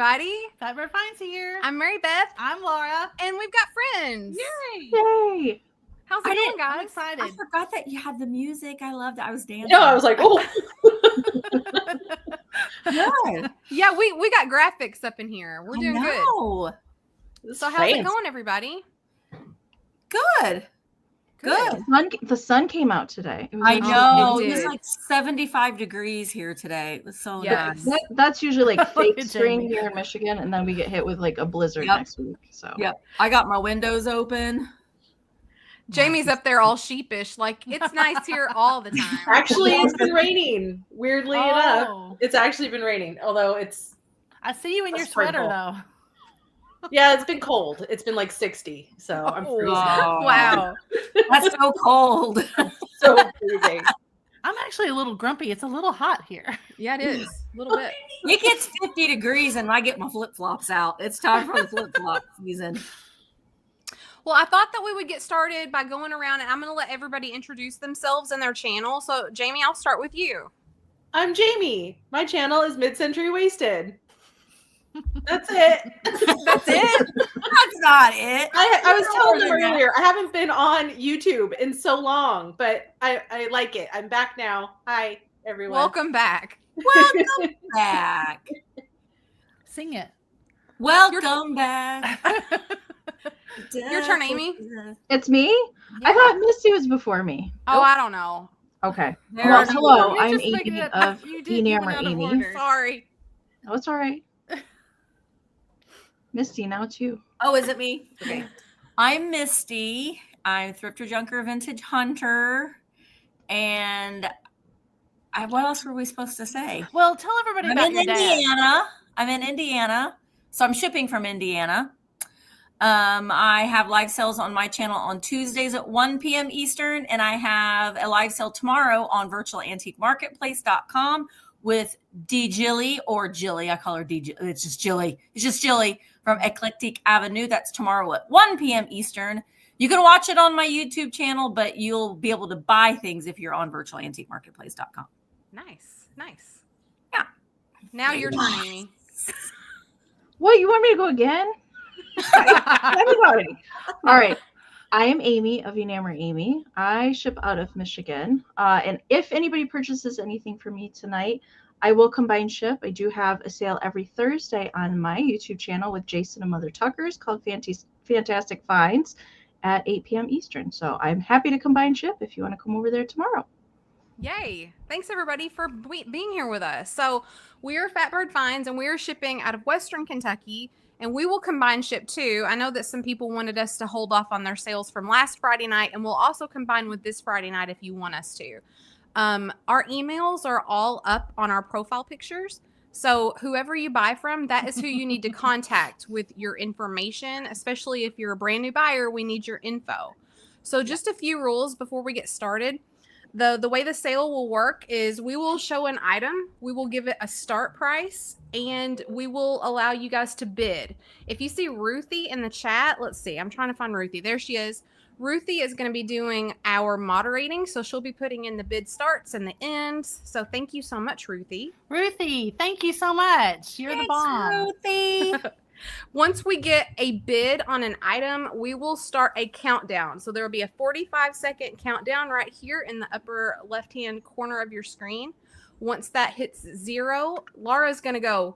everybody. Fatbird Finds here. I'm Mary Beth. I'm Laura. And we've got friends. Yay! Yay! How's it going, guys? I'm excited. I forgot that you had the music. I loved it. I was dancing. Yeah, I was like, oh. Good. Yeah, we got graphics up in here. We're doing good. So how's it going, everybody? Good. The sun came out today. I know. It It was did. like 75 degrees here today. It was so nice. That's usually like Look fake at spring Jamie. here in Michigan, and then we get hit with like a blizzard Yep. next week. So Yep. I got my windows open. Jamie's up there all sheepish, like it's nice here all the time. Actually, it's been raining. Weirdly enough, Oh. it's actually been raining. Although it's, I see you in A your sweater, sprinkle. though. yeah, it's been cold. It's been like 60. So I'm freezing. Wow. That's so cold. So freezing. I'm actually a little grumpy. It's a little hot here. Yeah, it is. A little bit. It gets 50 degrees and I get my flip-flops out. It's time for the flip-flop season. Well, I thought that we would get started by going around, and I'm going to let everybody introduce themselves and their channel. So, Jamie, I'll start with you. I'm Jamie. My channel is Mid-Century Wasted. That's it. That's it. That's not it. I was telling them More than that. earlier, I haven't been on YouTube in so long, but I like it. I'm back now. Hi, everyone. Welcome back. Welcome back. Sing it. Welcome back. Your turn, Amy. it's me. I thought Misty was before me. Oh, I don't know. Okay. There Well, it is. hello. You're I'm just making Amy it- of you did- you went Enamor out of Amy. order. Sorry. Oh, it's all right. Misty, now it's you. Oh, is it me? Okay. I'm Misty. I'm Thrifter Junker Vintage Hunter. And what else were we supposed to say? Well, tell everybody I'm about in your dad. Indiana. I'm in Indiana. So I'm shipping from Indiana. I have live sales on my channel on Tuesdays at 1 p.m. Eastern. And I have a live sale tomorrow on virtualantiquemarketplace.com with D. Jilly or Jilly. I call her D. It's just Jilly. It's just Jilly from Eclectic Avenue. That's tomorrow at 1 p.m. Eastern. You can watch it on my YouTube channel, but you'll be able to buy things if you're on virtualantiquemarketplace.com. Nice. Yeah. Now your turn, Amy. What, you want me to go again? Everybody. All right. I am Amy of Enamor Amy. I ship out of Michigan. And if anybody purchases anything from me tonight, I will combine ship. I do have a sale every Thursday on my YouTube channel with Jason and Mother Tuckers called Fantastic Finds at 8 p.m. Eastern. So I'm happy to combine ship if you want to come over there tomorrow. Yay. Thanks, everybody, for being here with us. So we're Fatbird Finds, and we're shipping out of Western Kentucky, and we will combine ship too. I know that some people wanted us to hold off on their sales from last Friday night, and we'll also combine with this Friday night if you want us to. Our emails are all up on our profile pictures. So whoever you buy from, that is who you need to contact with your information, especially if you're a brand new buyer, we need your info. So just a few rules before we get started. The way the sale will work is we will show an item, we will give it a start price, and we will allow you guys to bid. If you see Ruthie in the chat, let's see, I'm trying to find Ruthie. There she is. Ruthie is going to be doing our moderating, so she'll be putting in the bid starts and the ends. So thank you so much, Ruthie. Ruthie, thank you so much. You're the bomb. Ruthie. Once we get a bid on an item, we will start a countdown. So there will be a 45-second countdown right here in the upper left-hand corner of your screen. Once that hits 0, Laura's going to go,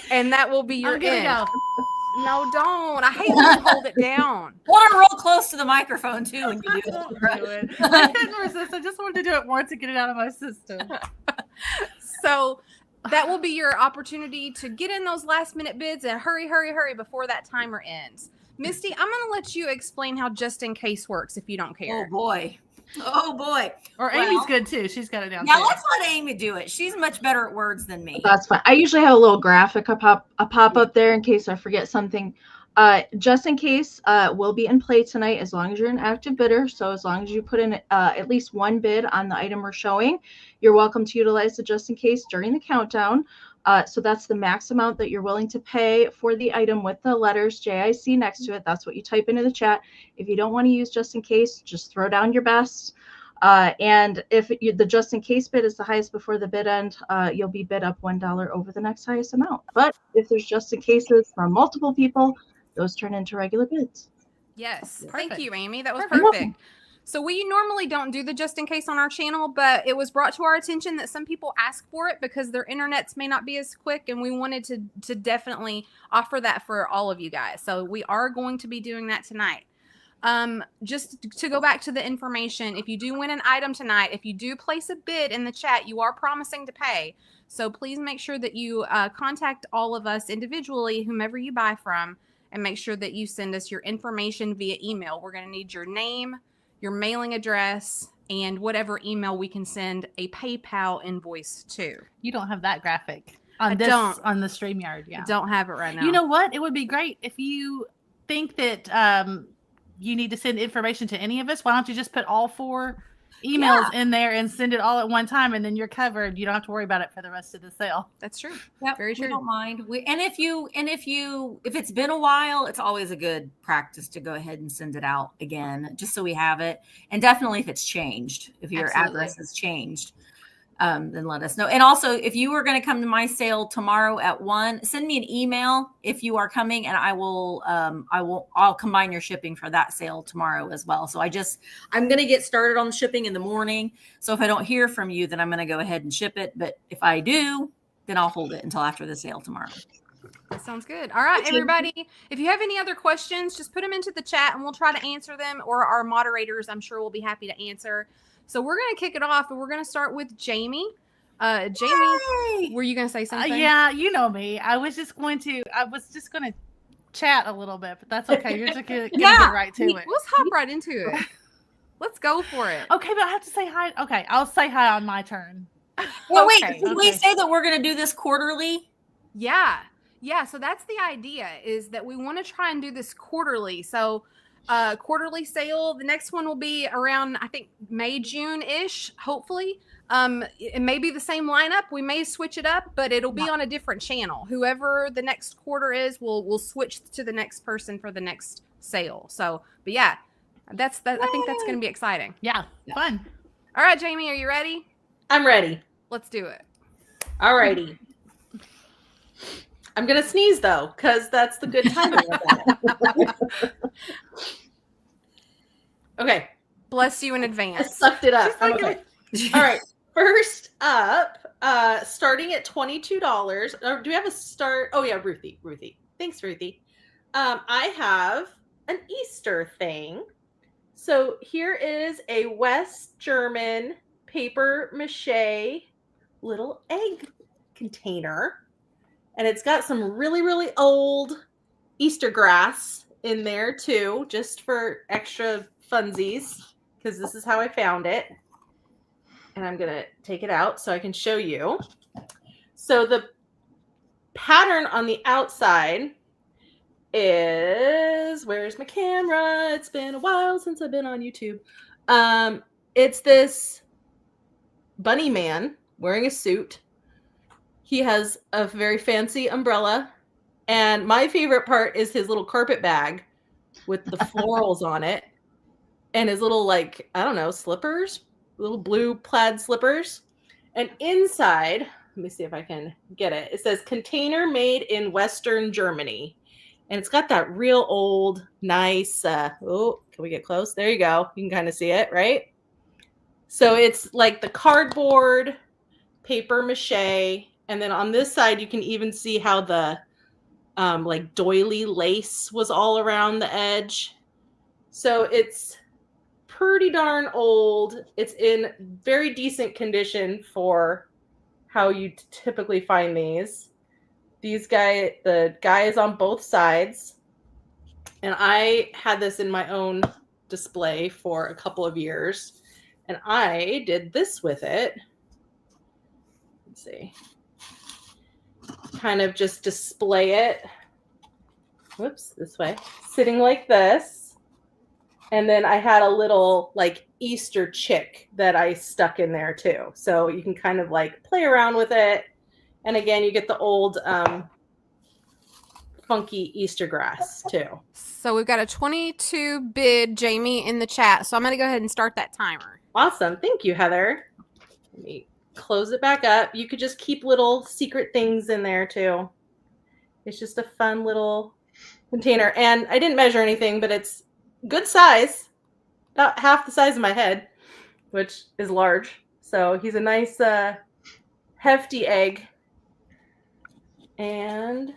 and that will be your I'm gonna end. go. No, don't. I hate when you hold it down. Want to roll close to the microphone too when you I do won't do it. it. I couldn't resist. I just wanted to do it more to get it out of my system. So that will be your opportunity to get in those last-minute bids and hurry before that timer ends. Misty, I'm going to let you explain how just in case works if you don't care. Oh boy. Or Well, Amy's good too. She's got it down. Now too. let's let Amy do it. She's much better at words than me. That's fine. I usually have a little graphic pop up there in case I forget something. Just in case will be in play tonight as long as you're an active bidder. So as long as you put in at least one bid on the item we're showing, you're welcome to utilize the just in case during the countdown. So that's the max amount that you're willing to pay for the item with the letters JIC next to it. That's what you type into the chat. If you don't want to use just in case, just throw down your best. And if the just in case bid is the highest before the bid end, you'll be bid up $1 over the next highest amount. But if there's just in cases from multiple people, those turn into regular bids. Yes. Perfect. Thank you, Amy. That was Perfect. perfect. So we normally don't do the just in case on our channel, but it was brought to our attention that some people ask for it because their internets may not be as quick, and we wanted to definitely offer that for all of you guys. So we are going to be doing that tonight. Just to go back to the information, if you do win an item tonight, if you do place a bid in the chat, you are promising to pay. So please make sure that you contact all of us individually, whomever you buy from, and make sure that you send us your information via email. We're going to need your name, your mailing address, and whatever email we can send a PayPal invoice to. You don't have that graphic on I this don't. on the StreamYard. Yeah. I don't have it right now. You know what? It would be great if you think that you need to send information to any of us. Why don't you just put all 4 emails in there and send it all at one time, and then you're covered. You don't have to worry about it for the rest of the sale. That's true. Yep, Very true. We don't mind. If it's been a while, it's always a good practice to go ahead and send it out again, just so we have it. And definitely if it's changed, if your Absolutely. address has changed, then let us know. And also, if you are going to come to my sale tomorrow at 1, send me an email if you are coming, and I'll combine your shipping for that sale tomorrow as well. So I'm going to get started on shipping in the morning. So if I don't hear from you, then I'm going to go ahead and ship it. But if I do, then I'll hold it until after the sale tomorrow. That sounds good. All right, everybody. If you have any other questions, just put them into the chat and we'll try to answer them, or our moderators, I'm sure, will be happy to answer. So we're going to kick it off, and we're going to start with Jamie. Jamie, were you going to say something? Yeah, you know me. I was just going to chat a little bit, but that's okay. You're just going to get right to it. Let's hop right into it. Let's go for it. Okay, but I have to say hi. Okay, I'll say hi on my turn. Well, Okay, wait, did we say that we're going to do this quarterly? Yeah. So that's the idea, is that we want to try and do this quarterly. So quarterly sale. The next one will be around, I think, May, June-ish, hopefully. It may be the same lineup. We may switch it up, but it'll be on a different channel. Whoever the next quarter is, we'll switch to the next person for the next sale. So, but yeah, I think that's going to be exciting. Yeah, fun. All right, Jamie, are you ready? I'm ready. Let's do it. Alrighty. I'm gonna sneeze though, because that's the good timing of that. Okay. Bless you in I advance. sucked it up. I'm okay. All right. First up, starting at $22. Or do we have a start? Oh yeah, Ruthie. Thanks, Ruthie. I have an Easter thing. So here is a West German paper mache little egg container. And it's got some really, really old Easter grass in there too, just for extra funsies, because this is how I found it. And I'm going to take it out so I can show you. So the pattern on the outside is, where's my camera? It's been a while since I've been on YouTube. It's this bunny man wearing a suit. He has a very fancy umbrella. And my favorite part is his little carpet bag with the florals on it. And his little, like, I don't know, slippers, little blue plaid slippers. And inside, let me see if I can get it. It says container made in Western Germany. And it's got that real old, nice, oh, can we get close? There you go. You can kind of see it, right? So it's like the cardboard, paper mache. And then on this side, you can even see how the like doily lace was all around the edge. So it's pretty darn old. It's in very decent condition for how you typically find these. The guy is on both sides. And I had this in my own display for a couple of years. And I did this with it. Let's see. Kind of just display it. Whoops, this way. Sitting like this. And then I had a little like Easter chick that I stuck in there too. So you can kind of like play around with it. And again, you get the old funky Easter grass too. So we've got a 22 bid, Jamie, in the chat. So I'm going to go ahead and start that timer. Awesome. Thank you, Heather. Let me close it back up. You could just keep little secret things in there too. It's just a fun little container. And I didn't measure anything, but it's good size. About half the size of my head, which is large. So he's a nice hefty egg. And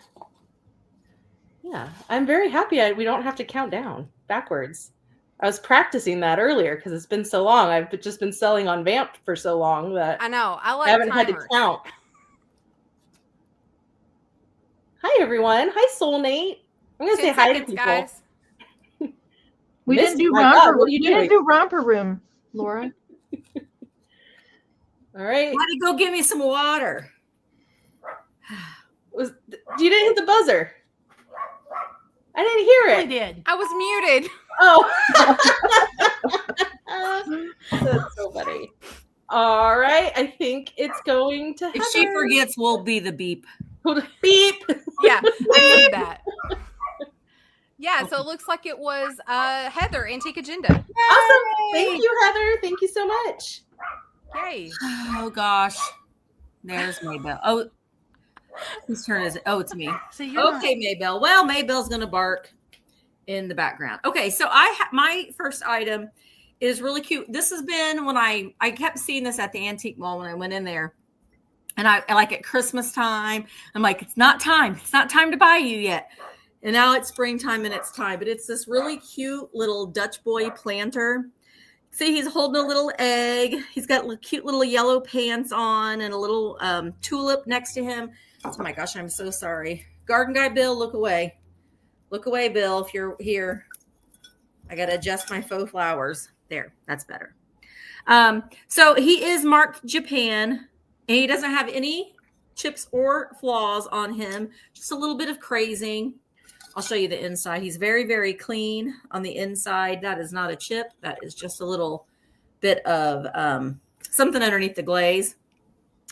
yeah, I'm very happy we don't have to count down backwards. I was practicing that earlier because it's been so long. I've just been selling on Vamped for so long that I know. I like I haven't timers. had to count. Hi, everyone. Hi, Soulmate. I'm going to say 10 hi to seconds, people. guys. We Misty, didn't do my God, romper. what are you We didn't doing? do romper room, Laura. All right. Why go get me some water? You didn't hit the buzzer. I didn't hear I it. did. I was muted. Oh. That's so funny. All right. I think it's going to If she Heather. forgets, we'll be the beep. Beep. Yeah, I need that. Yeah, so it looks like it was Heather, Antique Agenda. Awesome. Thank you, Heather. Thank you so much. Yay. Oh gosh. There's Maybell. Oh, whose turn is it? Oh, it's me. So you're Okay, Maybell. Well, Maybell's gonna bark in the background. Okay, so my first item is really cute. This has been when I kept seeing this at the antique mall when I went in there. And I like at Christmas time, I'm like, it's not time. It's not time to buy you yet. And now it's springtime and it's time. But it's this really cute little Dutch boy planter. See, he's holding a little egg. He's got cute little yellow pants on and a little tulip next to him. Oh my gosh, I'm so sorry. Garden Guy Bill, look away. Look away, Bill, if you're here. I got to adjust my faux flowers. There, that's better. So he is marked Japan. And he doesn't have any chips or flaws on him. Just a little bit of crazing. I'll show you the inside. He's very, very clean on the inside. That is not a chip. That is just a little bit of something underneath the glaze.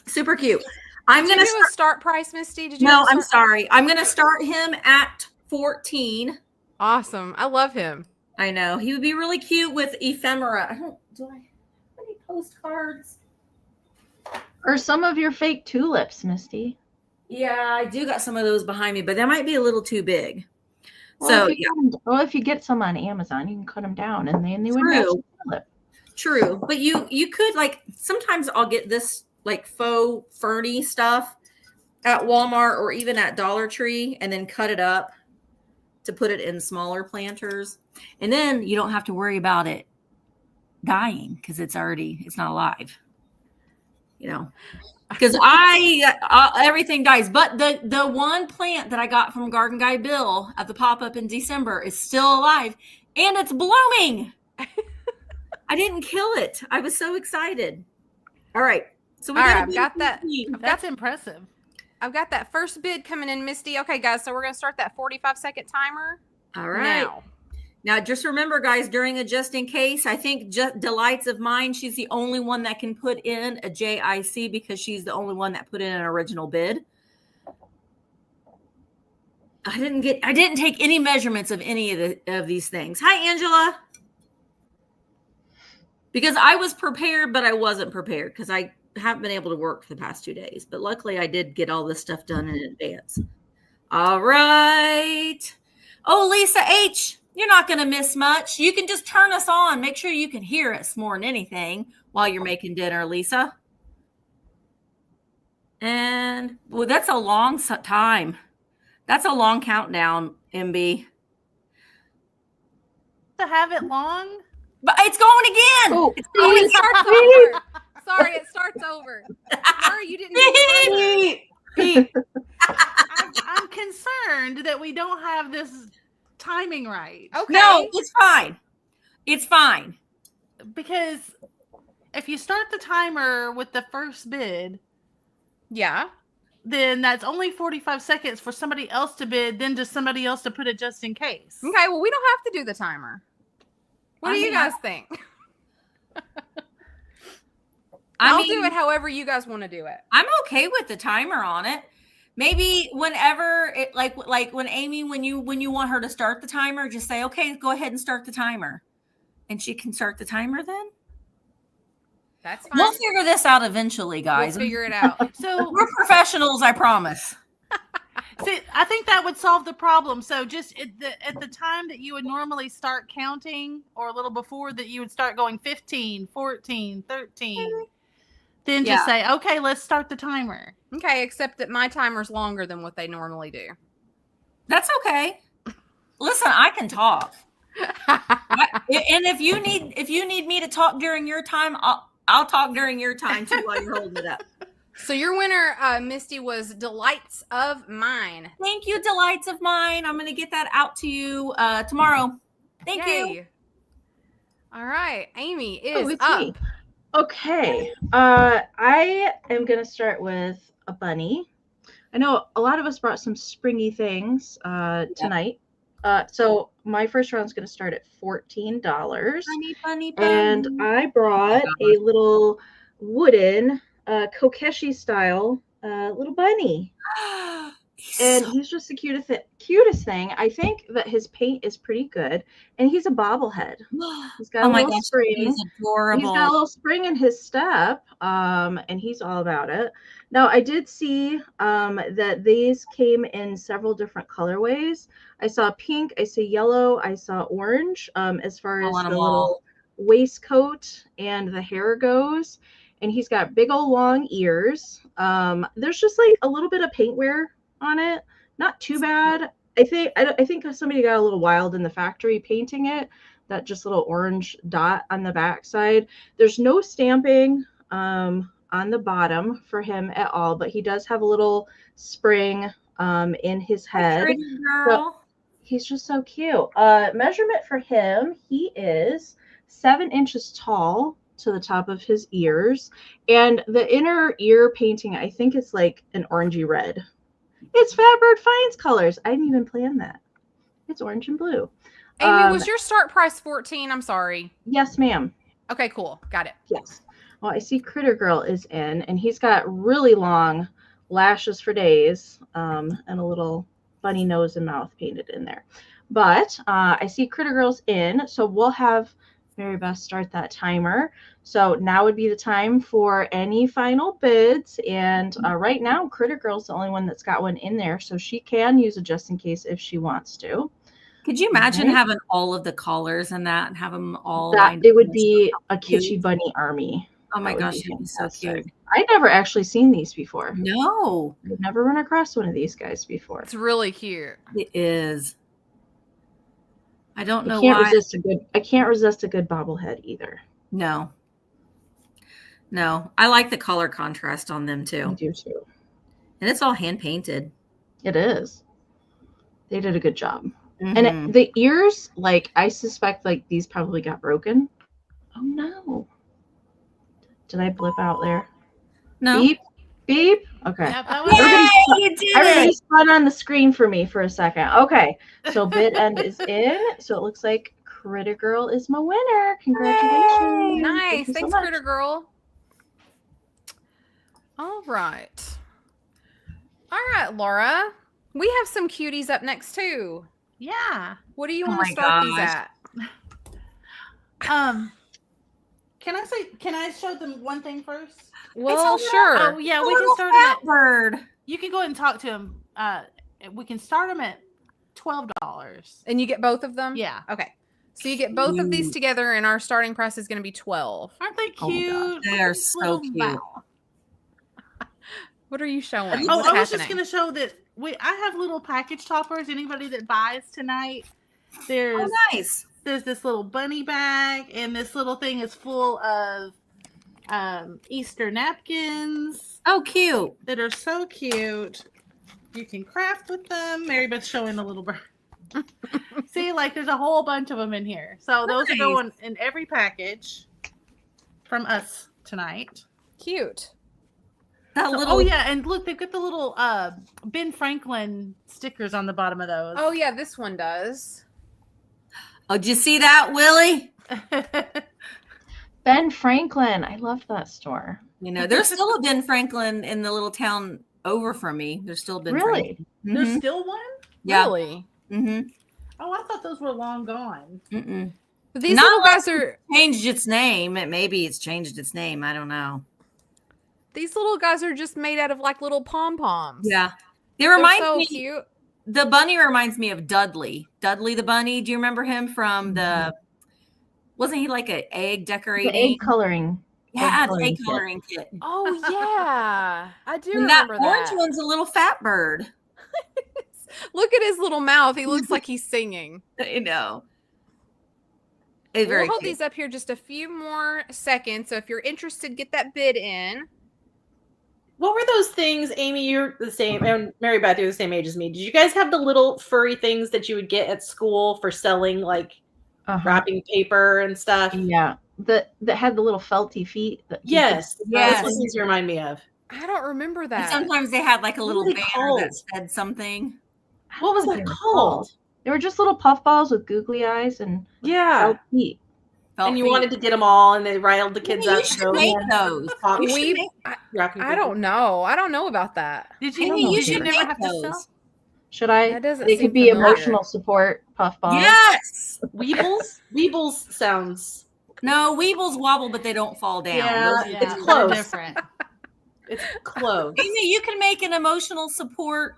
Super cute. I'm going to do a start price, Misty. Did you? No, have a I'm start- sorry. I'm going to start him at 14. Awesome. I love him. I know. He would be really cute with ephemera. Do I have any postcards? Or some of your fake tulips, Misty. Yeah, I do got some of those behind me, but they might be a little too big. Well, So, if you get some on Amazon, you can cut them down, and then they would match the tulip. True. But you could, like, sometimes I'll get this like faux ferny stuff at Walmart or even at Dollar Tree and then cut it up to put it in smaller planters. And then you don't have to worry about it dying because it's not alive. You know, because everything dies. But the one plant that I got from Garden Guy Bill at the pop-up in December is still alive and it's blooming. I didn't kill it. I was so excited. All right. So we I've got that. That's impressive. I've got that first bid coming in, Misty. Okay, guys, so we're going to start that 45-second timer. All right. Now, just remember, guys, during a just in case, I think Delights of Mine, she's the only one that can put in a JIC because she's the only one that put in an original bid. I didn't take any measurements of any of these things. Hi, Angela. Because I was prepared, but I wasn't prepared because I haven't been able to work for the past 2 days. But luckily, I did get all this stuff done in advance. All right. Oh, Lisa H., you're not going to miss much. You can just turn us on. Make sure you can hear us more than anything while you're making dinner, Lisa. And, well, that's a long time. That's a long countdown, MB. To have it long? But it's going again. Oh, It starts over. Sorry, it starts over. Sorry, you didn't do it I'm concerned that we don't have this timing right. Okay. No, it's fine. It's fine. Because if you start the timer with the first bid, Yeah. then that's only 45 seconds for somebody else to bid, then just somebody else to put it just in case. Okay, well, we don't have to do the timer. What do you guys think? I'll do it however you guys want to do it. I'm okay with the timer on it Maybe whenever it like when Amy, when you want her to start the timer, just say, okay, go ahead and start the timer. And she can start the timer then. That's fine. We'll figure this out eventually, guys. We'll figure it out. So We're professionals, I promise. see, I think that would solve the problem. So just at the time that you would normally start counting, or a little before that, you would start going 15, 14, 13. Then just say, okay, let's start the timer. Okay, except that my timer's longer than what they normally do. That's okay. Listen, I can talk. And if you need me to talk during your time, I'll talk during your time too while you're holding it up. So your winner, Misty, was Delights of Mine. Thank you, Delights of Mine. I'm going to get that out to you tomorrow. Thank you. All right, Amy is it's up. me. Okay. I am going to start with a bunny. I know a lot of us brought some springy things tonight. So my first round is going to start at $14. Bunny. And I brought a little wooden Kokeshi style little bunny. And he's just the cutest thing. I think that his paint is pretty good. And he's a bobblehead. He's got a little spring. He's adorable. He's got a little spring in his step. And he's all about it. Now, I did see that these came in several different colorways. I saw pink, I saw yellow, I saw orange, as far as the little waistcoat and the hair goes. And he's got big old long ears. There's just like a little bit of paint wear on it. Not too bad. I think somebody got a little wild in the factory painting it. That just little orange dot on the back side. There's no stamping on the bottom for him at all, but he does have a little spring in his head. Pretty girl. So he's just so cute. Measurement for him, he is 7 inches tall to the top of his ears, and the inner ear painting, I think it's like an orangey red. It's Fatbird Finds colors. I didn't even plan that. It's orange and blue. Amy, was your start price 14? I'm sorry. Yes, ma'am. Okay, cool. Got it. Yes. Well, I see Critter Girl is in, and he's got really long lashes for days, and a little bunny nose and mouth painted in there. But I see Critter Girl's in, so we'll have Mary Beth start that timer. So now would be the time for any final bids. And right now, Critter Girl's the only one that's got one in there, so she can use it just in case if she wants to. Could you imagine having all of the collars and that, and have them all? It would be a kitschy bunny army. Oh my gosh, it'd be so cute. I'd never actually seen these before. No. I've never run across one of these guys before. It's really cute. It is. I don't know why. I can't resist a good bobblehead either. No. I like the color contrast on them too. I do too. And it's all hand painted. It is. They did a good job. And the ears, like, I suspect like these probably got broken. Oh no. Did I blip out there? No. Beep. Okay. Yep, Everybody spun on the screen for me for a second. Okay. So bid end is in. So it looks like Critter Girl is my winner. Congratulations. Yay. Nice. Thanks, so Critter Girl. All right. Laura. We have some cuties up next too. Yeah. What do you want to start these at? Can I show them one thing first? Well, sure. Oh yeah, we can start them at bird. You can go ahead and talk to him. We can start them at $12. And you get both of them? Yeah. Okay. So you get both of these together, and our starting price is going to be $12. Aren't they cute? They are so cute. What are you showing? I was just going to show that I have little package toppers. Anybody that buys tonight, there's nice. There's this little bunny bag, and this little thing is full of Easter napkins. Oh, cute. That are so cute. You can craft with them. Mary Beth's showing the little bird. See, like there's a whole bunch of them in here. So those are going in every package from us tonight. Cute. Oh yeah, and look, they've got the little Ben Franklin stickers on the bottom of those. Oh yeah, this one does. Oh, did you see that, Willie? Ben Franklin. I love that store. You know, there's still a Ben Franklin in the little town over from me. There's still been Really? There's Mhm. still one? Yeah. Really? Mm-hmm. Oh, I thought those were long gone. Mm-mm. But these Not little unless guys are Changed its name. Maybe it's changed its name. I don't know. just made out of like little pom-poms. Yeah. They They're remind so me. cute. The bunny reminds me of Dudley. Dudley the bunny. Do you remember him from the? Wasn't he like an egg The decorating? egg coloring. Yeah, the coloring egg kit. coloring kit. Oh yeah, I do And that remember orange that. one's a little fat bird. Look at his little mouth. He looks like he's singing. I know. It's very We'll hold cute. these up here just a few more seconds. So if you're interested, get that bid in. What were those things, Amy? You're the same, and Mary Beth, you're the same age as me. Did you guys have the little furry things that you would get at school for selling, like wrapping paper and stuff? Yeah. That had the little felty feet. Yes. Yes. That's what these remind me of. I don't remember And that. sometimes they had like a little What are they banner called? that said something. What was that called? They were just little puff balls with googly eyes and Yeah. felt feet. Felt And you feet. wanted to get them all, and they riled the kids Maybe up. you should make those. You should make- I don't know. I don't know about that. Did you? Maybe know you if should they make have to those. sell? Should I? That doesn't They seem could be familiar. emotional support puff balls. Yes. Weebles? Weebles sounds. No, Weebles wobble, but they don't fall down. Yeah, Those- Yeah, it's they're close. different. It's close. Amy, you can make an emotional support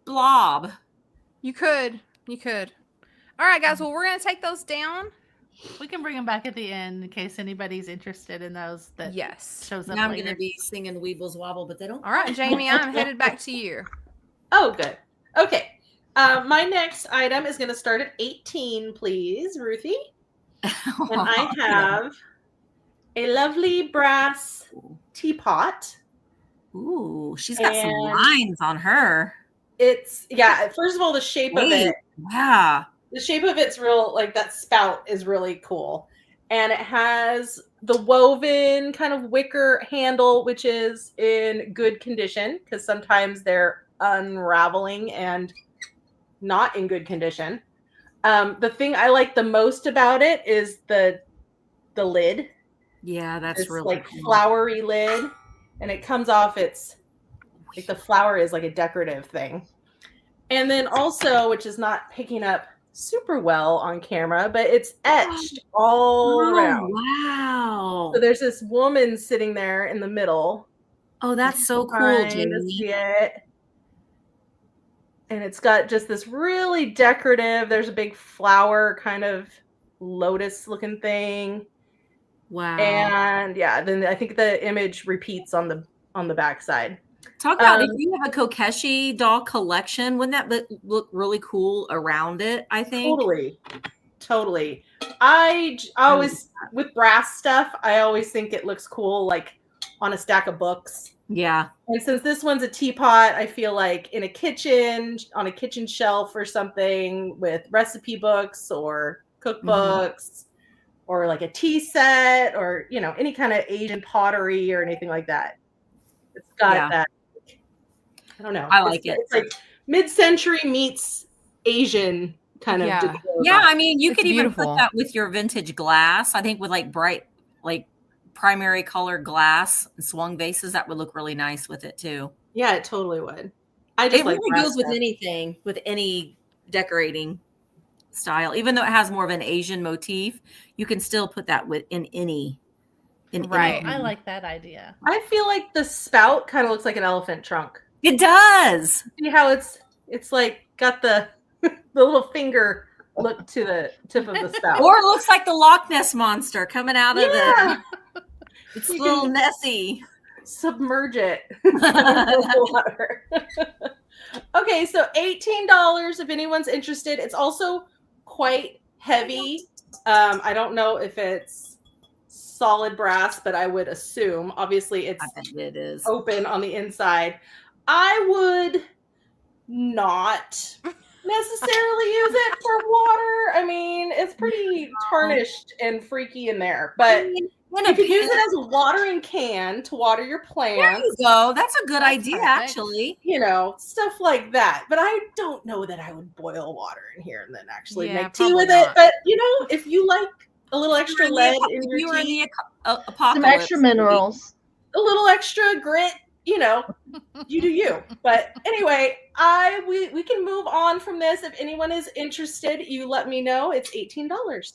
blob. You could. All right, guys. Well, we're gonna take those down. We can bring them back at the end in case anybody's interested in those. That Yes. shows up Now I'm later. going to be singing Weebles wobble, but they don't. All right, Jamie. I'm headed back to you. Oh, good. Okay. My next item is going to start at 18, please, Ruthie. And I have a lovely brass teapot. Ooh, she's got some And- lines on her. It's, yeah, first of all, the shape of it. Yeah. The shape of it's real, like that spout is really cool. And it has the woven kind of wicker handle, which is in good condition because sometimes they're unraveling and not in good condition. The thing I like the most about it is the lid. Yeah, that's It's really like cool. flowery lid, and it comes off. It's like the flower is like a decorative thing. And then also, which is not picking up super well on camera, but it's etched all around. Wow. So there's this woman sitting there in the middle. Oh, that's so cool, Trying to Jamie. see it. And it's got just this really decorative, there's a big flower kind of lotus looking thing. Wow. And yeah, then I think the image repeats on the backside. Talk about if you have a Kokeshi doll collection, wouldn't that look really cool around it? I think. Totally. I always, with brass stuff, I always think it looks cool, like on a stack of books. Yeah. And since this one's a teapot, I feel like in a kitchen, on a kitchen shelf or something with recipe books or cookbooks or like a tea set or, you know, any kind of Asian pottery or anything like that. It's got that. I don't know. I like it. It's like mid-century meets Asian kind of. Yeah. Yeah, I mean, you It's could even beautiful. put that with your vintage glass. I think with like bright, like primary color glass and swung vases, that would look really nice with it too. Yeah, it totally would. I just It like really brass goes with stuff. anything, with any decorating style. Even though it has more of an Asian motif, you can still put that in any. Right. I like that idea. I feel like the spout kind of looks like an elephant trunk. It does. See how it's like got the the little finger look to the tip of the spout. Or it looks like the Loch Ness monster coming out of Yeah. it's You little can- Nessie. Submerge it under the water. Okay, so $18 if anyone's interested. It's also quite heavy. I don't know if it's solid brass, but I would assume. Obviously, it's I bet it is. open on the inside. I would not necessarily use it for water. I mean, it's pretty tarnished and freaky in there, but you could use it as a watering can to water your There plants. you go. That's a good That's idea, perfect. actually. You know, stuff like that. But I don't know that I would boil water in here and then actually Yeah, make tea with probably it. not. But you know, if you like a little extra lead in If your you were in tea, the apocalypse, Some extra minerals. a little extra grit you know, you do you. But anyway, we can move on from this. If anyone is interested, you let me know. It's $18.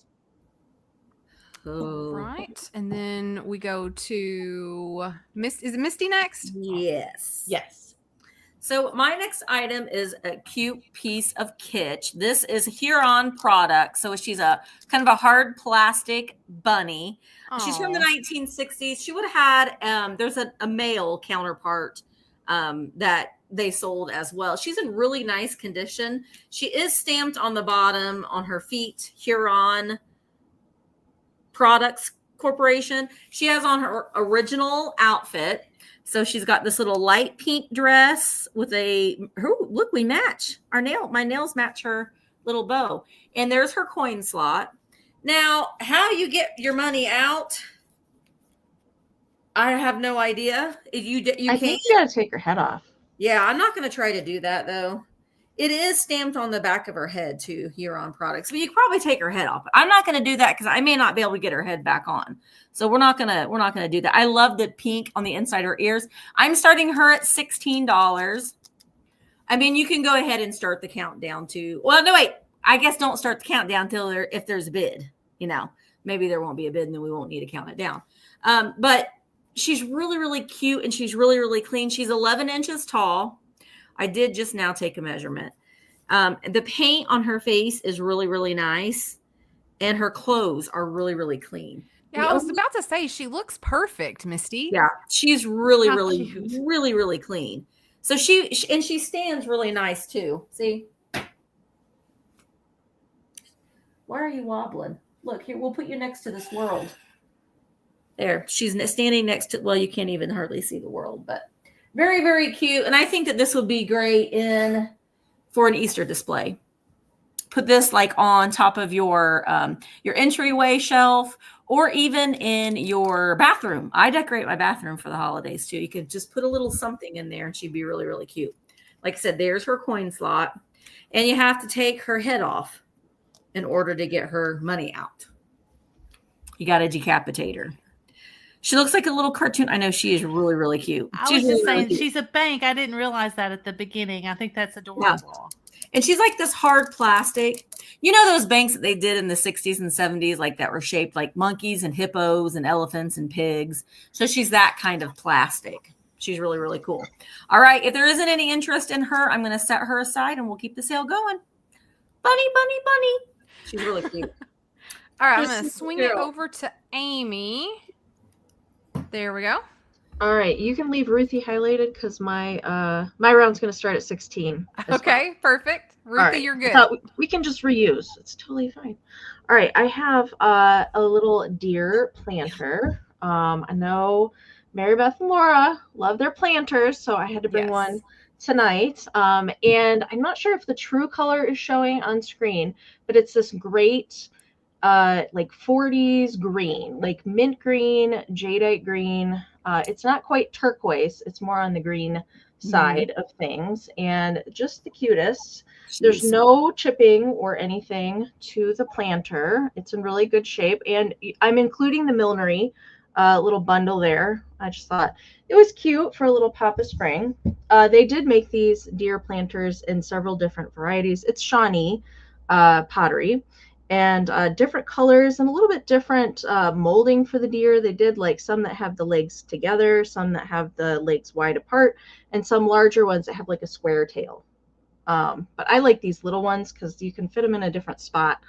Oh. Right. And then we go to is it Misty next? Yes. Yes. So my next item is a cute piece of Kitsch. This is Huron product. So she's a kind of a hard plastic bunny. She's from the 1960s. She would have had, there's a male counterpart that they sold as well. She's in really nice condition. She is stamped on the bottom on her feet, Huron Products Corporation. She has on her original outfit. So she's got this little light pink dress with look, we match my nails match her little bow. And there's her coin slot. Now, how you get your money out, I have no idea. If you I think you gotta take her head off. Yeah, I'm not going to try to do that though. It is stamped on the back of her head too, Huron Products. But you could probably take her head off. I'm not going to do that because I may not be able to get her head back on. So we're not gonna do that. I love the pink on the inside of her ears. I'm starting her at $16. I mean, you can go ahead and start the countdown to. Well, no, wait. I guess don't start the countdown until if there's a bid. You know, maybe there won't be a bid, and then we won't need to count it down. But she's really, really cute, and she's really, really clean. She's 11 inches tall. I did just now take a measurement. The paint on her face is really, really nice, and her clothes are really, really clean. Yeah, I was about to say she looks perfect, Misty. Yeah, she's really, How really, cute. really, really clean. So she stands really nice too. See? Why are you wobbling? Look here, we'll put you next to this world. There, she's standing next to. Well, you can't even hardly see the world, but very, very cute. And I think that this would be great for an Easter display. Put this like on top of your entryway shelf, or even in your bathroom. I decorate my bathroom for the holidays too. You could just put a little something in there and she'd be really, really cute. Like I said, there's her coin slot. And you have to take her head off in order to get her money out. You got to decapitate her. She looks like a little cartoon. I know she is really, really cute. I was just saying she's a bank. I didn't realize that at the beginning. I think that's adorable. And she's like this hard plastic. You know those banks that they did in the 60s and 70s, like that were shaped like monkeys and hippos and elephants and pigs. So she's that kind of plastic. She's really, really cool. All right. If there isn't any interest in her, I'm going to set her aside and we'll keep the sale going. Bunny, bunny, bunny. She's really cute. All right. I'm going to swing it over to Amy. There we go. All right, you can leave Ruthie highlighted because my round's going to start at 16. Okay, perfect. Ruthie, right. you're good. We can just reuse. It's totally fine. All right, I have a little deer planter. I know Mary Beth and Laura love their planters, so I had to bring one tonight. And I'm not sure if the true color is showing on screen, but it's this great like 40s green, like mint green, jadeite green. It's not quite turquoise. It's more on the green side of things, and just the cutest. Jeez. There's no chipping or anything to the planter. It's in really good shape, and I'm including the millinery little bundle there. I just thought it was cute for a little pop of spring. They did make these deer planters in several different varieties. It's Chenille pottery. And different colors and a little bit different molding for the deer. They did like some that have the legs together, some that have the legs wide apart, and some larger ones that have like a square tail. But I like these little ones because you can fit them in a different spot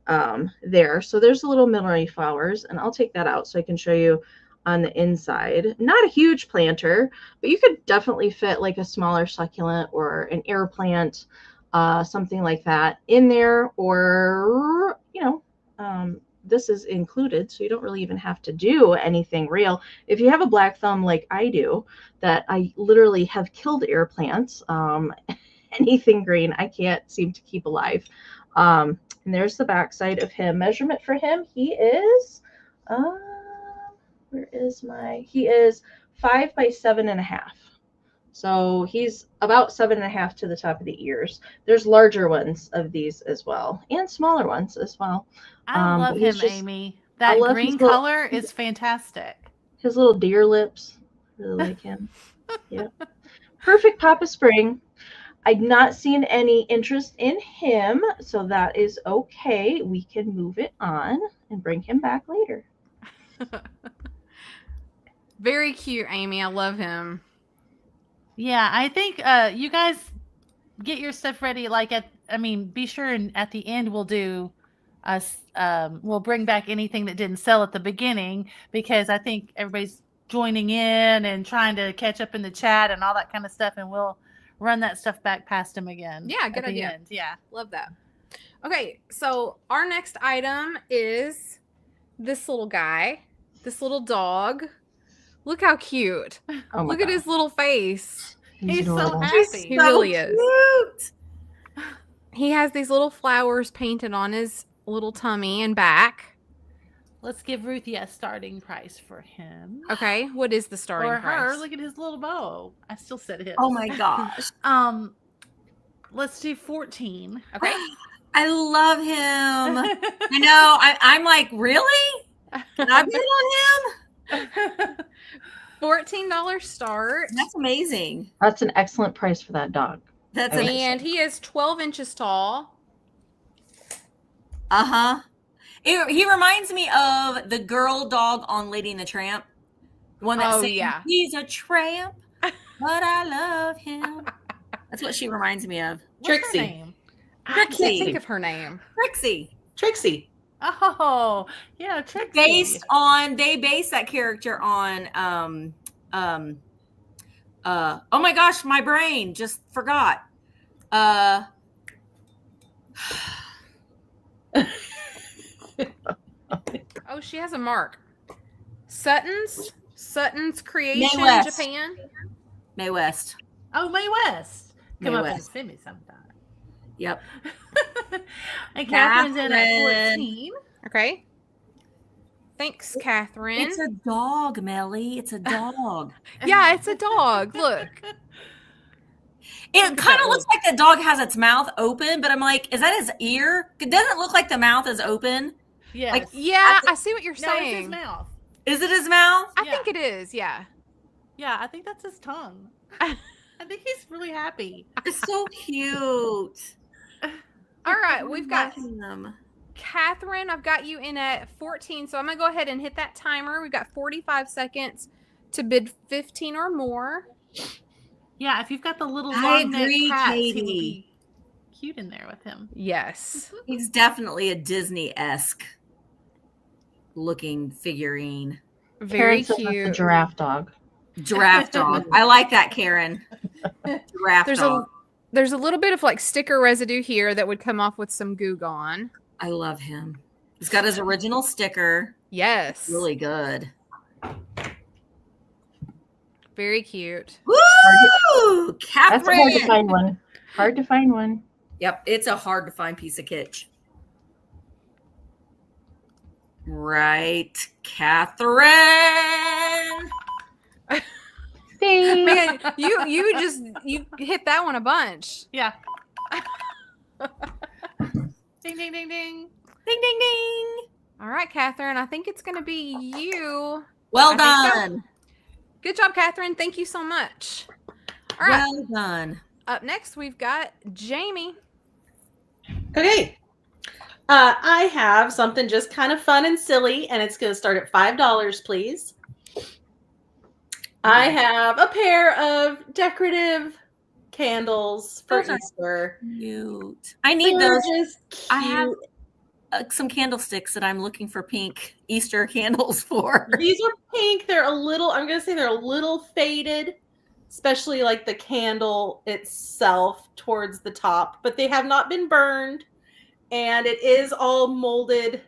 there. So there's the little millinery flowers, and I'll take that out so I can show you on the inside. Not a huge planter, but you could definitely fit like a smaller succulent or an air plant, something like that in there, or this is included, so you don't really even have to do anything real. If you have a black thumb like I do, that I literally have killed air plants, anything green I can't seem to keep alive. And there's the back side of him. Measurement for him, he is he is 5 by 7.5. So he's about 7.5 to the top of the ears. There's larger ones of these as well, and smaller ones as well. I love him, Amy. That green color is fantastic. His little deer lips, really like him. Yep. Perfect Papa Spring. I've not seen any interest in him, so that is okay. We can move it on and bring him back later. Very cute, Amy. I love him. Yeah, I think you guys get your stuff ready. Be sure and at the end we'll do us. We'll bring back anything that didn't sell at the beginning, because I think everybody's joining in and trying to catch up in the chat and all that kind of stuff, and we'll run that stuff back past him again. Yeah, good at the idea. end. Yeah, Love that. Okay, so our next item is this little guy, this little dog. Look how cute. Oh my Look at his little face. he's so adorable. happy. He really is. Cute. He has these little flowers painted on his little tummy and back. Let's give Ruthie a starting price for him. Okay, what is the starting Or price? her. Look at his little bow. I still said his. Oh my gosh. Let's do 14. Okay. I love him. I know. I'm like, really? Can I bid on him? $14 start. That's amazing. That's an excellent price for that dog. That's And And he is 12 inches tall. Uh-huh. He reminds me of the girl dog on Lady and the Tramp. The one that Oh, sings, yeah. he's a tramp, but I love him. That's what she reminds me of. What's her Trixie. name? I can't Trixie. think of her name. Trixie. Trixie. Oh, yeah, Trixie. They based that character on oh my gosh, my brain just forgot. Oh, she has a mark. Sutton's creation, West. Japan. Mae West. Oh, Mae West. Come Mae up and West. send me sometime. Yep. And Catherine's in at Catherine. 14. Okay. Thanks, Catherine. It's a dog, Melly. It's a dog. Yeah, it's a dog. Look. It kind of looks like the dog has its mouth open, but I'm like, is that his ear? It doesn't look like the mouth is open. Yes. Like, Yeah, I see what you're no, it's saying. his mouth. Is it his mouth? I Yeah. think it is, yeah. Yeah, I think that's his tongue. I think he's really happy. It's so cute. All right, we've got him. Catherine. I've got you in at 14, so I'm going to go ahead and hit that timer. We've got 45 seconds to bid 15 or more. Yeah, if you've got the little I long neck agree, cats, he would Katie. be cute in there with him. Yes. He's definitely a Disney-esque looking figurine. Very Karen says that's a cute. giraffe dog. Giraffe dog. I like that, Karen. Giraffe dog. There's a little bit of like sticker residue here that would come off with some Goo Gone. I love him. He's got his original sticker. Yes. Really good. Very cute. Woo! That's a hard to Catherine. find one. Hard to find one. Yep, it's a hard to find piece of kitsch. Right, Catherine. Ding. Man, you hit that one a bunch. Yeah. Ding, ding, ding, ding. Ding, ding, ding. All right, Catherine. I think it's going to be you. Well I think so. done. Good job, Catherine. Thank you so much. All right. Well done. Up next, we've got Jamie. Okay. I have something just kind of fun and silly, and it's going to start at $5, please. I have a pair of decorative candles for Those are Easter. Cute. I need They're those. just I have cute. some candlesticks that I'm looking for pink Easter candles for. These are pink. They're a little, I'm going to say they're a little faded, especially like the candle itself towards the top, but they have not been burned, and it is all molded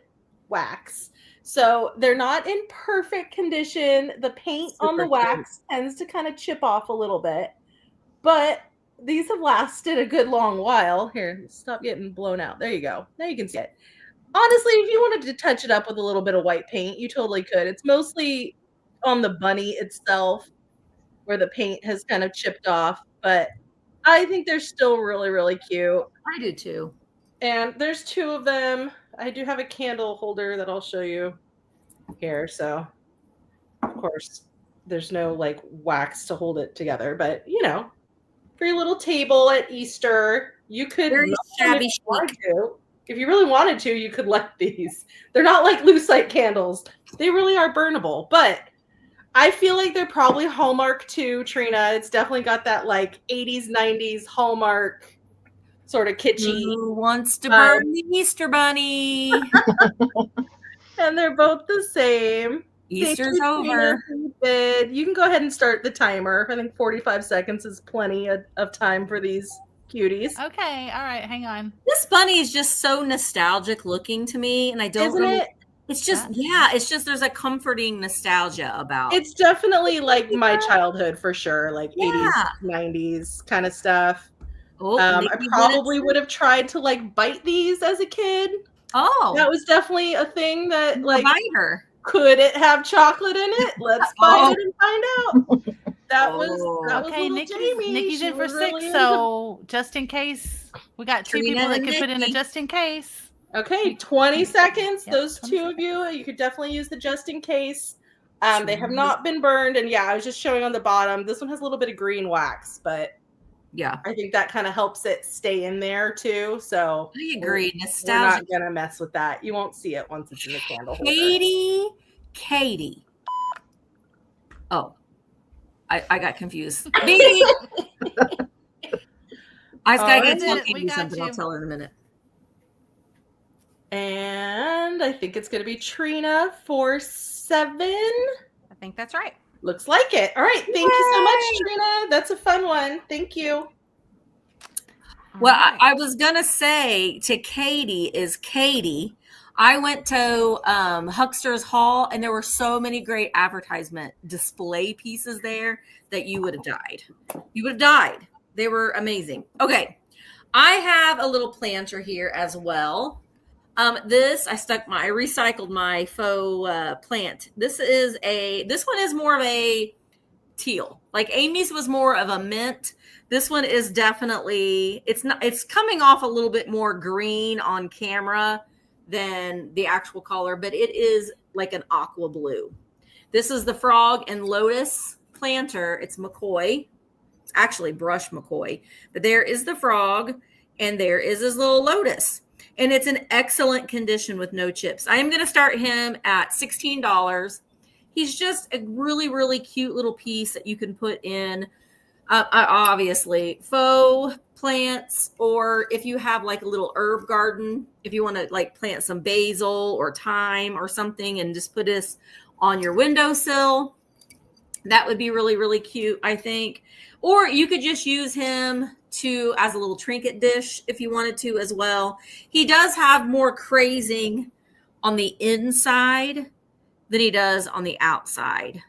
wax. So they're not in perfect condition. The paint on the Super wax tends to kind of chip off a little bit, but these have lasted a good long while. Here, stop getting blown out. There you go. Now you can see it. Honestly, if you wanted to touch it up with a little bit of white paint, you totally could. It's mostly on the bunny itself where the paint has kind of chipped off, but I think they're still really, really cute. I do too. And there's two of them. I do have a candle holder that I'll show you here. So, of course, there's no like wax to hold it together. But you know, for your little table at Easter, you could Very shabby chic. if you really wanted to, you could light these. They're not like lucite candles. They really are burnable, but I feel like they're probably Hallmark too, Trina. It's definitely got that like 80s, 90s Hallmark sort of kitschy. Who wants to burn the Easter bunny? And they're both the same. Easter's over. You can go ahead and start the timer. I think 45 seconds is plenty of time for these cuties. Okay, all right, hang on. This bunny is just so nostalgic looking to me, and I don't Isn't really. it? It's just, it's just there's a comforting nostalgia about. It's definitely like my childhood for sure, like 80s, 90s kind of stuff. Oh, I probably would have tried to like bite these as a kid. Oh, that was definitely a thing that like biter. Could it have chocolate in it? Let's bite it and find out. That was okay. Nikki's in for really 6, so just in case, we got 2 Trina people that and could put in a Nikki. just in case. Okay, 20 seconds. Yep, Those 20 two of you could definitely use the just in case. They have not been burned, and I was just showing on the bottom. This one has a little bit of green wax, but yeah, I think that kind of helps it stay in there too. So I agree. We're Nostalgia. not gonna mess with that. You won't see it once it's in the candle holder. Katie. Oh, I got confused. Baby. I just gotta get to Katie something. I'll tell her in a minute. And I think it's going to be Trina for 7. I think that's right. Looks like it. All right. Thank you so much, Trina. That's a fun one. Thank you. Well, I was going to say to Katie, I went to Huckster's Hall, and there were so many great advertisement display pieces there that you would have died. You would have died. They were amazing. Okay. I have a little planter here as well. I recycled my faux plant. This one is more of a teal. Like Amy's was more of a mint. This one is definitely, it's coming off a little bit more green on camera than the actual color, but it is like an aqua blue. This is the Frog and Lotus planter. It's McCoy. It's actually brush McCoy, but there is the frog and there is his little lotus. And it's in excellent condition with no chips. I am going to start him at $16. He's just a really, really cute little piece that you can put in, obviously, faux plants, or if you have like a little herb garden, if you want to like plant some basil or thyme or something and just put this on your windowsill, that would be really, really cute, I think. Or you could just use him as a little trinket dish if you wanted to as well. He does have more crazing on the inside than he does on the outside.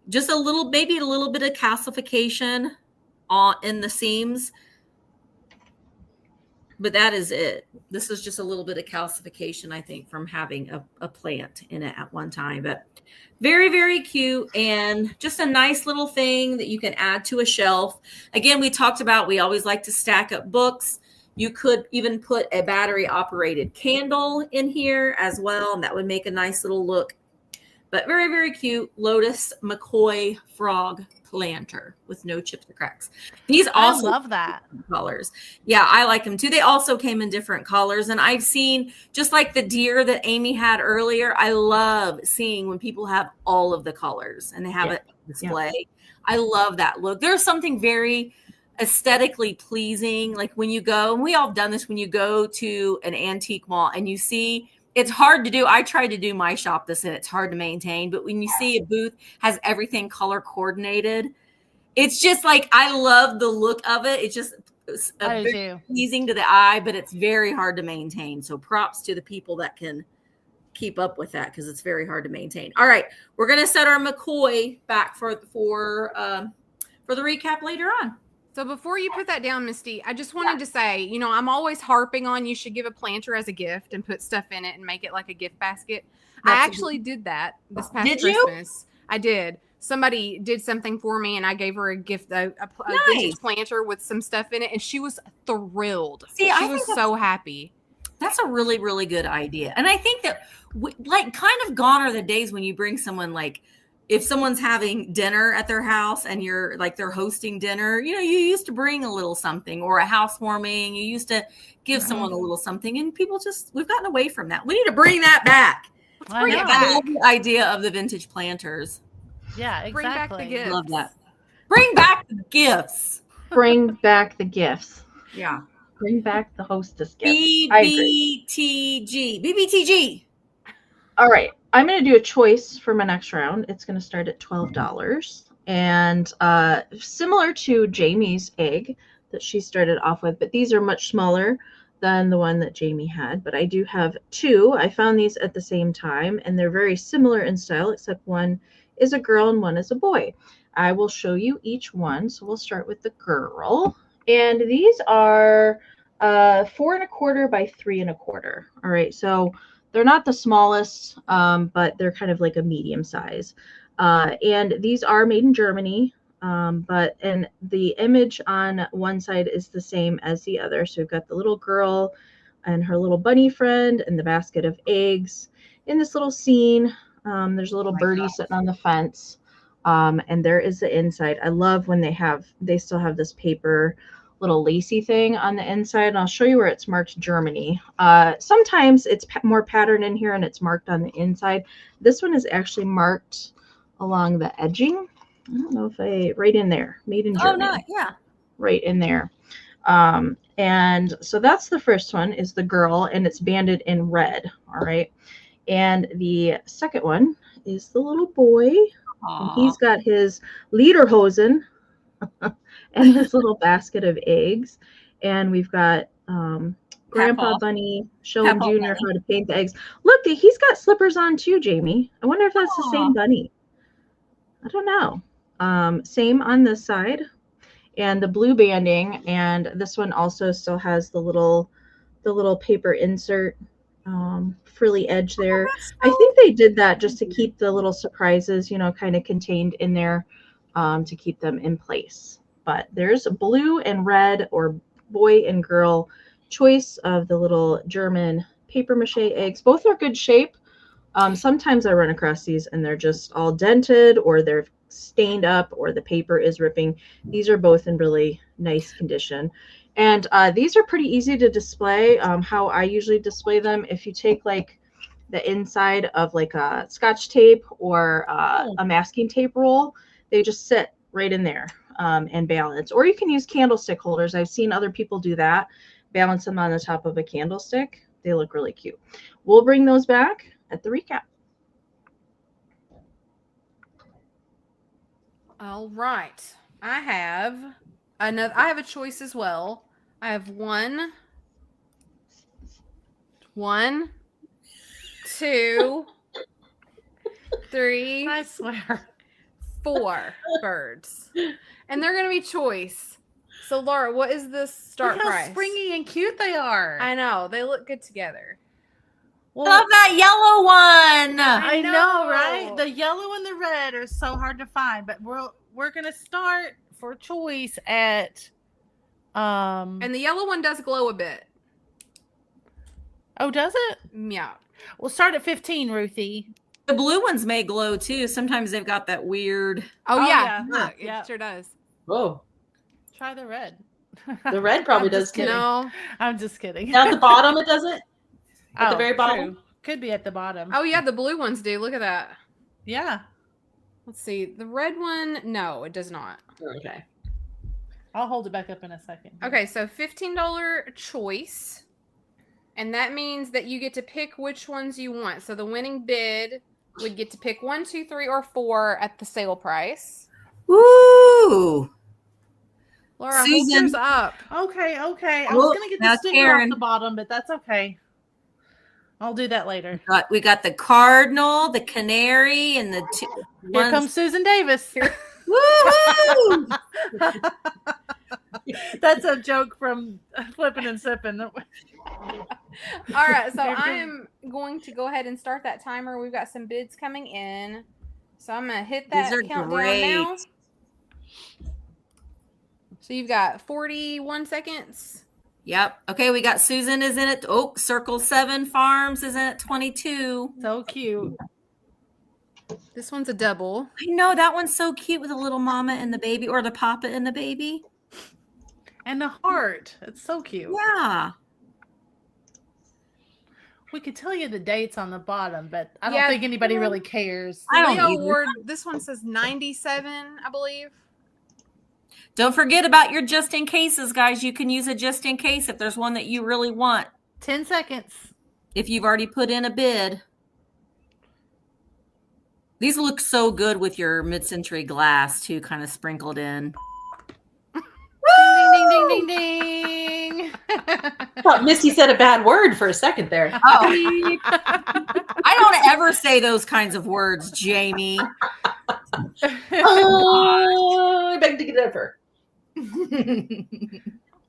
Just maybe a little bit of calcification in the seams. But that is it. This is just a little bit of calcification, I think, from having a plant in it at one time. But very, very cute, and just a nice little thing that you can add to a shelf. Again, we talked about we always like to stack up books. You could even put a battery-operated candle in here as well, and that would make a nice little look. But very, very cute Lotus McCoy frog planter with no chips or cracks. He's also, I love that. Colors. Yeah, I like them too. They also came in different colors. And I've seen, just like the deer that Amy had earlier, I love seeing when people have all of the colors and they have a display. Yeah. I love that look. There's something very aesthetically pleasing. Like when you go, and we all have done this, when you go to an antique mall and you see, it's hard to do. I tried to do my shop this and it's hard to maintain. But when you see a booth has everything color coordinated, it's just like, I love the look of it. It's just very pleasing to the eye, but it's very hard to maintain. So props to the people that can keep up with that, because it's very hard to maintain. All right, we're going to set our McCoy back for the recap later on. So before you put that down, Misty, I just wanted to say, I'm always harping on you should give a planter as a gift and put stuff in it and make it like a gift basket. I actually did that this past Christmas. I did. Somebody did something for me and I gave her a gift, a vintage planter with some stuff in it, and she was thrilled. She was so happy. That's a really, really good idea. And I think that kind of gone are the days when you bring someone like, if someone's having dinner at their house and you're like they're hosting dinner, you used to bring a little something, or a housewarming. You used to give someone a little something, and people we've gotten away from that. We need to bring that back. Bring it I love the idea of the vintage planters. Yeah, exactly. Bring back the gifts. Love that. Bring back the gifts. Bring back the gifts. Yeah. Bring back the hostess gifts. I agree. BBTG. All right. I'm going to do a choice for my next round. It's going to start at $12. And similar to Jamie's egg that she started off with, but these are much smaller than the one that Jamie had. But I do have two. I found these at the same time, and they're very similar in style, except one is a girl and one is a boy. I will show you each one. So we'll start with the girl. And these are 4 1/4 by 3 1/4. All right. So they're not the smallest, but they're kind of like a medium size. And these are made in Germany. And the image on one side is the same as the other. So we've got the little girl and her little bunny friend and the basket of eggs. In this little scene, there's a little birdie sitting on the fence. And there is the inside. I love when they still have this paper little lacy thing on the inside. And I'll show you where it's marked Germany. Sometimes it's more pattern in here and it's marked on the inside. This one is actually marked along the edging. I don't know if right in there, made in Germany. Oh, no, yeah. Right in there. And so that's the first one, is the girl, and it's banded in red. All right. And the second one is the little boy. And he's got his lederhosen and his little basket of eggs. And we've got Grandpa Bunny showing Junior how to paint the eggs. Look, he's got slippers on too, Jamie. I wonder if that's the same bunny. I don't know. Same on this side. And the blue banding. And this one also still has the little paper insert frilly edge there. I think they did that just to keep the little surprises, kind of contained in there, to keep them in place. But there's a blue and red, or boy and girl choice of the little German paper mache eggs. Both are good shape. Sometimes I run across these and they're just all dented, or they're stained up, or the paper is ripping. These are both in really nice condition. And these are pretty easy to display. How I usually display them, if you take like the inside of like a Scotch tape or a masking tape roll, they just sit right in there and balance. Or you can use candlestick holders. I've seen other people do that. Balance them on the top of a candlestick. They look really cute. We'll bring those back at the recap. All right. I have a choice as well. I have one, 2, 3, I swear, 4 birds. And they're going to be choice. So Laura, what is this start Look how price? springy and cute they are. I know. They look good together. Well, Love that yellow one. I know, right? The yellow and the red are so hard to find, but we're going to start for choice at And the yellow one does glow a bit. Oh, does it? Yeah. We'll start at 15, Ruthie. The blue ones may glow too. Sometimes they've got that weird. Oh yeah. yeah. Look, it sure does. Whoa. Try the red. The red probably does too. No. I'm just kidding. Down at the bottom it doesn't? At the Oh, very bottom? true. Could be at the bottom. Oh yeah, the blue ones do. Look at that. Yeah. Let's see. The red one, no, it does not. Okay. I'll hold it back up in a second. Okay, so $15 choice. And that means that you get to pick which ones you want. So the winning bid would get to pick 1, 2, 3, or 4 at the sale price. Woo! Laura, hold Susan. yours up. Okay. I Oh, was going to get now the sticker Karen. off the bottom, but that's okay. I'll do that later. We got the cardinal, the canary, and the two. Here comes Susan Davis. Woohoo! That's a joke from Flippin' and Sippin'. All right, so I am going to go ahead and start that timer. We've got some bids coming in. So I'm going to hit that These are countdown great. now. So you've got 41 seconds. Yep. Okay, we got Susan is in it. Oh, Circle 7 Farms is in at 22. So cute. This one's a double. I know that one's so cute with the little mama and the baby, or the papa and the baby. And the heart. It's so cute. Yeah. We could tell you the dates on the bottom, but I don't Yeah. think anybody really cares. I don't Leo either. Ward, this one says 97, I believe. Don't forget about your just in cases, guys. You can use a just in case if there's one that you really want. 10 seconds. If you've already put in a bid. These look so good with your mid-century glass too, kind of sprinkled in. Ding, ding, ding, ding, ding. I thought Misty said a bad word for a second there. Oh, I don't ever say those kinds of words, Jamie. Oh, I beg to differ.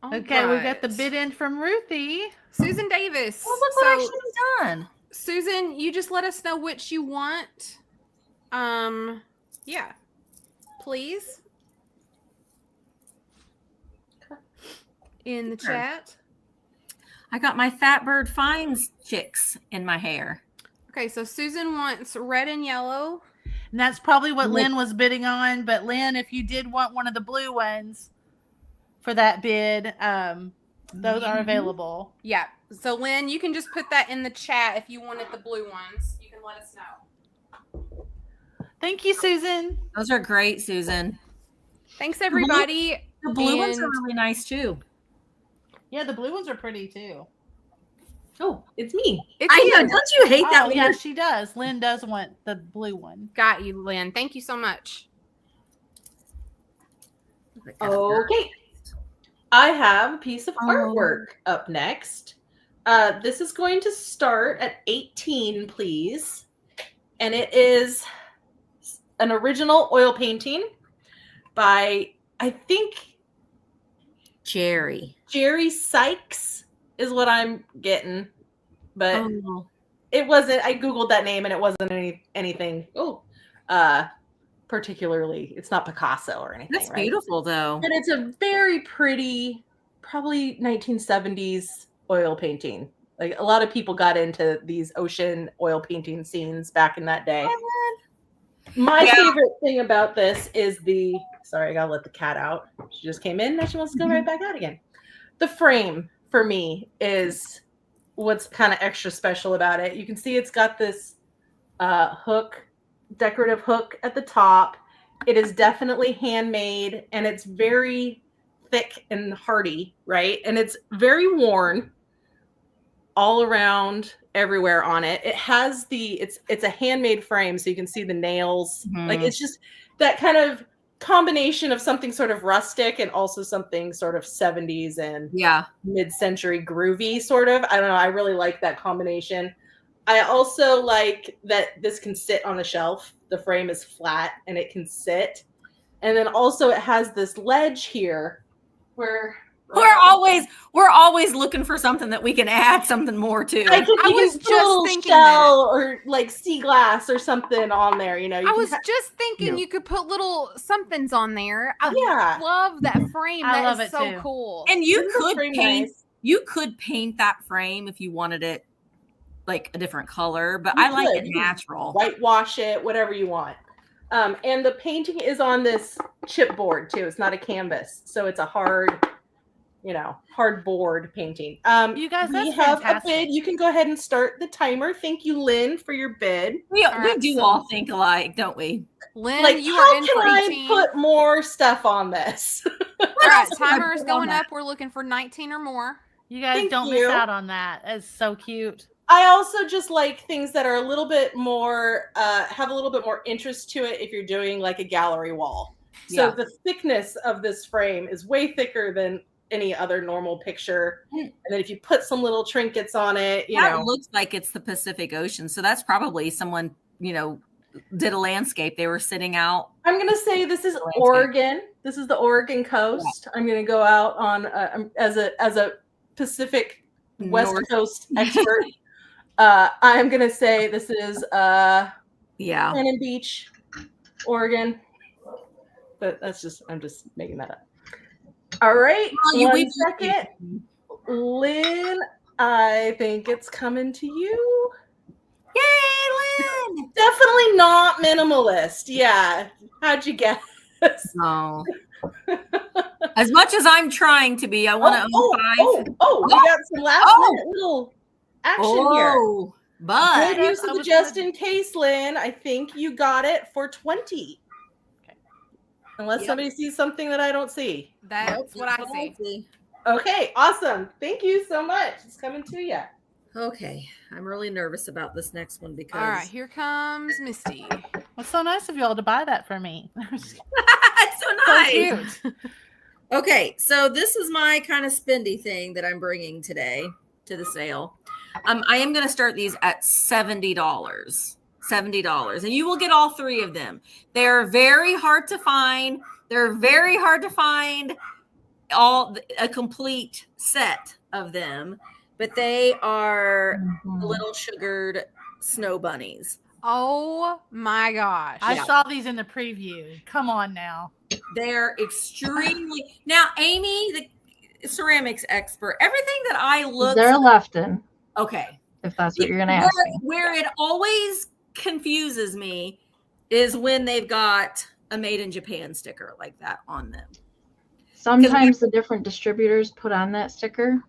All Okay, we got the right. bid in from Ruthie. Susan Davis. Oh, look what So, she's done. Susan, you just let us know which you want. Yeah. Please. In the Sure. chat. I got my Fat Bird Finds chicks in my hair. Okay, so Susan wants red and yellow. And that's probably what Lynn was bidding on. But Lynn, if you did want one of the blue ones for that bid, those are available. Yeah. So Lynn, you can just put that in the chat if you wanted the blue ones. You can let us know. Thank you, Susan. Those are great, Susan. Thanks everybody. The blue ones are And- really nice too. Yeah, the blue ones are pretty too. Oh, it's me. It's I know. you. Don't you hate that Oh, one? yeah, she does. Lynn does want the blue one. Got you, Lynn. Thank you so much. Okay. I have a piece of Oh. artwork up next. This is going to start at 18, please. And it is an original oil painting by, I think, Jerry. Jerry Sykes is what I'm getting. But Oh. it wasn't, I Googled that name and it wasn't anything particularly, it's not Picasso or anything. That's right? beautiful though. But it's a very pretty, probably 1970s oil painting. Like a lot of people got into these ocean oil painting scenes back in that day. My favorite thing about this is sorry, I gotta let the cat out. She just came in, now she wants to go right back out again. The frame for me is what's kind of extra special about it. You can see it's got this hook, decorative hook at the top. It is definitely handmade and it's very thick and hardy, right? And it's very worn all around everywhere on it. It has it's a handmade frame, so you can see the nails. Mhm. Like it's just that kind of combination of something sort of rustic and also something sort of 70s and Yeah. mid-century groovy sort of. I don't know. I really like that combination. I also like that this can sit on a shelf. The frame is flat and it can sit. And then also it has this ledge here where We're always looking for something that we can add something more to. I was just just thinking shell or like sea glass or something on there, you know. You I can was just thinking you could put little somethings on there. I Yeah. love that frame. I That love is it so too. cool. And you Isn't the could frame paint nice? you could paint that frame if you wanted it like a different color, but I like it You could. natural. Whitewash it, whatever you want. And the painting is on this chipboard too. It's not a canvas, so it's a hard board painting. You guys, we that's have fantastic. a bid. You can go ahead and start the timer. Thank you, Lynn, for your bid. We Alright, do so- all think alike, don't we? Lynn, Like, you how are in can for I 18. put more stuff on this? All right, else can I timer is put on going that? up. We're looking for 19 or more. You guys Thank don't you. miss out on that. It's so cute. I also just like things that are a little bit more, have a little bit more interest to it if you're doing like a gallery wall. So Yeah. the thickness of this frame is way thicker than any other normal picture. And then if you put some little trinkets on it, you That know. looks like it's the Pacific Ocean. So that's probably someone, did a landscape. They were sitting out. I'm going to say this is Landscape. Oregon. This is the Oregon coast. I'm going to go out on as a Pacific West North. Coast expert. I'm going to say this is Yeah. Cannon Beach, Oregon. But I'm just making that up. All right. Oh, One second. Lynn, I think it's coming to you. Yay, definitely not minimalist. Yeah. How'd you guess? No. As much as I'm trying to be, I want to own 5. We got some last minute little action here. But Good use of the just in case, Lynn. I think you got it for 20. Okay. Unless somebody sees something that I don't see. That's what I see. Okay, awesome. Thank you so much. It's coming to you. Okay, I'm really nervous about this next one because. All right, here comes Misty. What's so nice of y'all to buy that for me? It's so nice. So cute. Okay, so this is my kind of spendy thing that I'm bringing today to the sale. I am going to start these at $70. $70, and you will get all 3 of them. They're very hard to find. They're very hard to find a complete set of them, but they are little sugared snow bunnies. Oh my gosh. I saw these in the preview. Come on now. They're extremely now, Amy, the ceramics expert, everything that I look They're Lefton. Okay. If that's what you're gonna ask me. Where it always confuses me is when they've got a made in Japan sticker like that on them. Sometimes the different distributors put on that sticker,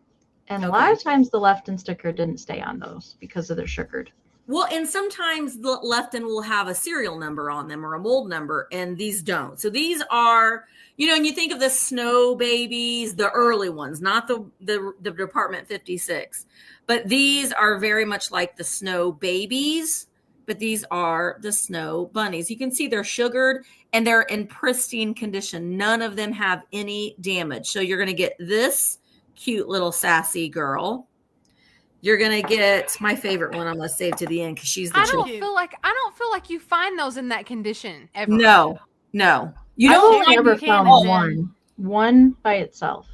and a lot of times the Lefton sticker didn't stay on those because of their sugared. Well, and sometimes the Lefton will have a serial number on them or a mold number, and these don't. So these are, and you think of the snow babies, the early ones, not the Department 56, but these are very much like the snow babies, but these are the snow bunnies. You can see they're sugared and they're in pristine condition. None of them have any damage. So you're going to get this cute little sassy girl. You're gonna get my favorite one. I'm gonna save to the end because she's the. I don't feel like you find those in that condition ever. No, you don't. I've never found one by itself.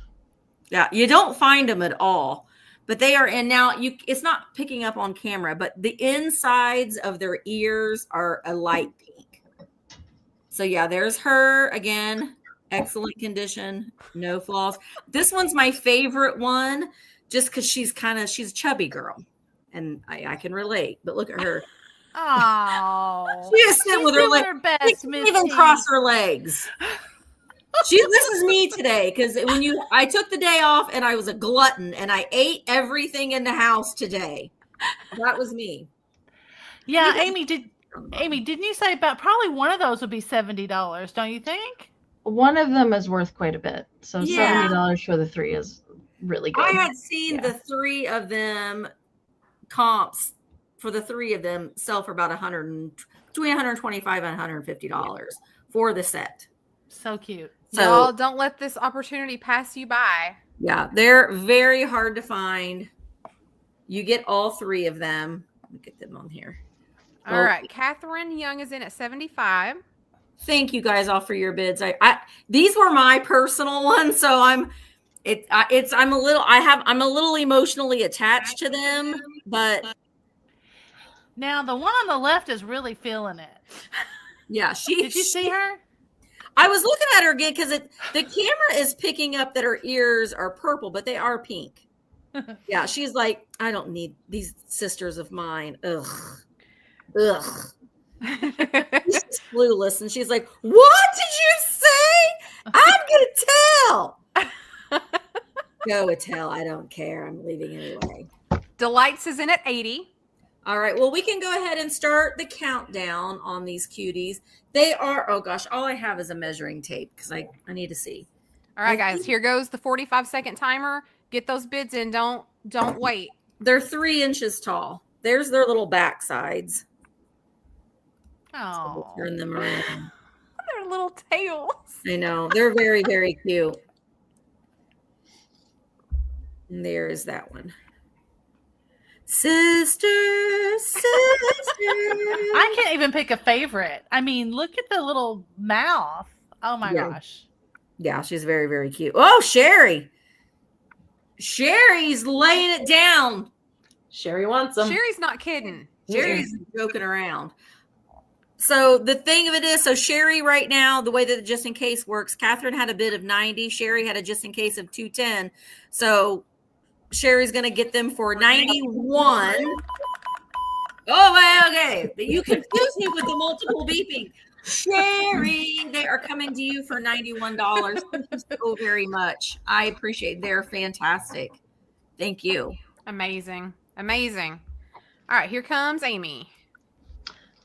Yeah, you don't find them at all, but they are in now. It's not picking up on camera, but the insides of their ears are a light pink. So yeah, there's her again. Excellent condition, no flaws. This one's my favorite one. Just because she's a chubby girl, and I can relate. But look at her. Oh, she is sitting with her legs. She can't even cross her legs. This is me today because I took the day off and I was a glutton and I ate everything in the house today. That was me. Yeah, Amy, didn't you say about probably one of those would be $70? Don't you think? One of them is worth quite a bit. So $70 for the 3 is really good. I had seen the 3 of them comps for the 3 of them sell for about between $125 and $150 for the set. So cute. So y'all don't let this opportunity pass you by. Yeah, they're very hard to find. You get all 3 of them. Let me get them on here. All right, Catherine Young is in at 75. Thank you guys all for your bids. These were my personal ones, so I'm a little emotionally attached to them, but now the one on the left is really feeling it. Yeah, did you see her? I was looking at her again because the camera is picking up that her ears are purple, but they are pink. Yeah, she's like, I don't need these sisters of mine. Ugh. She's clueless, and she's like, "What did you say? I'm gonna tell." Go tell. I don't care. I'm leaving anyway. Delights is in at 80. All right. Well, we can go ahead and start the countdown on these cuties. They are, oh gosh, all I have is a measuring tape because I need to see. All right, guys, here goes the 45-second timer. Get those bids in. Don't wait. They're 3 inches tall. There's their little back sides. Oh, so we'll turn them around. Their little tails. I know. They're very, very cute. And there is that one. Sister. I can't even pick a favorite. I mean, look at the little mouth. Oh my gosh. Yeah, she's very, very cute. Oh, Sherry. Sherry's laying it down. Sherry wants them. Sherry's not kidding. Sherry's joking around. So the thing of it is, so Sherry right now, the way that the just in case works, Catherine had a bid of 90. Sherry had a just in case of 210. So Sherry's going to get them for 91. Oh, well, okay. You confuse me with the multiple beeping. Sherry, they are coming to you for $91. Thank you so very much. I appreciate it. They're fantastic. Thank you. Amazing. Amazing. All right, here comes Amy.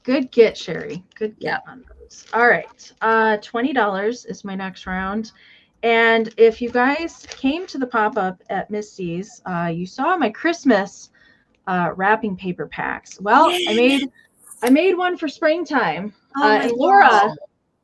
Good get, Sherry. Good get on those. All right. $20 is my next round. And if you guys came to the pop-up at Misty's, you saw my Christmas wrapping paper packs. Well, I made one for springtime. And Laura,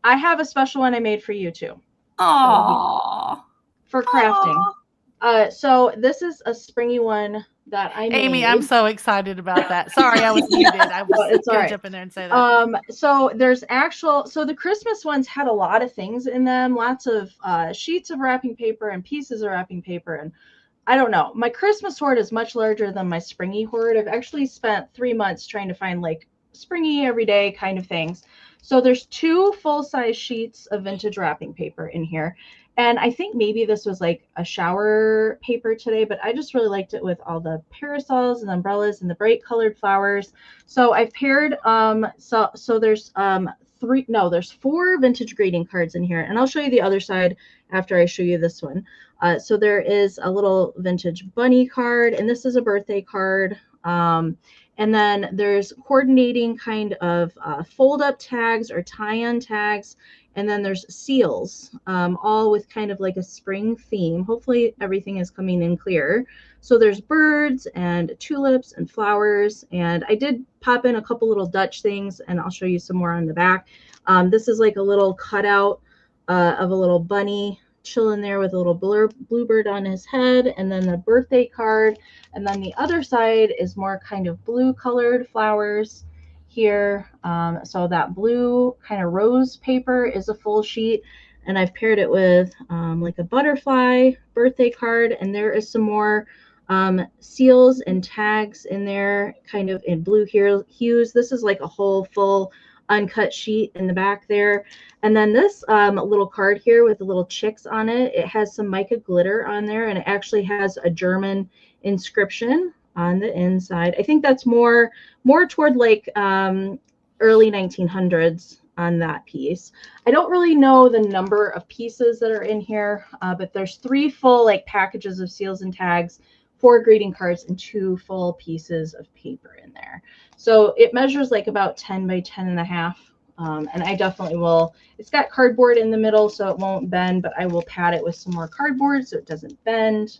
I have a special one I made for you too. Aww. For crafting. So this is a springy one that I made. Amy, I'm so excited about that. Sorry, I was muted. I was it's all gonna right. jump in there and say that. So there's so the Christmas ones had a lot of things in them, lots of sheets of wrapping paper and pieces of wrapping paper, and I don't know. My Christmas hoard is much larger than my springy hoard. I've actually spent 3 months trying to find like springy everyday kind of things. So there's 2 full-size sheets of vintage wrapping paper in here. And I think maybe this was like a shower paper today, but I just really liked it with all the parasols and umbrellas and the bright colored flowers. So I've paired, so there's there's 4 vintage greeting cards in here, and I'll show you the other side after I show you this one. So there is a little vintage bunny card, and this is a birthday card. And then there's coordinating kind of fold-up tags or tie-on tags. And then there's seals, all with kind of like a spring theme. Hopefully everything is coming in clear. So there's birds and tulips and flowers. And I did pop in a couple little Dutch things, and I'll show you some more on the back. This is like a little cutout of a little bunny chilling there with a little bluebird on his head, and then the birthday card. And then the other side is more kind of blue colored flowers here. So that blue kind of rose paper is a full sheet, and I've paired it with like a butterfly birthday card, and there is some more seals and tags in there kind of in blue hues. This is like a whole full uncut sheet in the back there. And then this little card here with the little chicks on it, it has some mica glitter on there, and it actually has a German inscription on the inside. I think that's more toward like early 1900s on that piece. I don't really know the number of pieces that are in here, but there's 3 full like packages of seals and tags, 4 greeting cards, and 2 full pieces of paper in there. So it measures like about 10 by 10 and a half. And I definitely will, it's got cardboard in the middle so it won't bend, but I will pad it with some more cardboard so it doesn't bend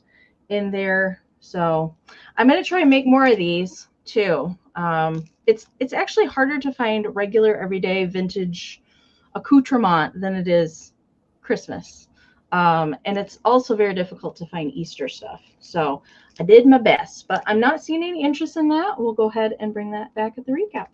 in there. So I'm going to try and make more of these too. It's actually harder to find regular everyday vintage accoutrement than it is Christmas. And it's also very difficult to find Easter stuff. So I did my best, but I'm not seeing any interest in that. We'll go ahead and bring that back at the recap.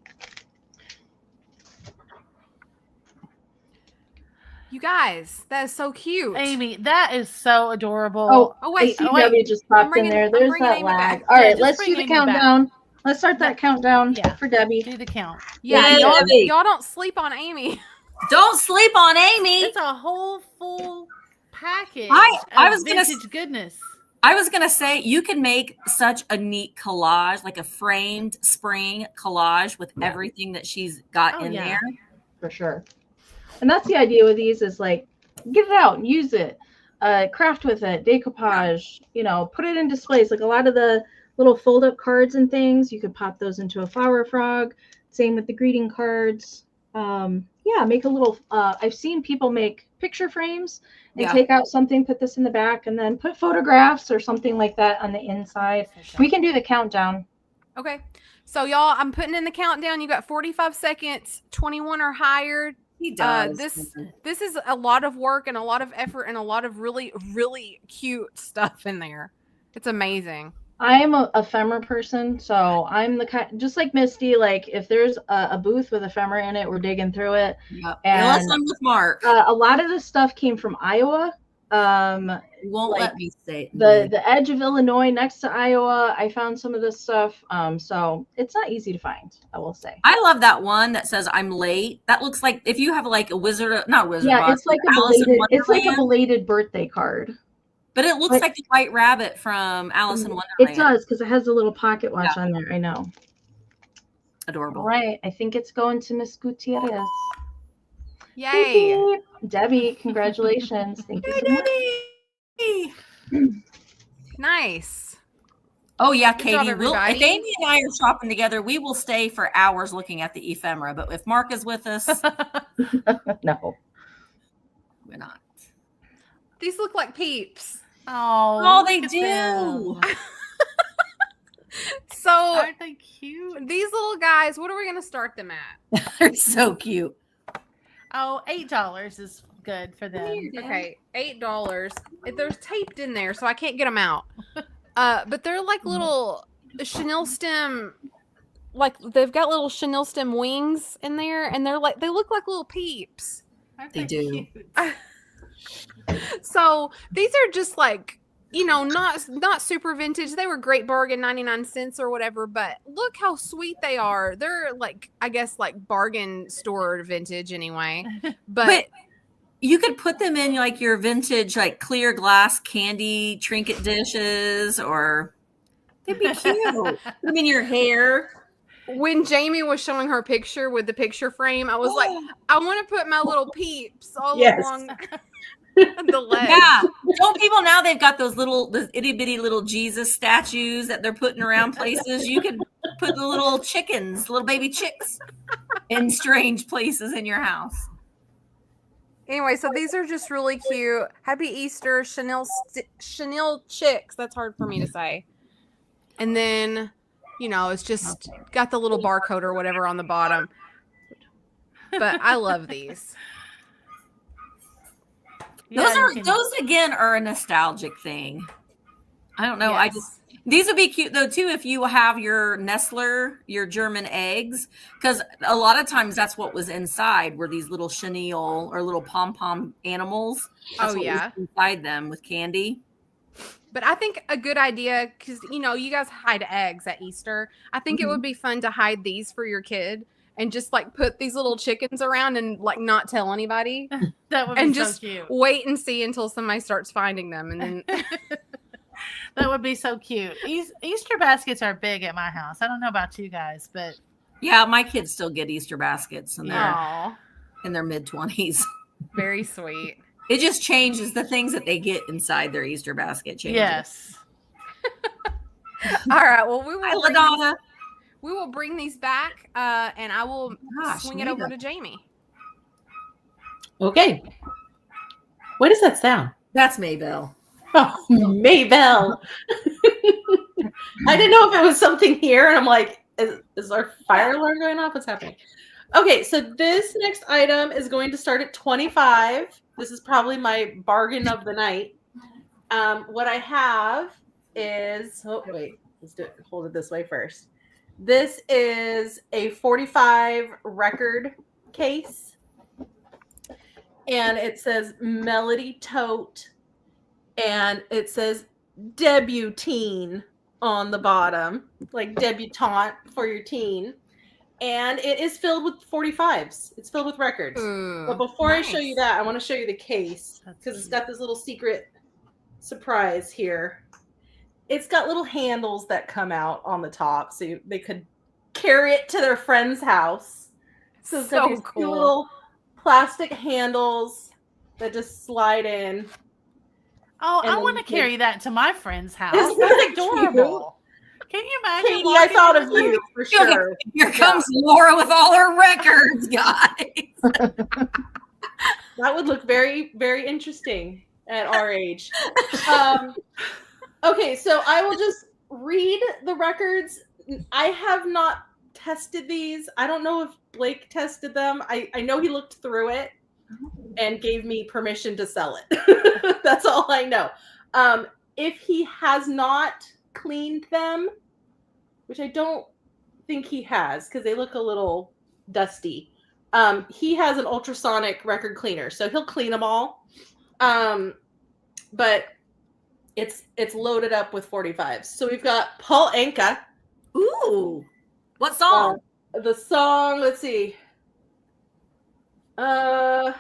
You guys, that is so cute. Amy, that is so adorable. Oh, wait. Debbie just popped in there. There's that lag. All right, let's do the countdown. Let's start that countdown for Debbie. Do the count. Yeah, y'all don't sleep on Amy. Don't sleep on Amy. It's a whole full package. I was gonna vintage goodness. I was going to say, you can make such a neat collage, like a framed spring collage with everything that she's got in there. For sure. And that's the idea with these is like, get it out and use it. Craft with it, decoupage, put it in displays. Like a lot of the little fold up cards and things, you could pop those into a flower frog. Same with the greeting cards. Make a little, I've seen people make picture frames and take out something, put this in the back, and then put photographs or something like that on the inside. We can do the countdown. Okay. So y'all, I'm putting in the countdown. You got 45 seconds, 21 or higher. He does. This is a lot of work and a lot of effort and a lot of really, really cute stuff in there. It's amazing. I am a ephemera person, so I'm the kind, just like Misty, like if there's a booth with ephemera in it, we're digging through it. Yep. Unless I'm with Mark. A lot of this stuff came from Iowa. You won't let me say it. The edge of Illinois next to Iowa, I found some of this stuff. So it's not easy to find, I will say. I love that one that says I'm late. That looks like if you have like a not wizard. Yeah, box, it's like a belated birthday card. But it looks like the White Rabbit from Alice in Wonderland. It does, because it has a little pocket watch on there. I know. Adorable. All right. I think it's going to Miss Gutierrez. Yay. Beep, beep. Debbie, congratulations. Thank you so much. Nice. Oh yeah, Good job, Katie. If everybody. Amy and I are shopping together, we will stay for hours looking at the ephemera. But if Mark is with us, No. we're not. These look like peeps. Oh, they look at do. them. So Aren't they cute? these little guys, what are we going to start them at? They're so cute. Oh, $8 is good for them. Okay, $8. They're taped in there, so I can't get them out. But they're like little chenille stem, like they've got little chenille stem wings in there, and they look like little peeps. Aren't They do. cute? So these are just like, not super vintage. They were great bargain, 99 cents or whatever, but look how sweet they are. They're like, I guess like bargain store vintage anyway. But you could put them in like your vintage, like clear glass candy trinket dishes, or they'd be cute. Put them in your hair. When Jamie was showing her picture with the picture frame, I was like, I want to put my little peeps all along the leg. Yeah. Don't people now they've got those itty bitty little Jesus statues that they're putting around places? You could put the little chickens, little baby chicks in strange places in your house. Anyway, so these are just really cute. Happy Easter, Chenille chicks. That's hard for me to say. And then, it's just got the little barcode or whatever on the bottom. But I love these. Those again are a nostalgic thing. I don't know. Yes. These would be cute though too if you have your Nestler, your German eggs, because a lot of times that's what was inside were these little chenille or little pom-pom animals. That's what was inside them with candy. But I think a good idea, because you guys hide eggs at Easter. I think it would be fun to hide these for your kid and just like put these little chickens around and like not tell anybody. That would be and so just cute. wait and see until somebody starts finding them, and then That would be so cute. Easter baskets are big at my house. I don't know about you guys, but Yeah, my kids still get Easter baskets and they're Aw, in their mid-20s. very sweet. It just changes the things that they get inside their Easter basket. Changes. yes. All right, well Hi, LaDonna. we will bring these back, and I will Gosh, swing it over Nita. to Jamie. Okay. What is that sound? That's Maybell. Oh, Maybell. I didn't know if it was something here, and I'm like, is our fire alarm going off? What's happening? Okay, so this next item is going to start at $25. This is probably my bargain of the night. What I have is, hold it this way first. This is a 45 record case, and it says Melody Tote, and it says debutine on the bottom, like debutante for your teen. And it is filled with 45s. It's filled with records. Ooh, But before I show nice. you that, I want to show you the case because it's got this little secret surprise here. It's got little handles that come out on the top, so they could carry it to their friend's house. So it's got So these cute cool. little plastic handles that just slide in. Oh, And I then want to you carry that to my friend's house. Isn't That's that adorable. Can you imagine? Katie, I walking thought in of the- you for sure. Here comes Laura with all her records, guys. That would look very, very interesting at our age. Okay, so I will just read the records. I have not tested these. I don't know if Blake tested them. I know he looked through it and gave me permission to sell it. That's all I know. If he has not cleaned them, which I don't think he has because they look a little dusty, he has an ultrasonic record cleaner, so he'll clean them all. But it's loaded up with 45s. So we've got Paul Anka. Ooh. What song? The song, let's see. I'm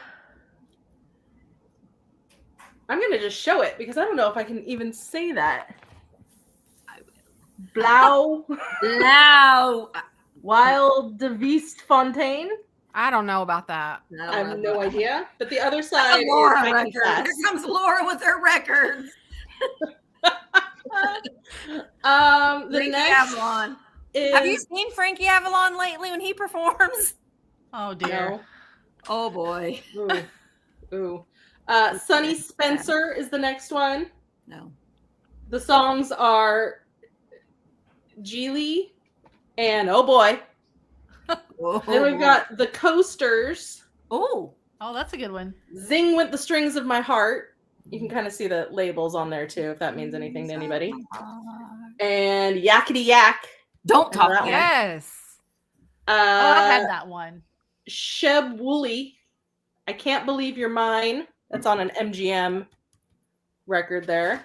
gonna just show it because I don't know if I can even say that. Blau. Blau. Wild de Viste Fontaine. I don't know about that. I have no idea. But the other That's side a Laura is record. Here comes Laura with her records. The Frankie next Avalon. is Have you seen Frankie Avalon lately when he performs? Oh dear. Oh boy. No. Ooh. Sonny Spencer is the next one. No. The songs are Geely and oh boy. Then we've got the Coasters. Oh. Oh, that's a good one. Zing with the Strings of My Heart. You can kind of see the labels on there too, if that means anything to anybody. And Yakety Yak. Don't talk that yet. Yes. Oh, I had that one. Sheb Woolley. I Can't Believe You're Mine. That's on an MGM record there.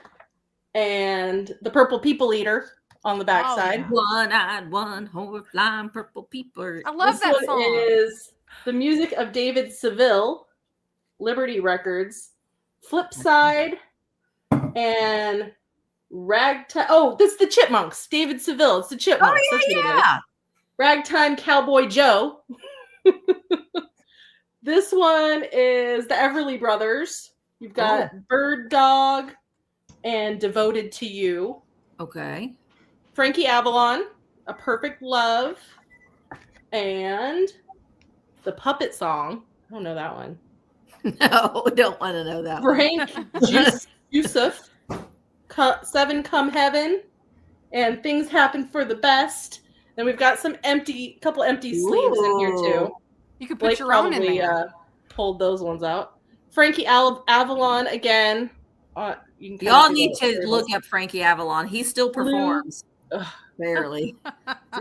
And the Purple People Eater on the backside. yeah. One-eyed, one-horse, flying purple people. I love This that one song. is the music of David Seville, Liberty Records, Flipside, and Ragtime. Oh, this is the Chipmunks. David Seville. It's the Chipmunks. Oh, That's what it is. yeah. Ragtime Cowboy Joe. This one is the Everly Brothers. You've got Bird Dog and Devoted to You. Okay. Frankie Avalon, A Perfect Love, and the Puppet Song. I don't know that one. No, don't want to know that one. Frank Yusuf, Seven Come Heaven, and Things Happen for the Best. Then we've got some couple empty sleeves in here too. You could put Blake your own in probably there. pulled those ones out. Frankie Avalon again. You can Y'all need to look up Frankie Avalon. He still Blue. performs. Ugh. Barely.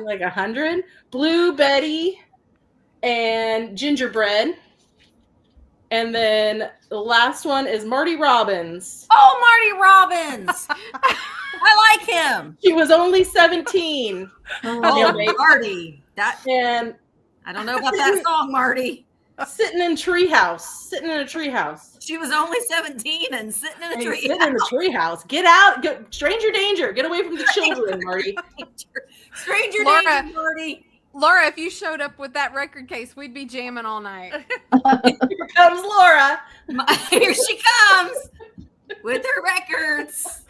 like 100. Blue Betty and Gingerbread. And then the last one is Marty Robbins. Oh, Marty Robbins. I like him. She was only 17. Oh, Marty. And I don't know about that song, Marty. sitting in a treehouse. She was only 17 and sitting in a tree. Sitting in a treehouse. Get out. Stranger danger. Get away from the children, Marty. Stranger Laura. danger, Marty. Laura, if you showed up with that record case, we'd be jamming all night. Here comes Laura. Here she comes with her records.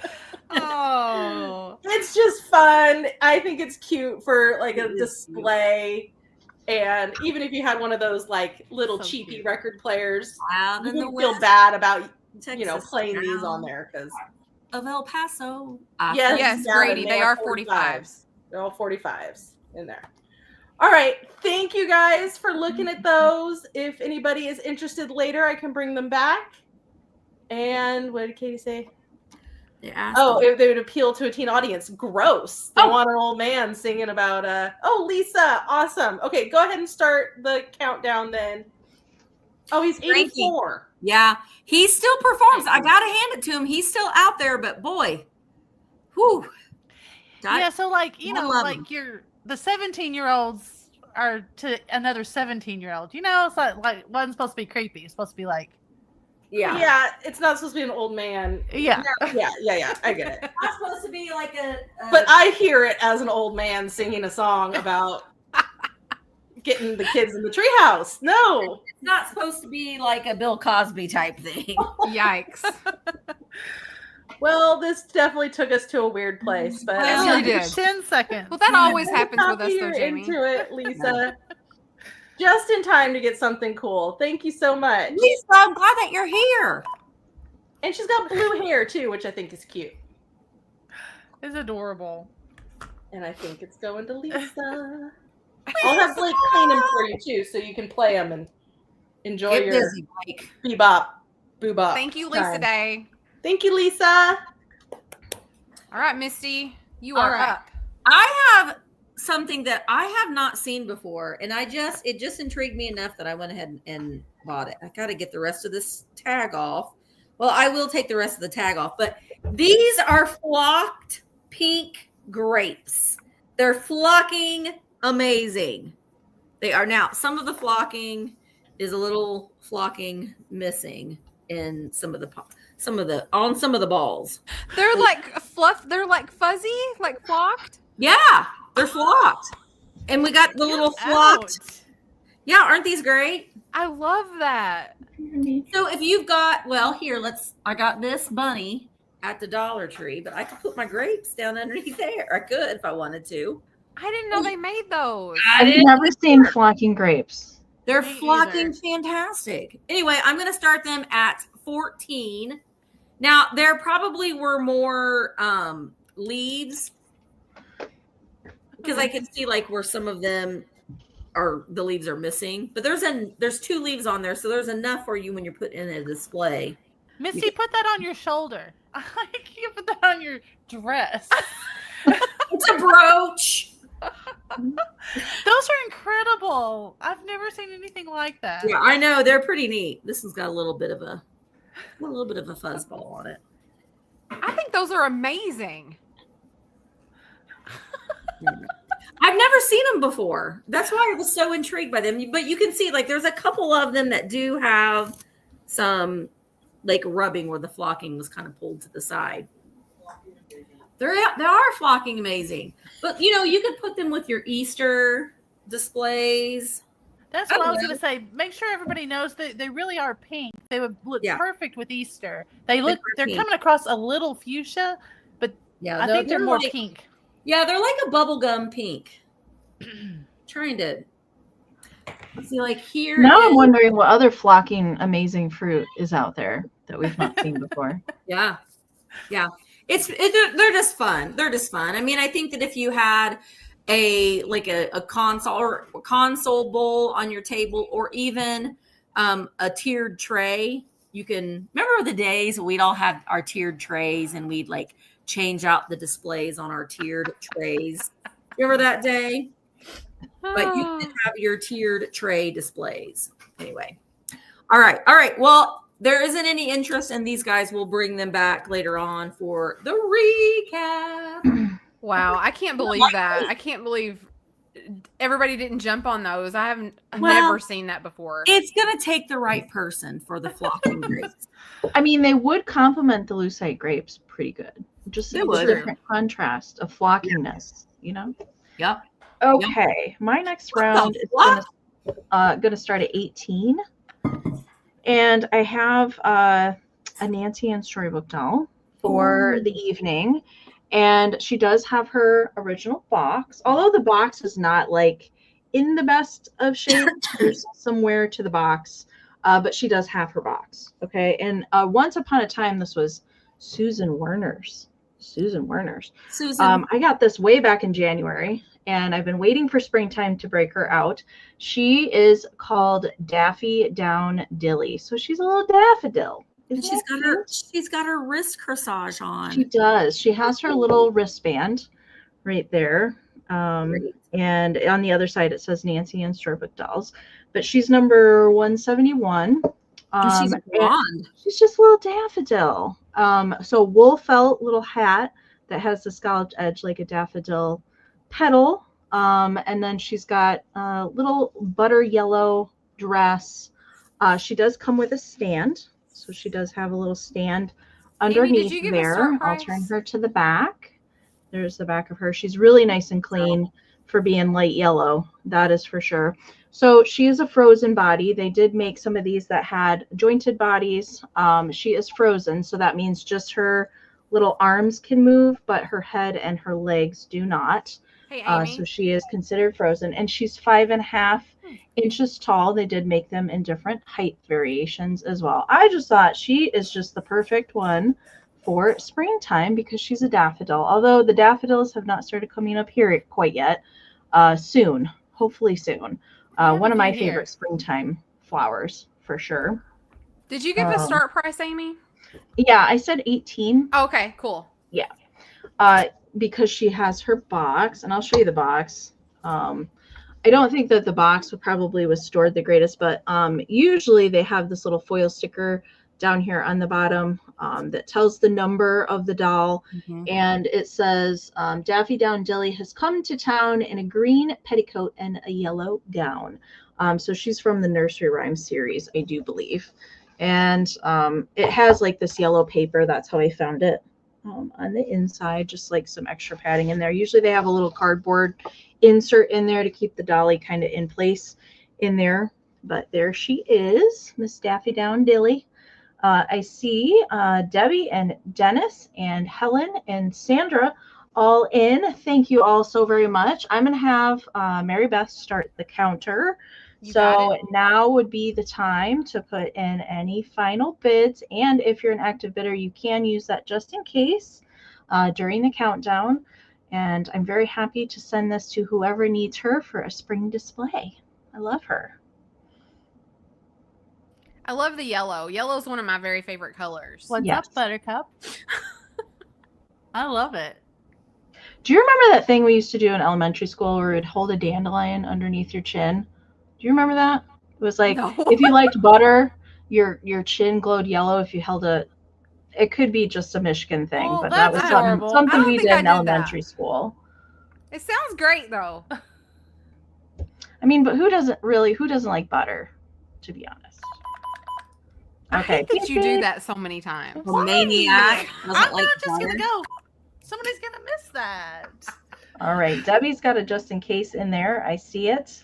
Oh. It's just fun. I think it's cute for like a display. And even if you had one of those like little So cheapy cute. record players, Out you in the wouldn't feel west, bad about Texas playing these town on there because of El Paso. Yes, Grady, they are 45s. They're all 45s in there. All right, thank you guys for looking at those. If anybody is interested later, I can bring them back. And what did Katie say? Oh, if they would appeal to a teen audience. Gross. They want an old man singing about Lisa, awesome. Okay, go ahead and start the countdown then. Oh, he's 84. Yeah, he still performs. I gotta hand it to him. He's still out there, but boy, whew. Yeah, so like, I love him. the 17-year-olds are to another 17-year-old. It's like one's supposed to be creepy. It's supposed to be like, Yeah, it's not supposed to be an old man. yeah. Yeah, I get it. Not supposed to be like a But I hear it as an old man singing a song about getting the kids in the treehouse. No. it's not supposed to be like a Bill Cosby type thing. Yikes. Well, this definitely took us to a weird place, but It really did. 10 seconds. Well, that always happens with us, Happy though, you're Jamie. into it, Lisa. Just in time to get something cool. Thank you so much. Lisa, I'm glad that you're here. And she's got blue hair too, which I think is cute. It's adorable. And I think it's going to Lisa. I'll have Blake clean them for you too, so you can play them and enjoy Get your busy, Mike. bebop, boobop. Thank you, Lisa time. Day. Thank you, Lisa. All right, Misty, you All are right. up. I have something that I have not seen before, and it just intrigued me enough that I went ahead and bought it. I got to get the rest of this tag off. Well, I will take the rest of the tag off, but these are flocked pink grapes. They're flocking amazing. They are. Now, some of the flocking is a little flocking missing in some of the balls. They're like fluff. They're like fuzzy, like flocked. Yeah, they're flocked. And we got the little Get flocked. out. Yeah, aren't these great? I love that. So if you've got, well, here, I got this bunny at the Dollar Tree, but I could put my grapes down underneath there. I could if I wanted to. I didn't know they made those. I've never seen flocking grapes. They're Me flocking either. fantastic. Anyway, I'm going to start them at 14. Now, there probably were more leaves because I can see like where some of them are, the leaves are missing. But there's 2 leaves on there, so there's enough for you when you're putting in a display. Misty, put that on your shoulder. I can't put that on your dress. It's a brooch. Those are incredible. I've never seen anything like that. Yeah, I know, they're pretty neat. This one's got a little bit of a fuzzball on it. I think those are amazing. I've never seen them before. That's why I was so intrigued by them. But you can see, like, there's a couple of them that do have some, like, rubbing where the flocking was kind of pulled to the side. They are flocking amazing. But, you know, you could put them with your Easter displays. That's what I was going to say. Make sure everybody knows that they really are pink. They would look perfect with Easter. They're pink. coming across a little fuchsia, but Yeah, I think they're more like, pink. Yeah, they're like a bubblegum pink. Trying to see, like, here. Now I'm wondering what other flocking amazing fruit is out there that we've not seen before. Yeah. They're just fun. They're just fun. I mean, I think that if you had a console bowl on your table, or even a tiered tray, you can remember the days we'd all have our tiered trays and we'd like change out the displays on our tiered trays. Remember that day? But you can have your tiered tray displays. Anyway. All right. Well, there isn't any interest in these guys. We'll bring them back later on for the recap. Wow, I can't believe that. I can't believe everybody didn't jump on those. I've never seen that before. It's going to take the right person for the flocking grapes. I mean, they would complement the lucite grapes pretty good. Just a different contrast of flockiness, you know? Yep. Okay, my next round is gonna start at 18. And I have a Nancy Ann Storybook doll for the evening. And she does have her original box. Although the box is not like in the best of shape, there's some wear to the box. But she does have her box. Okay. And once upon a time, this was Susan Werner's. I got this way back in January, and I've been waiting for springtime to break her out. She is called Daffy Down Dilly. So she's a little daffodil. And she's got her wrist corsage on. She does. She has her little wristband right there. And on the other side, it says Nancy Ann Storybook Dolls. But she's number 171. She's blonde. She's just a little daffodil. So wool felt little hat that has the scalloped edge like a daffodil petal. And then she's got a little butter yellow dress. She does come with a stand. So she does have a little stand underneath there. I'll turn her to the back. There's the back of her. She's really nice and clean for being light yellow. That is for sure. So she is a frozen body. They did make some of these that had jointed bodies. She is frozen. So that means just her little arms can move, but her head and her legs do not. Hey, Amy. So she is considered frozen, and she's 5.5 inches tall. They did make them in different height variations as well. I just thought she is just the perfect one for springtime because she's a daffodil. Although the daffodils have not started coming up here quite yet. Soon, hopefully soon. One of my favorite springtime flowers for sure. Did you give a start price, Amy? Yeah, I said 18. Oh, okay, cool. Yeah. Because she has her box, and I'll show you the box. I don't think that the box probably was stored the greatest, but usually they have this little foil sticker down here on the bottom that tells the number of the doll. And it says, Daffy Down Dilly has come to town in a green petticoat and a yellow gown. So she's from the Nursery Rhyme series, I do believe. And it has like this yellow paper. That's how I found it. on the inside, just like some extra padding in there. Usually they have a little cardboard insert in there to keep the dolly kind of in place in there. But there she is, Miss Daffy Down Dilly. I see Debbie and Dennis and Helen and Sandra all in. Thank you all so very much. I'm going to have Mary Beth start the counter. So now would be the time to put in any final bids. And if you're an active bidder, you can use that just in case during the countdown. And I'm very happy to send this to whoever needs her for a spring display. I love her. I love the yellow. Yellow is one of my very favorite colors. What's Yes. up, Buttercup? I love it. Do you remember that thing we used to do in elementary school where we'd hold a dandelion underneath your chin? Do you remember that? It was like, No. if you liked butter, your chin glowed yellow. If you held it could be just a Michigan thing, Oh, but that was that's something, adorable. I something don't we think did I in did that. elementary school. It sounds great though. I mean, but who doesn't like butter, to be honest? I Okay. hate that you do that so many times. A maniac I'm doesn't like not just butter. gonna go. Somebody's gonna miss that. All right. Debbie's got a just in case in there. I see it.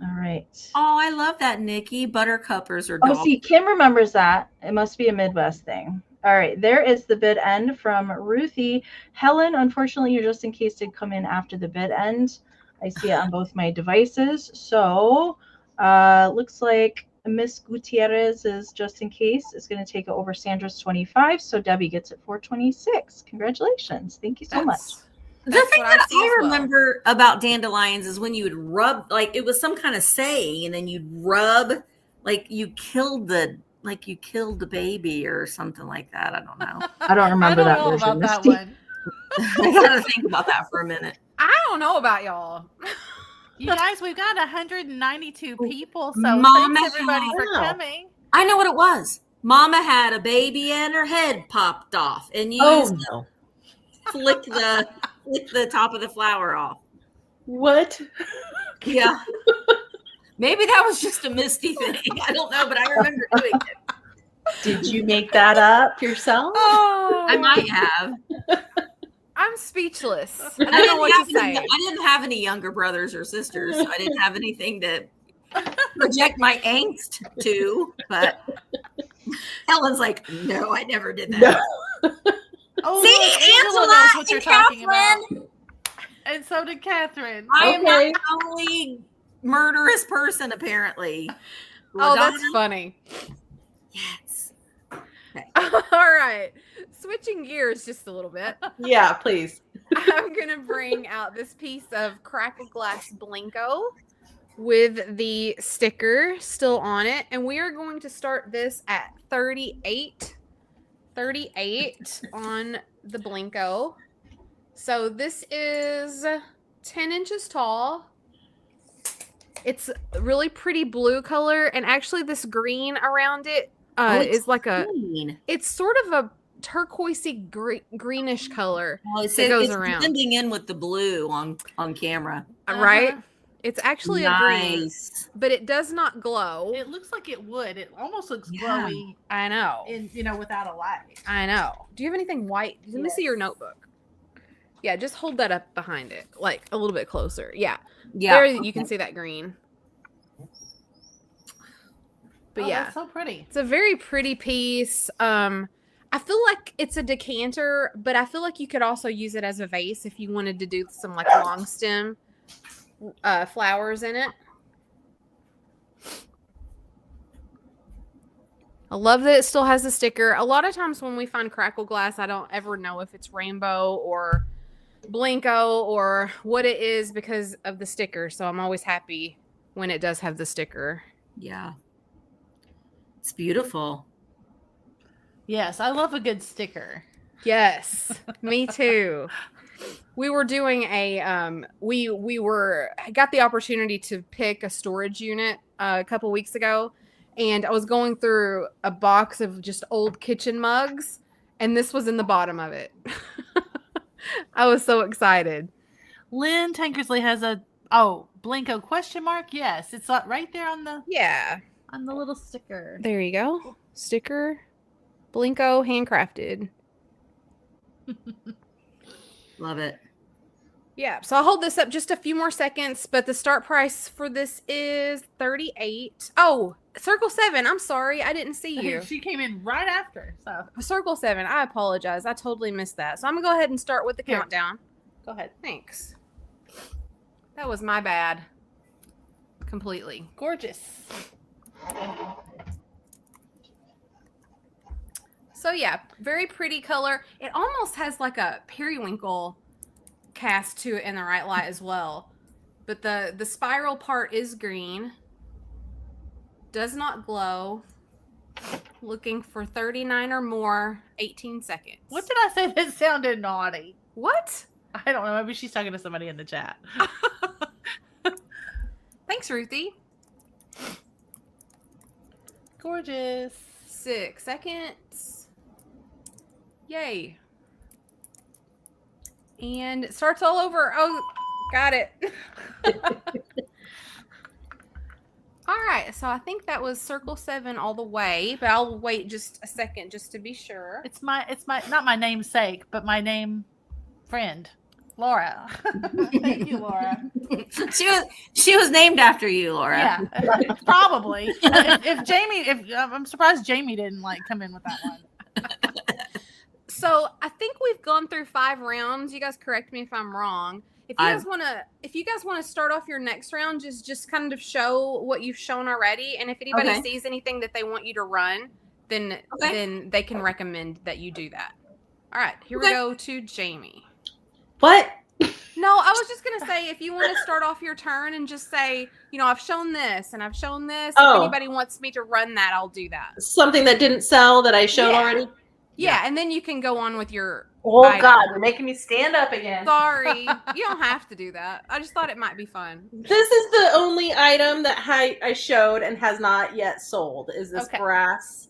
All right. Oh, I love that, Nikki. Buttercuppers are Oh, dog. see, Kim remembers that. It must be a Midwest thing. All right, there is the bid end from Ruthie. Helen, unfortunately, your just in case did come in after the bid end. I see it on both my devices. So looks like Miss Gutierrez's just in case is going to take it over Sandra's 25. So Debbie gets it for 26. Congratulations. Thank you so much. The That's thing what I that see as I well. remember about dandelions is when you would rub, like it was some kind of saying, and then you'd rub, like you killed the baby or something like that. I don't know. I don't remember I don't that know version. about that Misty. one. I gotta think about that for a minute. I don't know about y'all. You guys, we've got 192 people, so Mama thanks everybody for Wow. coming. I know what it was. Mama had a baby and her head popped off, and you Oh no. flicked the top of the flower off. What? Yeah. Maybe that was just a Misty thing. I don't know, but I remember doing it. Did you make that up yourself? Oh, I might have. I'm speechless. I don't know what to say. I didn't have any younger brothers or sisters, so I didn't have anything to project my angst to. But Helen's like, no, I never did that. Oh, See, look, Angela Angela knows what you're and talking Catherine. about. And so did Catherine. I am not Okay. the only murderous person, apparently. Oh, that's LaDonna? funny. Yes. All right. Switching gears just a little bit. Yeah, please. I'm going to bring out this piece of crackle glass Blenko with the sticker still on it. And we are going to start this at 38 on the Blenko. So this is 10 inches tall. It's a really pretty blue color. And actually this green around it it's is like green. it's sort of a turquoisey greenish color. Well, that goes it's around. blending in with the blue on camera. Right? It's actually a green, Nice. but it does not glow. It looks like it would. It almost looks Yeah. glowy I know. without a light. I know. Do you have anything white? Let me see your notebook. Yeah, just hold that up behind it, like a little bit closer. Yeah. Yeah. There you can see that green. But Oh, yeah, that's so pretty. it's a very pretty piece. I feel like it's a decanter, but I feel like you could also use it as a vase if you wanted to do some like long stem flowers in it. I love that it still has the sticker. A lot of times when we find crackle glass, I don't ever know if it's rainbow or Blenko or what it is because of the sticker. So I'm always happy when it does have the sticker. Yeah. It's beautiful. Yes, I love a good sticker. Yes, me too. We were doing a we got the opportunity to pick a storage unit a couple weeks ago, and I was going through a box of just old kitchen mugs, and this was in the bottom of it. I was so excited. Lynn Tankersley has a Blenko question mark. Yes, it's right there on the Yeah, little sticker. there you go. Sticker, Blenko, handcrafted. Love it. Yeah, so I'll hold this up just a few more seconds, but the start price for this is $38. Oh, Circle 7. I'm sorry. I didn't see you. She came in right after. So Circle 7. I apologize. I totally missed that. So I'm going to go ahead and start with the Here. countdown. go ahead. Thanks. That was my bad. Completely. Gorgeous. So yeah, very pretty color. It almost has like a periwinkle cast to it in the right light as well. But the spiral part is green. Does not glow. Looking for 39 or more, 18 seconds. What did I say that sounded naughty? What? I don't know. Maybe she's talking to somebody in the chat. Thanks, Ruthie. Gorgeous. 6 seconds. Yay. And it starts all over. Oh, got it. All right, so I think that was Circle 7 all the way, but I'll wait just a second just to be sure. It's my not my namesake, but my name friend, Laura. Thank you, Laura. She was named after you, Laura. Yeah, probably. I'm surprised Jamie didn't come in with that one. So I think we've gone through 5 rounds. You guys correct me if I'm wrong. If you guys want to start off your next round, just kind of show what you've shown already, and if anybody sees anything that they want you to run, then they can recommend that you do that. All right, here we go to Jamie. What? No, I was just gonna say, if you want to start off your turn and just say, I've shown this and I've shown this. Oh. If anybody wants me to run that, I'll do that. Something that didn't sell that I showed already? Yeah, and then you can go on with your Oh, item. God, you're making me stand up again. Sorry, you don't have to do that. I just thought it might be fun. This is the only item that I showed and has not yet sold, is this brass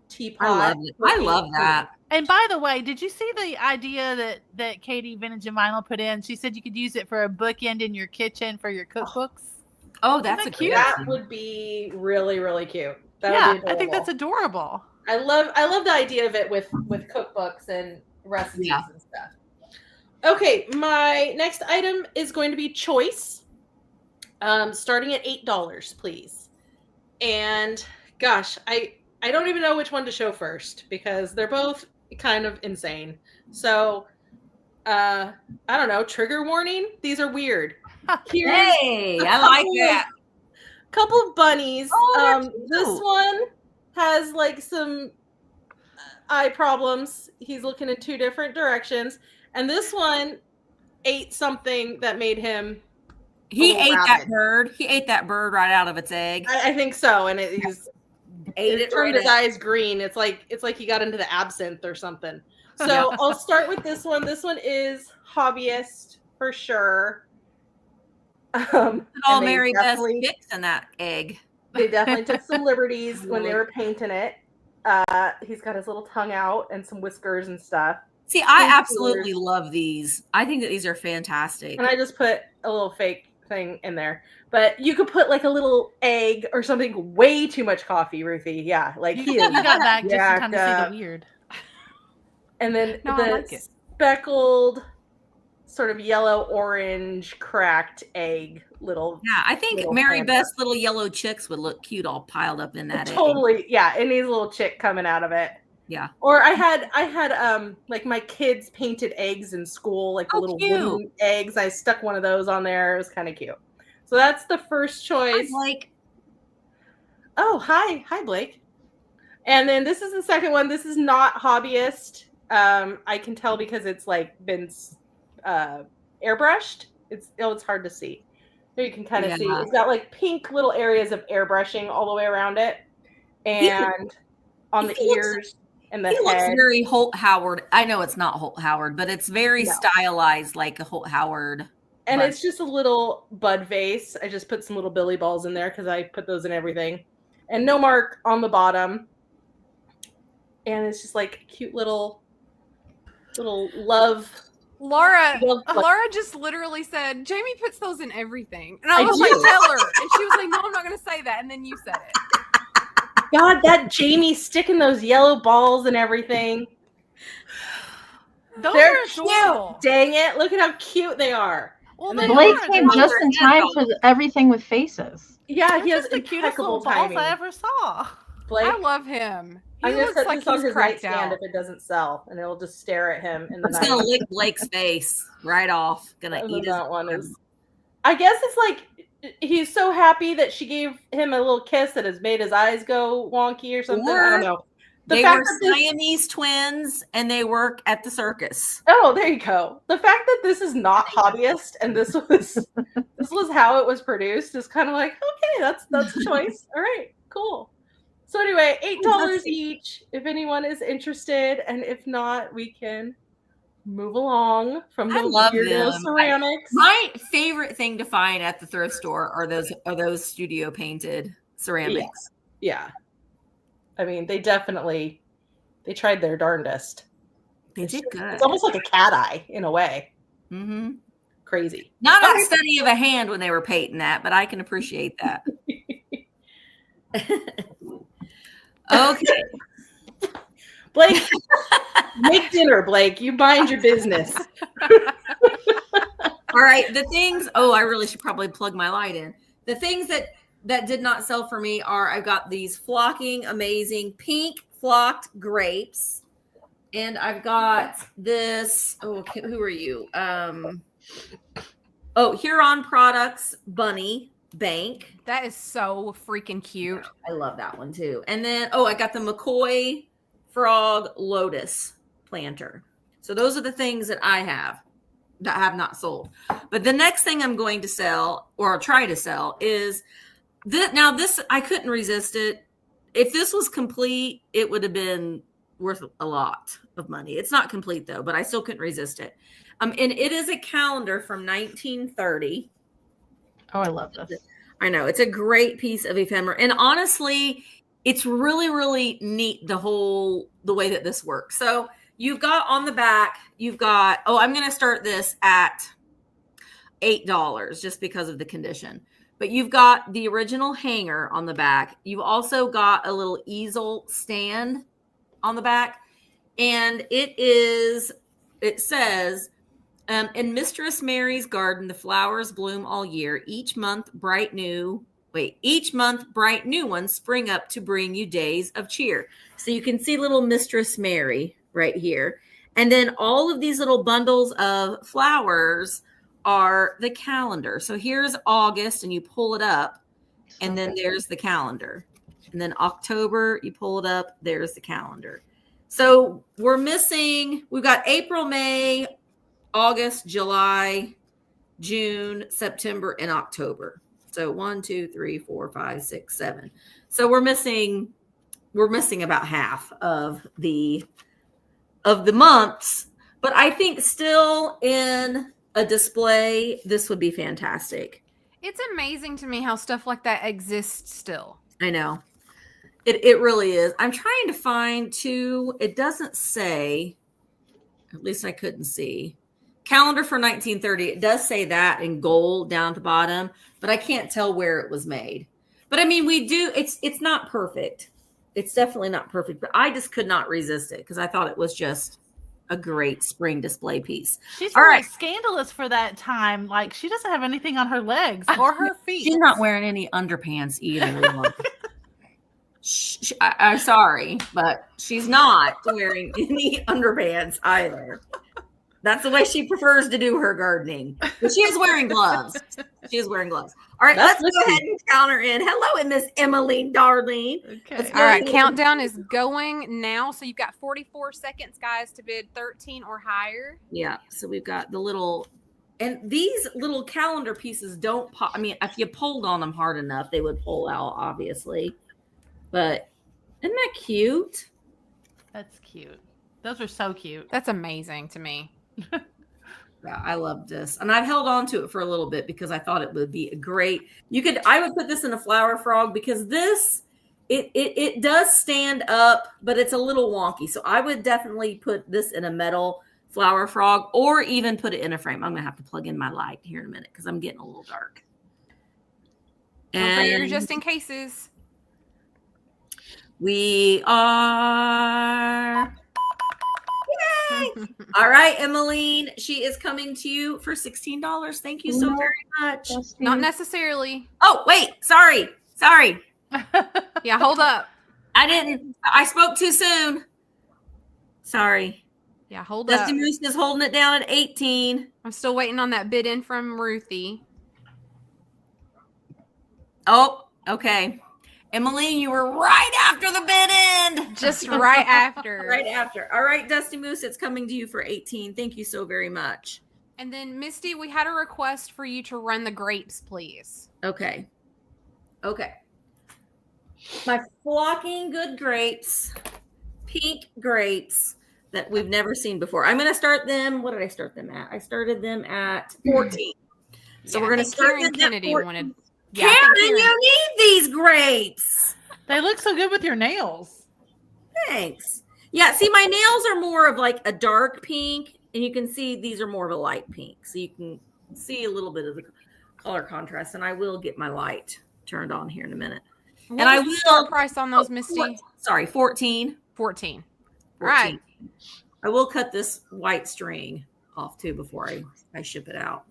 teapot. I love it. I love that. And by the way, did you see the idea that Katie Vintage and Vinyl put in? She said you could use it for a bookend in your kitchen for your cookbooks. Oh, that's a cute. That would be really, really cute. That would be I think that's adorable. I love the idea of it with cookbooks and recipes and stuff. Okay, my next item is going to be choice. Starting at $8, please. And gosh, I don't even know which one to show first because they're both kind of insane. So I don't know, trigger warning. These are weird. Hey, I like that. Couple of bunnies. Oh, this one has some eye problems. He's looking in 2 different directions. And this one ate something that made him He ate rabid. that bird. He ate that bird right out of its egg. I think so. And it turned his right eyes green. It's like he got into the absinthe or something. So I'll start with this one. This one is hobbyist for sure. All Mary Beth fix in that egg. They definitely took some liberties when they were painting it. He's got his little tongue out and some whiskers and stuff. See, I absolutely love these. I think that these are fantastic. And I just put a little fake thing in there. But you could put a little egg or something. Way too much coffee, Ruthie. Yeah, you got back just in time to see the weird. And then I like it. Speckled, sort of yellow orange cracked egg little. Yeah, I think Mary Beth's little yellow chicks would look cute all piled up in that egg. Totally. Yeah, it needs a little chick coming out of it. Yeah. Or I had my kids painted eggs in school, the little wooden eggs. I stuck one of those on there. It was kind of cute. So that's the first choice. Oh, hi Blake. And then this is the second one. This is not hobbyist. I can tell because it's been airbrushed. It's hard to see. There you can kind of see. It's got pink little areas of airbrushing all the way around it. And on the ears and the head. He looks very Holt Howard. I know it's not Holt Howard, but it's very stylized like a Holt Howard. And it's just a little bud vase. I just put some little billy balls in there because I put those in everything. And no mark on the bottom. And it's just cute little love. Laura just literally said, Jamie puts those in everything. And I was like, tell her. And she was like, no, I'm not going to say that. And then you said it. God, that Jamie sticking those yellow balls and everything. Those They're are adorable. cute. Dang it! Look at how cute they are. Well, And they then Blake are. came They're just in time adults. for everything with faces. Yeah, They're he has just the cutest little impeccable balls timing. I ever saw. Blake, I love him. He I'm gonna looks set like this on he's his cracked nightstand out. if it doesn't sell, and it'll just stare at him in the It's night. gonna lick Blake's face right off. Gonna And eat then his that one arm. is. I guess it's like he's so happy that she gave him a little kiss that has made his eyes go wonky or something. I don't Or know. The They fact were that this, Siamese twins, and they work at the circus. oh, there you go. The fact that this is not hobbyist and this was how it was produced is kind of like, okay, that's a choice. All right, cool. So anyway, $8 each if anyone is interested, and if not, we can move along from I the love weirdo them. ceramics. My favorite thing to find at the thrift store are those studio painted ceramics. Yeah. I mean, they tried their darndest. They did good. It's almost like a cat eye in a way. Mm-hmm. Crazy. Not Okay. a study of a hand when they were painting that, but I can appreciate that. Okay. Blake, make dinner, Blake. You mind your business. All right. The things, I really should probably plug my light in. The things that did not sell for me are I've got these flocking, amazing pink flocked grapes. And I've got this, who are you? Huron Products Bunny Bank. That is so freaking cute. I love that one too. And then, I got the McCoy Frog Lotus planter. So those are the things that I have that have not sold. But the next thing I'm going to sell or try to sell is this. Now this, I couldn't resist it. If this was complete, it would have been worth a lot of money. It's not complete though, but I still couldn't resist it. And it is a calendar from 1930. Oh, I love this. I know. It's a great piece of ephemera. And honestly, it's really, really neat, the way that this works. So you've got on the back, I'm going to start this at $8 just because of the condition. But you've got the original hanger on the back. You've also got a little easel stand on the back. And it says, in Mistress Mary's garden, the flowers bloom all year. Each month, bright new ones spring up to bring you days of cheer. So you can see little Mistress Mary right here. And then all of these little bundles of flowers are the calendar. So here's August, and you pull it up, and then there's the calendar. And then October, you pull it up, there's the calendar. So we've got April, May, August, July, June, September, and October. So 1, 2, 3, 4, 5, 6, 7. So we're missing about half of the months, but I think still in a display, this would be fantastic. It's amazing to me how stuff like that exists still. I know. It really is. I'm trying to find too. It doesn't say, at least I couldn't see. Calendar for 1930. It does say that in gold down to bottom, but I can't tell where it was made. But I mean, it's not perfect. It's definitely not perfect, but I just could not resist it because I thought it was just a great spring display piece. She's All really right. scandalous for that time. Like, she doesn't have anything on her legs or her feet. She's not wearing any underpants either. I'm sorry, but she's not wearing any underpants either. That's the way she prefers to do her gardening. But she is wearing gloves. All right, let's go ahead and count her in. Hello, Miss Emmeline, darling. Okay. All right, countdown is going now. So you've got 44 seconds, guys, to bid 13 or higher. Yeah, so we've got the little, and these little calendar pieces don't pop. I mean, if you pulled on them hard enough, they would pull out, obviously. But isn't that cute? That's cute. Those are so cute. That's amazing to me. Yeah, I love this. And I've held on to it for a little bit because I thought it would be a great, I would put this in a flower frog because this, it does stand up, but it's a little wonky. So I would definitely put this in a metal flower frog or even put it in a frame. I'm going to have to plug in my light here in a minute because I'm getting a little dark. And just in cases. We are... Yay! All right, Emmeline, she is coming to you for $16. Thank you so No. very much. Not necessarily. Oh, wait, sorry. Yeah, hold up. I spoke too soon. Sorry. Yeah, hold up. Dusty Moose is holding it down at 18. I'm still waiting on that bid in from Ruthie. Oh, okay. Emmeline, you were right after the bid end. Just right after. Right after. All right, Dusty Moose, it's coming to you for 18. Thank you so very much. And then, Misty, we had a request for you to run the grapes, please. Okay. My flocking good grapes, pink grapes that we've never seen before. I'm going to start them. What did I start them at? I started them at 14. So we're going to start Karen them Kennedy at 14. wanted. Karen, you need these grapes. They look so good with your nails. Thanks. Yeah, see, my nails are more of like a dark pink, and you can see these are more of a light pink. So you can see a little bit of the color contrast, and I will get my light turned on here in a minute. What was the start price on those, Misty? Sorry, 14. 14. 14. Right. I will cut this white string off too before I ship it out.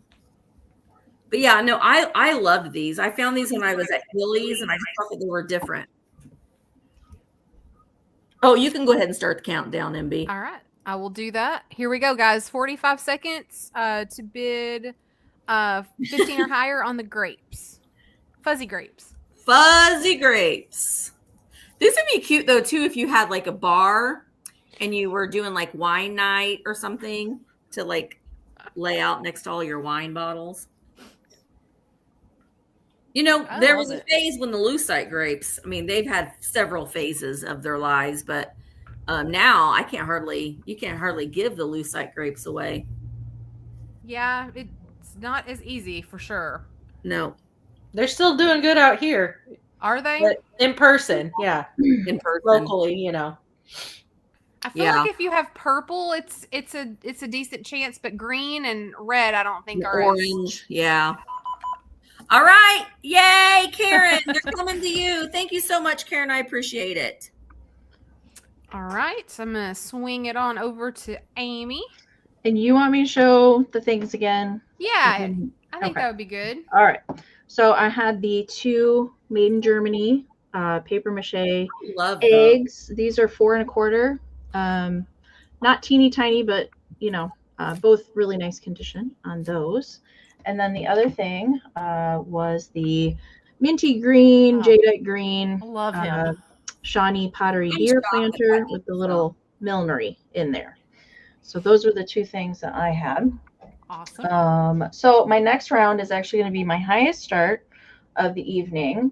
But yeah, no, I loved these. I found these when I was at Willie's, and I thought that they were different. Oh, you can go ahead and start the countdown, MB. All right. I will do that. Here we go, guys. 45 seconds to bid 15 or higher on the grapes. Fuzzy grapes. Fuzzy grapes. This would be cute, though, too, if you had like a bar and you were doing like wine night or something to like lay out next to all your wine bottles. You know, there was a phase when the lucite grapes, I mean, they've had several phases of their lives, but now you can't hardly give the lucite grapes away. Yeah, it's not as easy for sure. No. They're still doing good out here. Are they? But in person, yeah. In person. Locally, you know. I feel like if you have purple, it's a decent chance, but green and red, I don't think are orange. Yeah. All right. Yay, Karen. They're coming to you. Thank you so much, Karen. I appreciate it. All right. So I'm going to swing it on over to Amy. And you want me to show the things again? Yeah. I think that would be good. All right. So I had the 2 made in Germany paper mache eggs. These are 4 1/4. Not teeny tiny, but you know, both really nice condition on those. And then the other thing was the minty green, jadeite green, Love him. shiny pottery deer planter with the little millinery in there. So those are the 2 things that I had. Awesome. So my next round is actually going to be my highest start of the evening,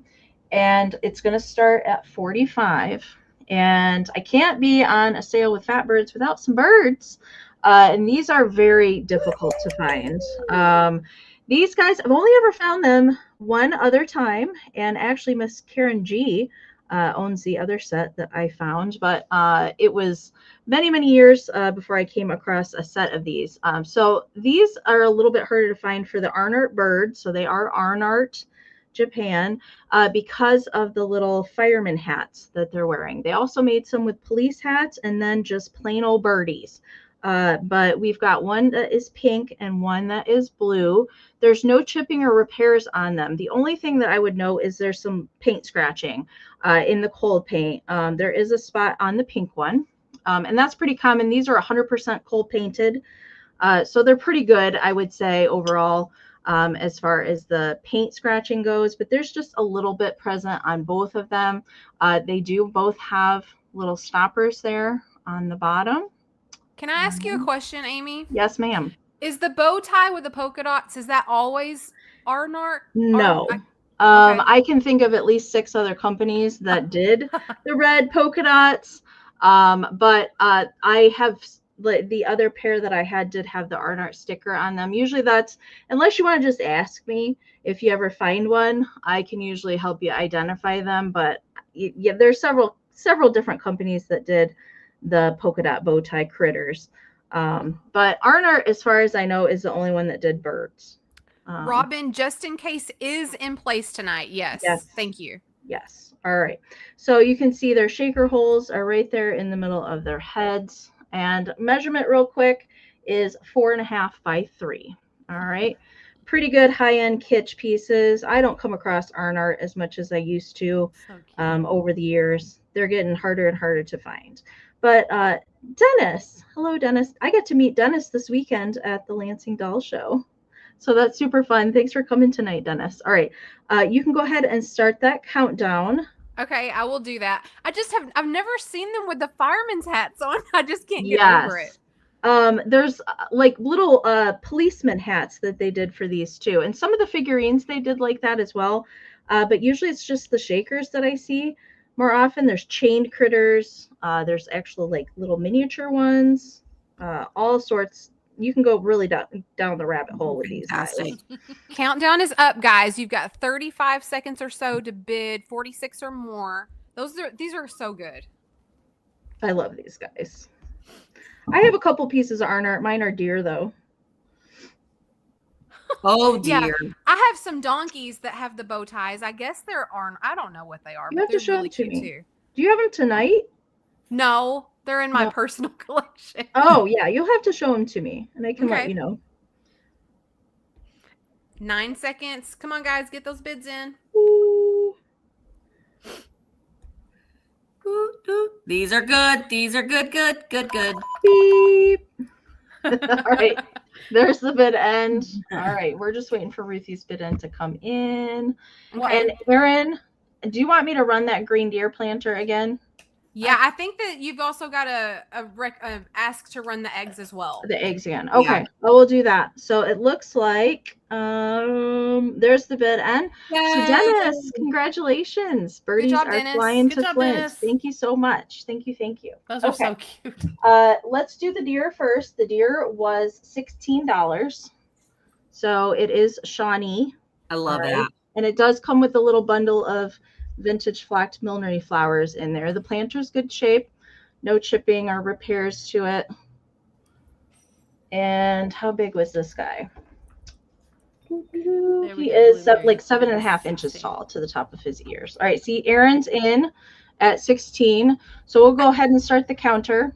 and it's going to start at 45. And I can't be on a sale with Fat Birds without some birds. And these are very difficult to find. These guys, I've only ever found them one other time, and actually Miss Karen G owns the other set that I found, but it was many, many years before I came across a set of these. So these are a little bit harder to find for the Arnart birds. So they are Arnart, Japan, because of the little fireman hats that they're wearing. They also made some with police hats and then just plain old birdies. But we've got one that is pink and one that is blue. There's no chipping or repairs on them. The only thing that I would know is there's some paint scratching in the cold paint. There is a spot on the pink one, and that's pretty common. These are 100% cold painted, so they're pretty good, I would say, overall, as far as the paint scratching goes. But there's just a little bit present on both of them. They do both have little stoppers there on the bottom. Can I ask you a question, Amy? Yes, ma'am. Is the bow tie with the polka dots, is that always Arnart? No. I can think of at least 6 other companies that did the red polka dots. But I have the other pair that I had did have the Arnart sticker on them. Usually that's, unless you want to just ask me if you ever find one, I can usually help you identify them. But yeah, there's several different companies that did the polka dot bow tie critters. But Arnart, as far as I know, is the only one that did birds. Robin, just in case, is in place tonight. Yes. Thank you. Yes. All right. So you can see their shaker holes are right there in the middle of their heads. And measurement real quick is 4.5 by 3. All right. Pretty good high-end Kitsch pieces. I don't come across Arnart as much as I used to over the years. They're getting harder and harder to find. But Dennis, hello, Dennis. I got to meet Dennis this weekend at the Lansing Doll Show. So that's super fun. Thanks for coming tonight, Dennis. All right. You can go ahead and start that countdown. Okay, I will do that. I've never seen them with the fireman's hats on. I just can't get over it. There's like little policeman hats that they did for these too, and some of the figurines they did like that as well, but usually it's just the shakers that I see more often. There's chained critters, there's actual like little miniature ones, all sorts. You can go really down the rabbit hole with these guys. Countdown is up, guys. You've got 35 seconds or so to bid, 46 or more. These are so good. I love these guys. I have a couple pieces of Arnart. Mine are deer, though. Oh, dear. Yeah, I have some donkeys that have the bow ties. I guess they're Arnart. I don't know what they are, You but have to they're show really them to cute me. too. Do you have them tonight? No, they're in my No. personal collection. Oh, yeah. You'll have to show them to me, and I can let Okay. you know. 9 seconds. Come on, guys. Get those bids in. Ooh. These are good. These are good. Beep. All right. There's the bid end. All right. We're just waiting for Ruthie's bid end to come in. Okay. And Erin, do you want me to run that green deer planter again? Yeah, I think that you've also got a ask to run the eggs as well. The eggs again. Okay. I will do that. So it looks like there's the bid end. So Dennis, congratulations. Birdies job, are Dennis. flying Good to job, Flint. Dennis. Thank you so much. Thank you. Those are Okay. so cute. Let's do the deer first. The deer was $16. So it is Shawnee. I love All right. that. And it does come with a little bundle of vintage flocked millinery flowers in there. The planter's good shape. No chipping or repairs to it. And how big was this guy? He is like 7.5 inches tall to the top of his ears. All right, see, Aaron's in at 16. So we'll go ahead and start the counter.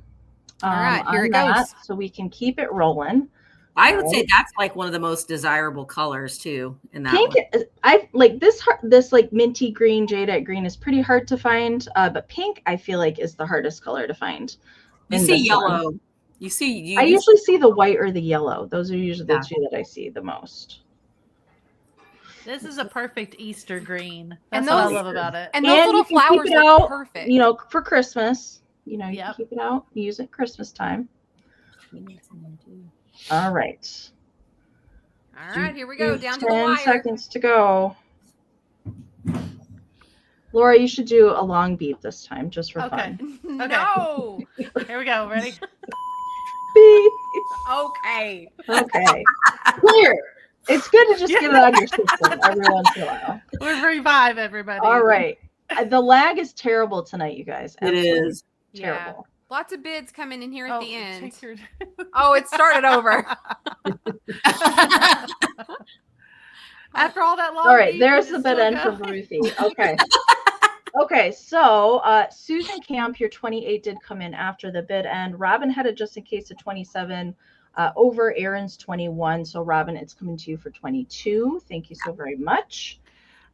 All right, here on it that, goes. so we can keep it rolling. I would say that's like one of the most desirable colors too. In that Pink, one. I like this like minty green, jadeite green is pretty hard to find. But pink, I feel like, is the hardest color to find. You in see this yellow. one. You see. I usually see the white or the yellow. Those are usually the two that I see the most. This is a perfect Easter green. And That's what I those- love about it. And those little you can keep flowers it look out, perfect. you know, for Christmas. You know, you Yep. can keep it out, use it Christmas time. All right. All right, here we go. Down to the 10 wire. seconds to go. Laura, you should do a long beep this time, just for Okay. fun. No. Here we go. Ready? Beep. Okay. Okay. Clear. It's good to just get it out of your system every once in a while. We're revive everybody. All right. The lag is terrible tonight, you guys. It Absolutely is. terrible. Lots of bids coming in here at the end. take your- Oh, it started over. After all that long. All right, beep, there's it's the bid still end from going. Ruthie. Okay. Okay, so Susan Camp, your 28 did come in after the bid end. Robin had it just in case of 27 over Aaron's 21. So Robin, it's coming to you for 22. Thank you so very much.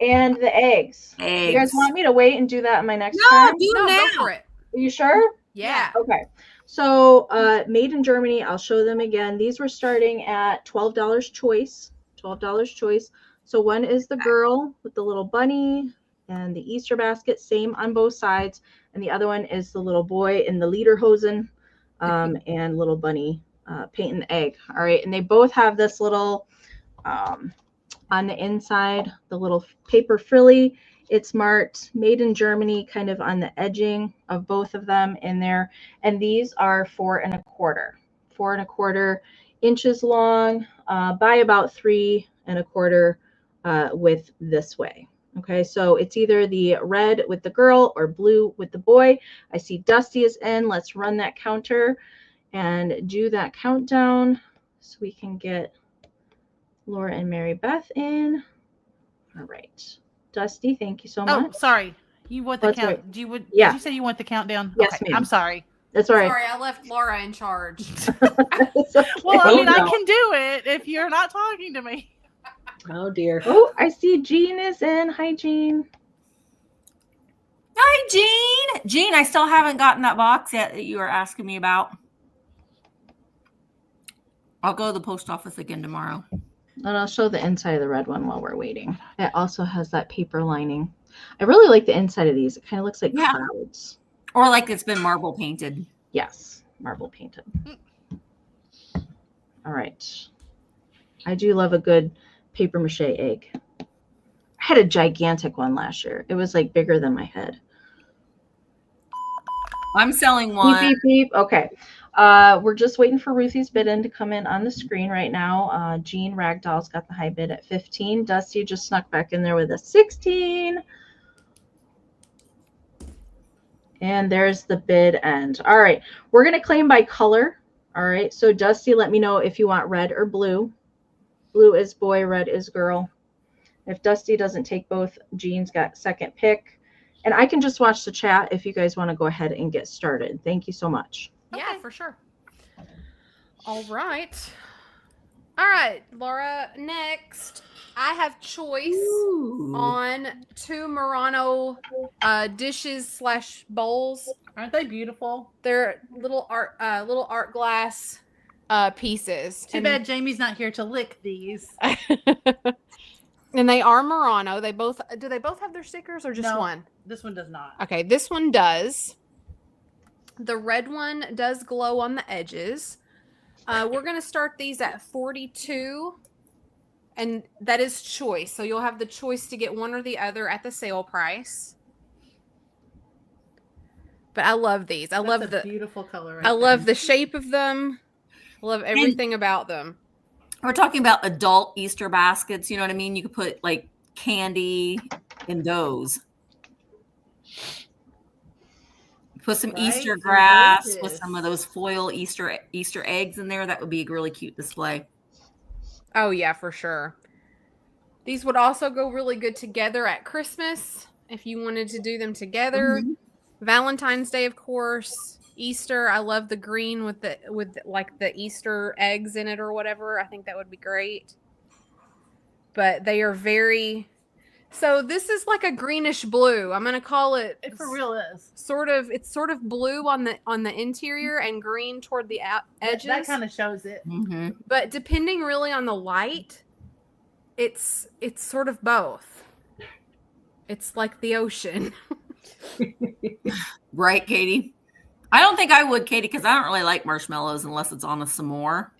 And the eggs. You guys want me to wait and do that in my next turn? do No, now. go for it. Are you sure? Yeah. Okay. So made in Germany, I'll show them again. These were starting at $12 choice. $12 choice. So one is the girl with the little bunny and the Easter basket, same on both sides. And the other one is the little boy in the lederhosen and little bunny painting the egg. All right. And they both have this little, on the inside, the little paper frilly. It's marked made in Germany, kind of on the edging of both of them in there. And these are 4 1/4 inches long by about 3 1/4 width this way. Okay, so it's either the red with the girl or blue with the boy. I see Dusty is in. Let's run that counter and do that countdown so we can get Laura and Mary Beth in. All right. Dusty, thank you so Oh, much. sorry. You want the That's count? right. Did you Yeah. say you want the countdown? Yes, Okay, ma'am. I'm sorry. That's all right. Sorry, I left Laura in charge. It's okay. Well, I Oh, mean, I no. can do it if you're not talking to me. Oh dear. Oh, I see Jean is in. Hi, Jean. Hi, Jean. Jean, I still haven't gotten that box yet that you were asking me about. I'll go to the post office again tomorrow. And I'll show the inside of the red one while we're waiting. It also has that paper lining. I really like the inside of these. It kind of looks like Yeah. clouds. Or like it's been marble painted. Yes, marble painted. All right. I do love a good paper mache egg. I had a gigantic one last year. It was like bigger than my head. I'm selling Beep, one. beep, beep. Okay. We're just waiting for Ruthie's bid in to come in on the screen right now. Jean Ragdoll's got the high bid at 15. Dusty just snuck back in there with a 16. And there's the bid end. All right. We're going to claim by color. All right. So Dusty, let me know if you want red or blue. Blue is boy, red is girl. If Dusty doesn't take both, Jean's got second pick. And I can just watch the chat if you guys want to go ahead and get started. Thank you so much. Yeah, for sure. All right. All right, Laura, next. I have choice on 2 Murano dishes / bowls. Aren't they beautiful? They're little art glass pieces. Too bad Jamie's not here to lick these. And they are Murano. Do they both have their stickers or just No. one? This one does not. Okay, this one does. The red one does glow on the edges. We're going to start these at 42, and that is choice. So you'll have the choice to get one or the other at the sale price. But I love these. I love the beautiful color. I love the shape of them. I love everything about them. We're talking about adult Easter baskets. You know what I mean? You could put like candy in those. Put some Right, Easter some grass with gorgeous. some of those foil Easter eggs in there. That would be a really cute display. Oh yeah, for sure. These would also go really good together at Christmas if you wanted to do them together. Mhm. Valentine's Day, of course. Easter. I love the green with like the Easter eggs in it or whatever. I think that would be great. But they are very. So this is like a greenish blue. I'm gonna call it. It for real is. It's sort of blue on the interior and green toward the edges. That kind of shows it. Mm-hmm. But depending really on the light, it's sort of both. It's like the ocean. Right, Katie? I don't think I would, Katie, because I don't really like marshmallows unless it's on a s'more.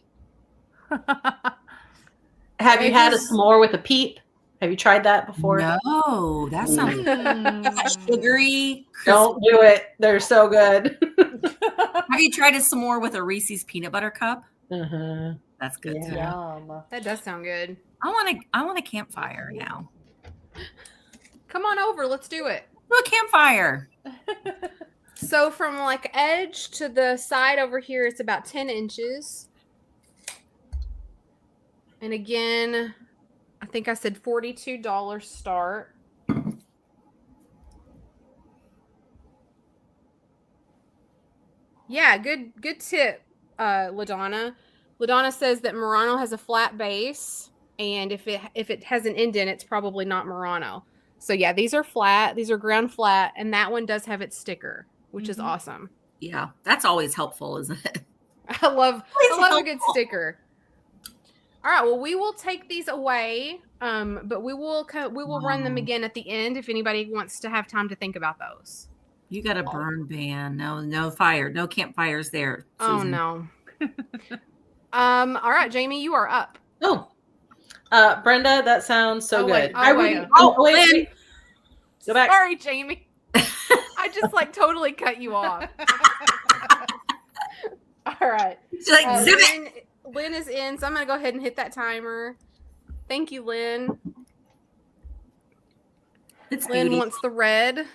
Have you had a s'more with a peep? Have you tried that before? No, that sounds that sugary. Don't do it. They're so good. Have you tried a s'more with a Reese's peanut butter cup? Uh-huh. That's good too. Yum. That does sound good. I want a campfire now. Come on over. Let's do it. Do a campfire. So from like edge to the side over here, it's about 10 inches. And again, I think I said $42 start. Yeah, good tip, LaDonna. LaDonna says that Murano has a flat base, and if it has an indent, it's probably not Murano. So yeah, these are flat. These are ground flat, and that one does have its sticker, which is awesome. Yeah, that's always helpful, isn't it? I love a good sticker. All right, well, we will take these away, but we will run them again at the end if anybody wants to have time to think about those. You got a burn ban. No fire. No campfires there. Susan. Oh no. All right, Jamie, you are up. Oh, Brenda, that sounds so Oh, good. wait. I Oh, would. wait. Wait. Go back. Sorry, Jamie. I just like totally cut you off. All right. She's like, zip it. Lynn is in, so I'm going to go ahead and hit that timer. Thank you, Lynn. It's Lynn beauty. wants the red.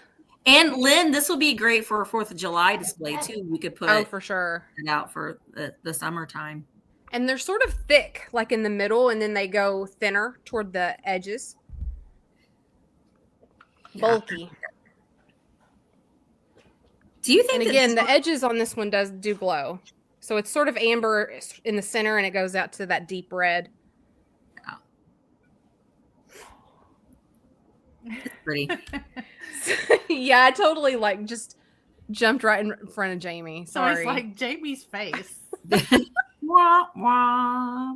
And Lynn, this will be great for a 4th of July display too. We could put Oh, for sure. it out for the summertime. And they're sort of thick, like in the middle, and then they go thinner toward the edges. Yeah. Bulky. Do you think And that again, the edges on this one do glow. So it's sort of amber in the center, and it goes out to that deep red. It's pretty. Yeah, I totally like just jumped right in front of Jamie. So Sorry. it's like Jamie's face. Wah, wah.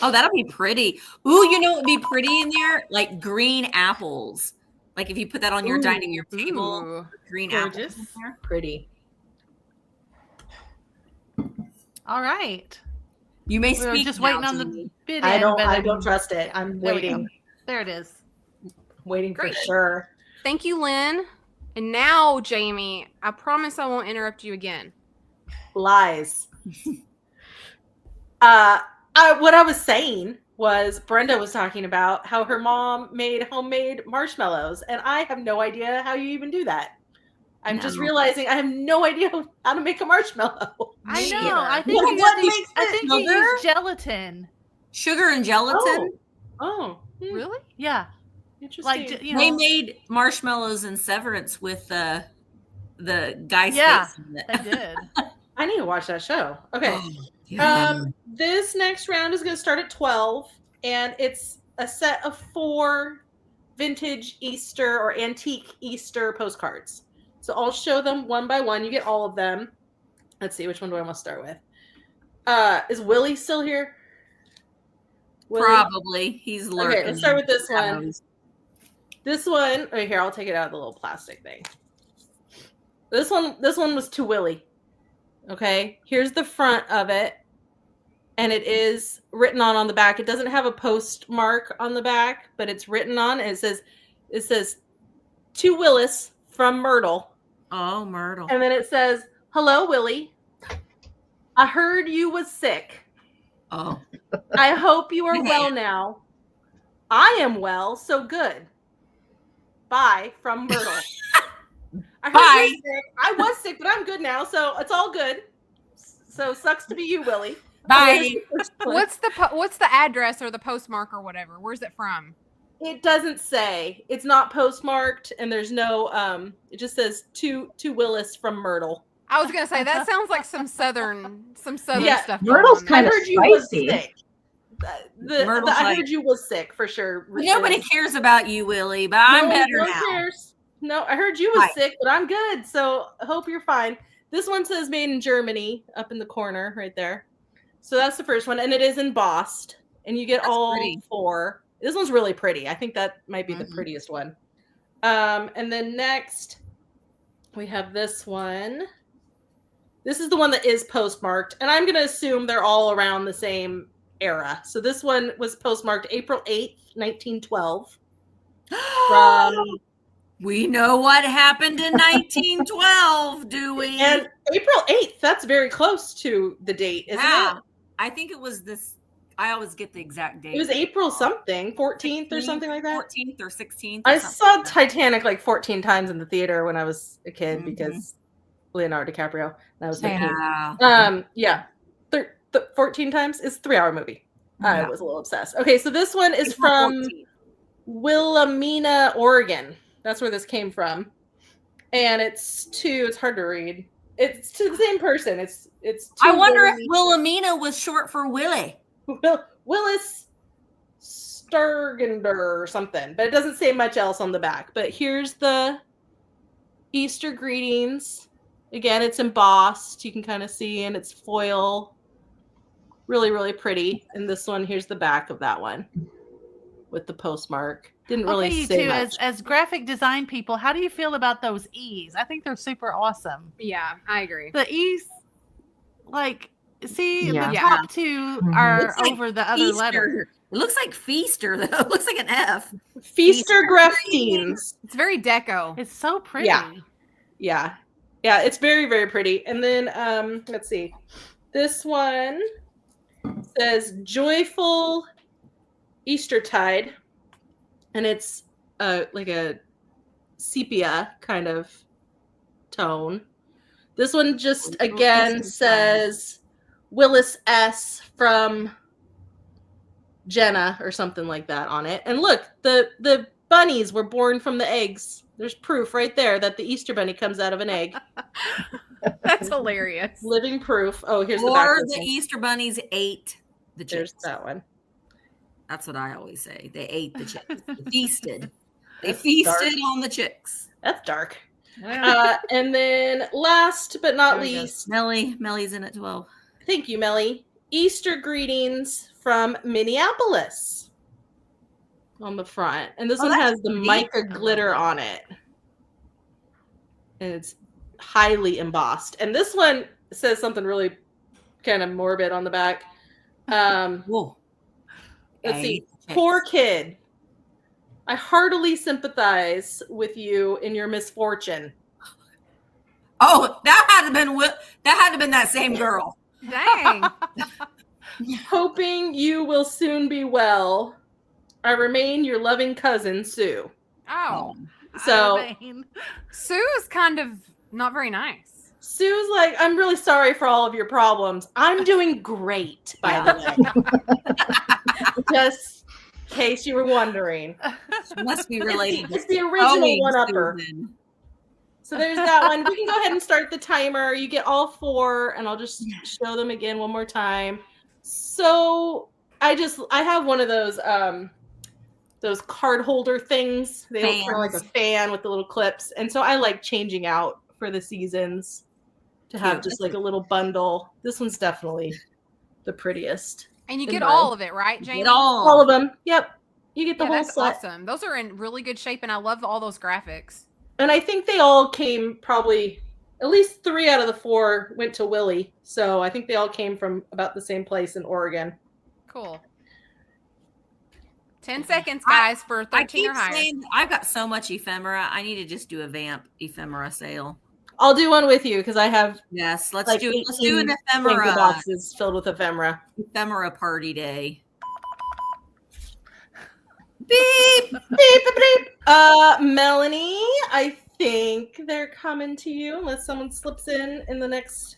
Oh, that'll be pretty. Ooh, you know what would be pretty in there? Like green apples. Like if you put that on your dining room table, Ooh. green Gorgeous. apples in there. Pretty. All right. You may We're speak just now, waiting on the Jamie. bid. I don't but trust it. I'm There we go. waiting. There it is. Waiting Great. for sure. Thank you, Lynn. And now, Jamie, I promise I won't interrupt you again. Lies. What I was saying was Brenda was talking about how her mom made homemade marshmallows, and I have no idea how you even do that. I'm just No. realizing I have no idea how to make a marshmallow. I know. Me I either. think What he makes used, I think he sugar? used gelatin. Sugar and gelatin. Oh, Really? Yeah. interesting. Like, you know. They made marshmallows in Severance with the guy's Yeah. face in it. They did. I need to watch that show. Okay. Oh, yeah. This next round is going to start at 12, and it's a set of 4 vintage Easter or antique Easter postcards. So I'll show them one by one. You get all of them. Let's see, which one do I want to start with? Is Willie still here? Willie? Probably. He's lurking. Okay, let's start with this in one. shadows. This one, right here, I'll take it out of the little plastic thing. This one was to Willie. Okay, here's the front of it. And it is written on the back. It doesn't have a postmark on the back, but it's written on. And it says to Willis from Myrtle. Oh, Myrtle. And then it says, "Hello, Willie. I heard you was sick. Oh. I hope you are well now. I am well, so good. Bye from Myrtle." I heard Bye. you were sick. I was sick, but I'm good now, so it's all good. So sucks to be you, Willie. Bye. What's the address or the postmark or whatever? Where's it from? It doesn't say. It's not postmarked, and there's no. It just says to Willis from Myrtle. I was gonna say that sounds like some southern Yeah, stuff. Myrtle's going on kinda there. I heard you was spicy. sick. Myrtle's I like- heard you was sick for sure. Nobody cares about you, Willie, but I'm better no one now. cares. No, I heard you was Right. sick, but I'm good. So I hope you're fine. This one says made in Germany up in the corner right there. So that's the first one, and it is embossed, and you get That's all pretty. 4. This one's really pretty. I think that might be the Mhm. prettiest one. And then next we have this one. This is the one that is postmarked, and I'm going to assume they're all around the same era. So this one was postmarked April 8th, 1912. From We know what happened in 1912, do we? and April 8th, that's very close to the date, isn't Yeah. it? I think it was this. I always get the exact date. It was April something, 14th or something like that. 14th or 16th. I or something saw like that. Titanic like 14 times in the theater when I was a kid Mhm. because Leonardo DiCaprio. And I was 15. Yeah. Yeah. 14 times. It's a 3-hour movie. I Yeah. was a little obsessed. Okay, so this one is April from 14th. Wilhelmina, Oregon. That's where this came from. And it's hard to read. It's to the same person. It's I to wonder if Wilhelmina was short for Willie. Willis Sturgender or something, but it doesn't say much else on the back. But here's the Easter greetings. Again, it's embossed. You can kind of see, and it's foil. Really, really pretty. And this one, here's the back of that one with the postmark. Didn't really Okay, you say two, much. as graphic design people, how do you feel about those E's? I think they're super awesome. Yeah, I agree. The E's, like, see, Yeah. the Yeah. top 2 Mhm. are Looks like over the other letter. Feaster. It looks like Feaster, though. It looks like an F. Feaster Greftines. It's very deco. It's so pretty. Yeah. Yeah, it's very, very pretty. And then let's see. This one says Joyful Eastertide. And it's like a sepia kind of tone. This one just again says Willis S from Jenna or something like that on it. And look, the bunnies were born from the eggs There's proof right there that the Easter bunny comes out of an egg. That's hilarious. Living proof. Oh, here's the Or back. the Easter bunnies ate the There's chicks. that one. That's what I always say. They ate the chicks. They feasted. They feasted on the chicks. That's dark. And then last but not There we go. least, Melly's in at 12. thank you, Melly. Easter greetings from Minneapolis on the front. And this Oh, one that's has the neat. mica glitter on it. And it's highly embossed. And this one says something really kind of morbid on the back. Whoa. Let's see. Ate the chicks. Poor kid. I heartily sympathize with you in your misfortune. Oh, that had to been that same girl. Dang. Hoping you will soon be well. I remain your loving cousin, Sue. Oh. So Sue is kind of not very nice. Sue's like, I'm really sorry for all of your problems. I'm doing great, by the way. Just in case you were wondering. She must be related. It's the original Owing one-upper. Susan. So there's that one. We can go ahead and start the timer. You get all 4, and I'll just show them again one more time. So I have one of those card holder things. They look kind of like a fan with the little clips. And so I like changing out for the seasons to have just like a little bundle. This one's definitely the prettiest. And you In get mine. all of it, right, Jamie? Get all. All of them. Yep. You get the Yeah, whole that's set. awesome. Those are in really good shape, and I love all those graphics. And I think they all came probably, at least 3 out of the 4 went to Willie. So I think they all came from about the same place in Oregon. Cool. 10 seconds, guys, for I 13 keep or higher. saying I've got so much ephemera. I need to just do a vamp ephemera sale. I'll do one with you because I have Yes, let's like do an 18 Blenko ephemera boxes filled with ephemera. party day. Beep, beep, beep, beep. Melanie, I think they're coming to you unless someone slips in the next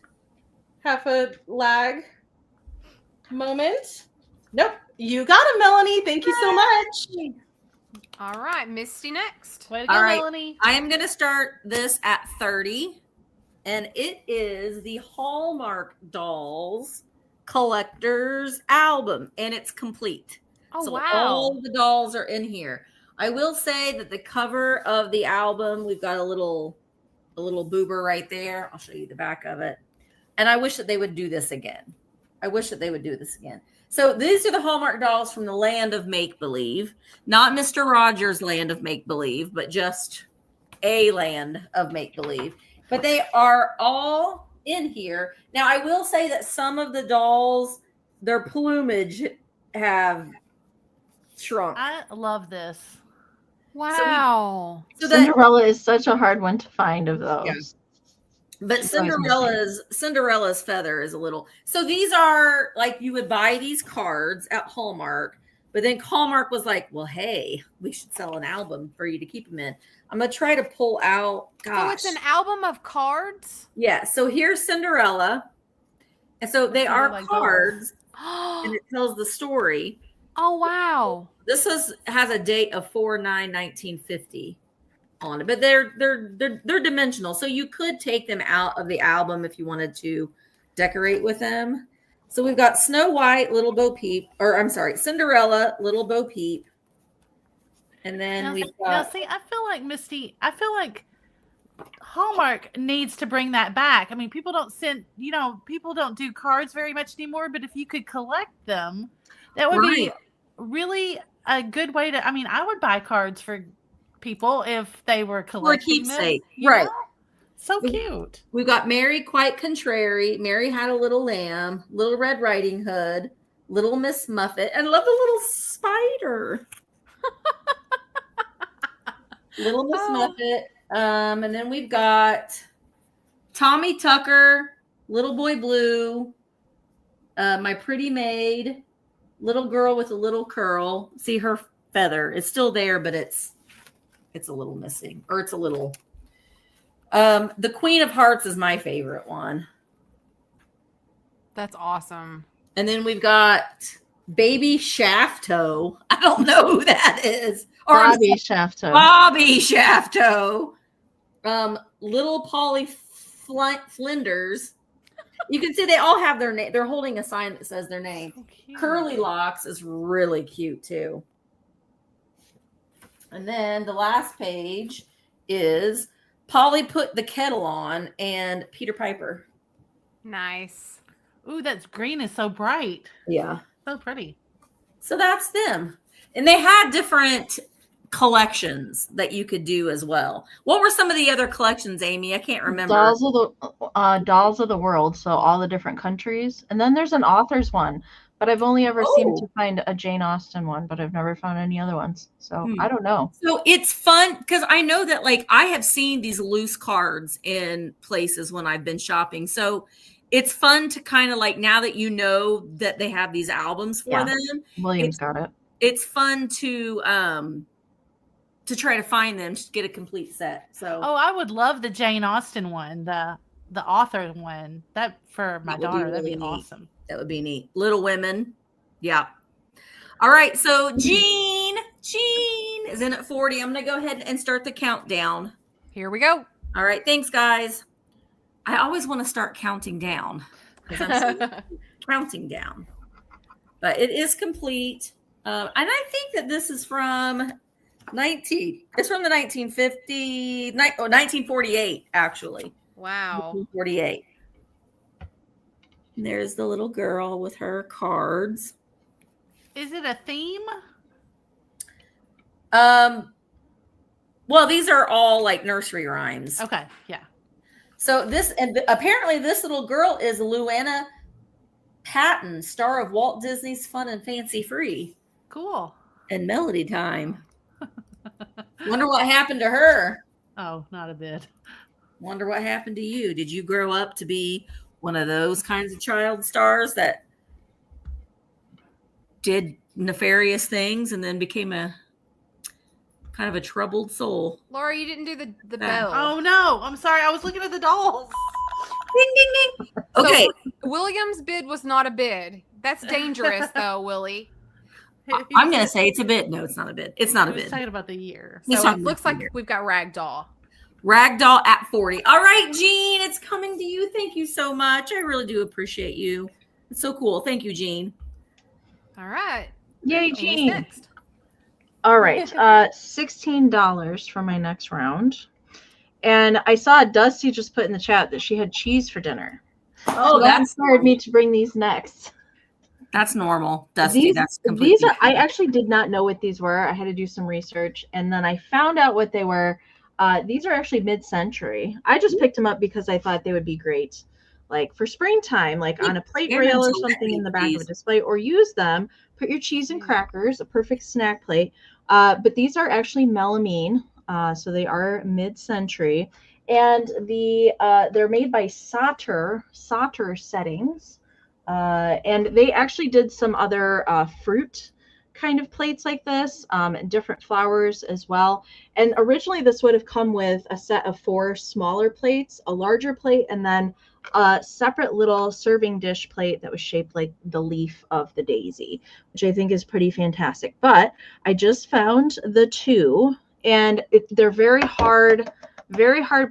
half a lag moment. Nope, you got it, Melanie. Thank you so much. All right, Misty next. Way to go, All right. Melanie. I am going to start this at 30, and it is the Hallmark Dolls Collector's Album, and it's complete. Oh, So wow. all the dolls are in here. I will say that the cover of the album, we've got a little boober right there. I'll show you the back of it. And I wish that they would do this again. So these are the Hallmark dolls from the land of make-believe. Not Mr. Rogers' land of make-believe, but just a land of make-believe. But they are all in here. Now, I will say that some of the dolls, their plumage have shrunk. I love this. Wow. So that, Cinderella is such a hard one to find of those. Yeah. but She's always Cinderella's feather is a little. So these are like you would buy these cards at Hallmark, but then Hallmark was like, "Well, hey, we should sell an album for you to keep them in." I'm gonna try to pull out. Gosh, So it's an album of cards? yeah. So here's Cinderella, and so they are like cards, and Oh, it tells the story. wow. This has a date of 4/9/1950 on it, but they're dimensional, so you could take them out of the album if you wanted to decorate with them. So we've got Snow White, Little Bo Peep, or I'm sorry, Cinderella, Little Bo Peep, and then Now, we've now, got see, I feel like Misty, I feel like Hallmark needs to bring that back. I mean, people don't do cards very much anymore, but if you could collect them, that would be really a good way to, I mean, I would buy cards for people if they were collecting them, keepsake, you right. know? So cute. We've got Mary Quite Contrary, Mary Had a Little Lamb, Little Red Riding Hood, Little Miss Muffet, and I love the little spider. Little Miss Muffet. And then we've got Tommy Tucker, Little Boy Blue, My Pretty Maid, Little Girl with a Little Curl. See her feather. It's still there, but it's a little missing, or it's a little. The Queen of Hearts is my favorite one. That's awesome. And then we've got Baby Shafto. I don't know who that is. Or Bobby Shafto. Bobby Shafto. Little Polly Flinders. You can see they all have their name. They're holding a sign that says their name. So cute. Curly Locks is really cute too. And then the last page is Polly Put the Kettle On and Peter Piper. Nice. Ooh, that green is so bright. Yeah. So pretty. So that's them. And they had different collections that you could do as well. What were some of the other collections, Amy? I can't remember. Dolls of the World, so all the different countries. And then there's an author's one, but I've only ever seemed to find a Jane Austen one, but I've never found any other ones. So I don't know. So it's fun because I know that like I have seen these loose cards in places when I've been shopping. So it's fun to kind of like, now that you know that they have these albums for them. William's got it. It's fun to try to find them to get a complete set. So I would love the Jane Austen one, the author one. That for my daughter, that'd be awesome. That would be neat. Little Women. Yeah. All right. So Jean is in at 40. I'm going to go ahead and start the countdown. Here we go. All right. Thanks, guys. I always want to start counting down because I'm so counting down. But it is complete. And I think that this is from it's from the 1948, actually. Wow. 1948. And there's the little girl with her cards. Is it a theme? Well, these are all like nursery rhymes. Okay, yeah. So apparently this little girl is Luana Patton, star of Walt Disney's Fun and Fancy Free. Cool. And Melody Time. Wonder what happened to her. Oh, not a bit. Wonder what happened to you. Did you grow up to be one of those kinds of child stars that did nefarious things and then became a kind of a troubled soul? Laura, you didn't do the bell. Oh no, I'm sorry. I was looking at the dolls. Ding, ding, ding. Okay. So, William's bid was not a bid. That's dangerous, though, Willie. I'm going to say it's a bid. No, it's not a bid. It's not a bid. Talking about the year. So it looks like we've got Ragdoll. Ragdoll at 40. All right, Jean, it's coming to you. Thank you so much. I really do appreciate you. It's so cool. Thank you, Jean. All right. Yay, Amy's Jean. next. All right. $16 for my next round. And I saw Dusty just put in the chat that she had cheese for dinner. Oh, so that inspired me to bring these next. That's normal, Dusty. That's completely. These are. I actually did not know what these were. I had to do some research, and then I found out what they were. These are actually mid-century. I just picked them up because I thought they would be great, like for springtime, like on a plate rail or something in the back of a display, or use them. Put your cheese and crackers, a perfect snack plate. But these are actually melamine, so they are mid-century, and they're made by Sauter settings. And they actually did some other fruit kind of plates like this, and different flowers as well. And originally this would have come with a set of 4 smaller plates, a larger plate, and then a separate little serving dish plate that was shaped like the leaf of the daisy, which I think is pretty fantastic. But I just found the 2, and they're very hard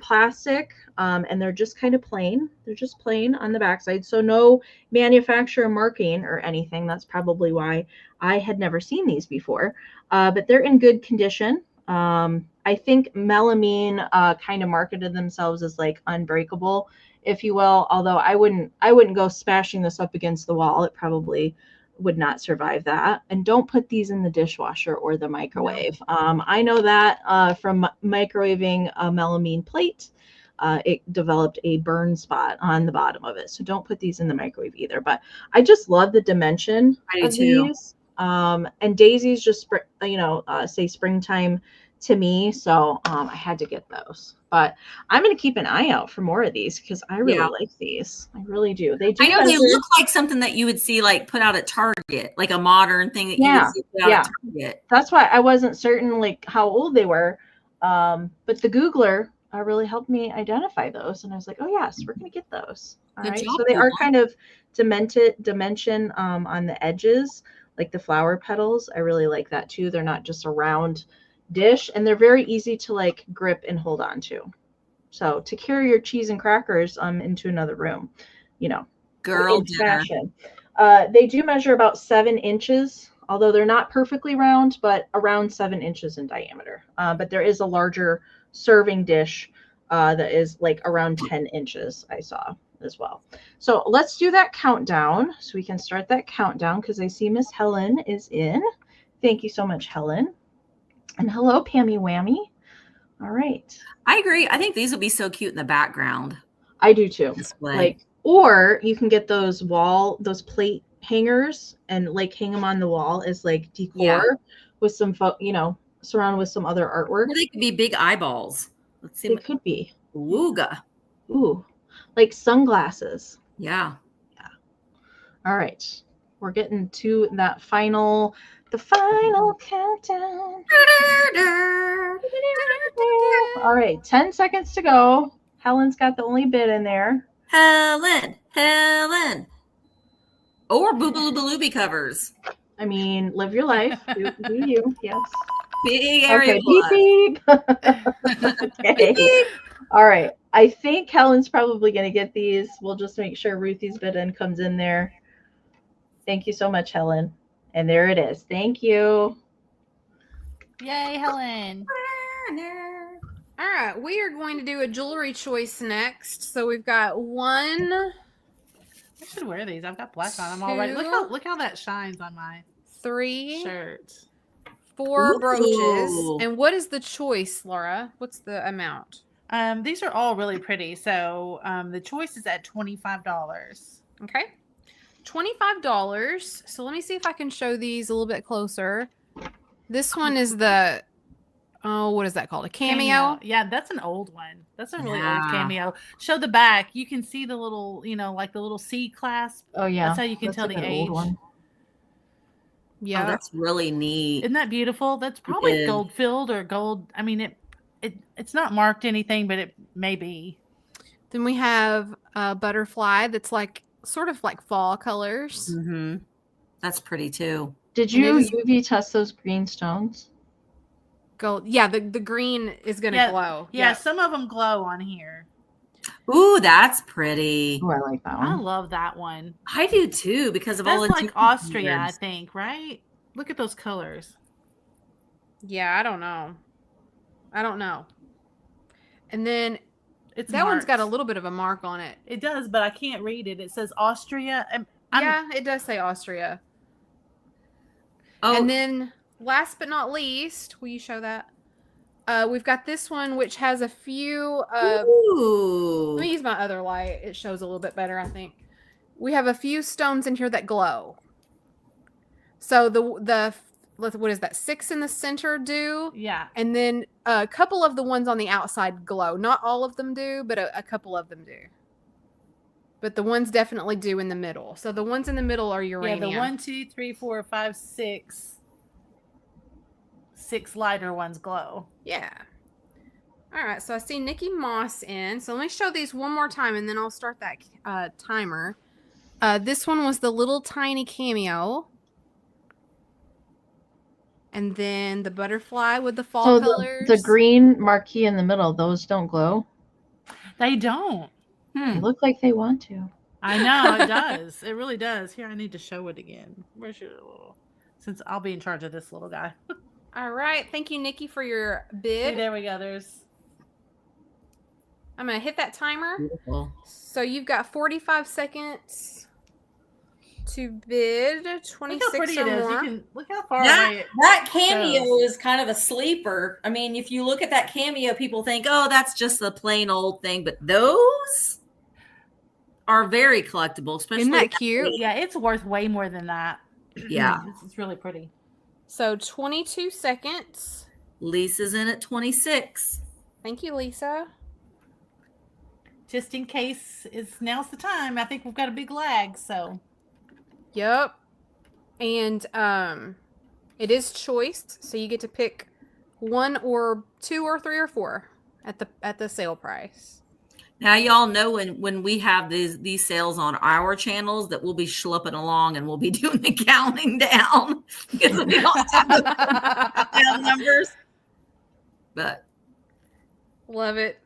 plastic, and they're just kind of plain. They're just plain on the backside, so no manufacturer marking or anything. That's probably why I had never seen these before, but they're in good condition. I think melamine kind of marketed themselves as like unbreakable, if you will, although I wouldn't go smashing this up against the wall. It probably would not survive that. And don't put these in the dishwasher or the microwave. I know that from microwaving a melamine plate, it developed a burn spot on the bottom of it. So don't put these in the microwave either. But I just love the dimension of these. And daisies just, say springtime to me. So I had to get those. But I'm going to keep an eye out for more of these because I really like these. I really do. They do. I know they look like something that you would see like put out at Target, like a modern thing that you would see put out at Target. That's why I wasn't certain like how old they were. But the Googler really helped me identify those. And I was like, oh yes, we're going to get those. All right. So they are kind of dimension on the edges, like the flower petals. I really like that too. They're not just a round, dish, and they're very easy to like grip and hold on to. So to carry your cheese and crackers into another room, you know, Girl in dinner. fashion. They do measure about 7 inches, although they're not perfectly round, but around 7 inches in diameter. But there is a larger serving dish that is like around 10 inches, I saw as well. So let's do that countdown so we can start that countdown because I see Miss Helen is in. Thank you so much, Helen. And hello, Pammy Whammy. All right. I agree. I think these would be so cute in the background. I do too. Display. Like, or you can get those plate hangers and like hang them on the wall as like decor with some, surrounded with some other artwork. Or they could be big eyeballs. Let's see. It could be. Wooga. Ooh, like sunglasses. Yeah. All right. We're getting to that final countdown. All right. 10 seconds to go. Helen's got the only bit in there. Helen. Or Boobaloo covers. I mean, live your life. Do you? Yes. Big area. Okay. Beep, beep. Okay. Beep. All right. I think Helen's probably going to get these. We'll just make sure Ruthie's bid in comes in there. Thank you so much, Helen. And there it is. Thank you. Yay, Helen. All right, we are going to do a jewelry choice next. So we've got 1. I should wear these. I've got black on them already. Look how that shines on my 3, shirt. 4 Ooh. brooches. And what is the choice, Laura? What's the amount? These are all really pretty. So the choice is at $25. Okay. $25. So let me see if I can show these a little bit closer. This one is the, what is that called? A cameo? Yeah, that's an old one. That's a really Yeah. old cameo. Show the back. You can see the little, like the little C clasp. Oh, yeah. That's how you can tell the age. Yeah. Oh, that's really neat. Isn't that beautiful? That's probably is. gold filled or gold. I mean, it's not marked anything, but it may be. Then we have a butterfly that's like sort of like fall colors. Mm-hmm. That's pretty too. Did you UV test those green stones? Gold. Yeah, the green is going to glow. Yeah, some of them glow on here. Ooh, that's pretty. Oh, I like that I one. love that one. I do too because of all the That's like Austria, I years. think, right? Look at those colors. Yeah, I don't know. And then It's that one's got a marked. little bit of a mark on it. It does, but I can't read it. It says Austria. Yeah, it does say Austria. Oh, And then last but not least, will you show that? We've got this one, which has a few. ooh. Let me use my other light. It shows a little bit better, I think. We have a few stones in here that glow. So what is that? 6 in the center do, Yeah. and then a couple of the ones on the outside glow. Not all of them do, but a couple of them do. But the ones definitely do in the middle. So the ones in the middle are uranium. Yeah, the 1, 2, 3, 4, 5, 6. 6 lighter ones glow. Yeah. All right. So I see Nikki Moss in. So let me show these one more time, and then I'll start that timer. This one was the little tiny cameo. And then the butterfly with the fall colors. The green marquee in the middle, those don't glow. They don't. They look like they want to. I know, it does. It really does. Here, I need to show it again. Where's your little... Since I'll be in charge of this little guy. All right. Thank you, Nikki, for your See, bid. there we go. I'm going to hit that timer. Beautiful. So you've got 45 seconds to bid. Look how 26 pretty or it is. more. Look how far That, away it that cameo shows. is kind of a sleeper. I mean, if you look at that cameo, people think, oh, that's just a plain old thing. But those are very collectible, especially. Isn't that cute? Yeah, it's worth way more than that. Yeah. It's really pretty. So 22 seconds. Lisa's in at 26. Thank you, Lisa. Just in case now's the time. I think we've got a big lag, so. Yep. And it is choice, so you get to pick 1 or 2 or 3 or 4 at the sale price. Now, y'all know when we have these sales on our channels that we'll be schlepping along and we'll be doing the counting down because we don't have the numbers. but Love it.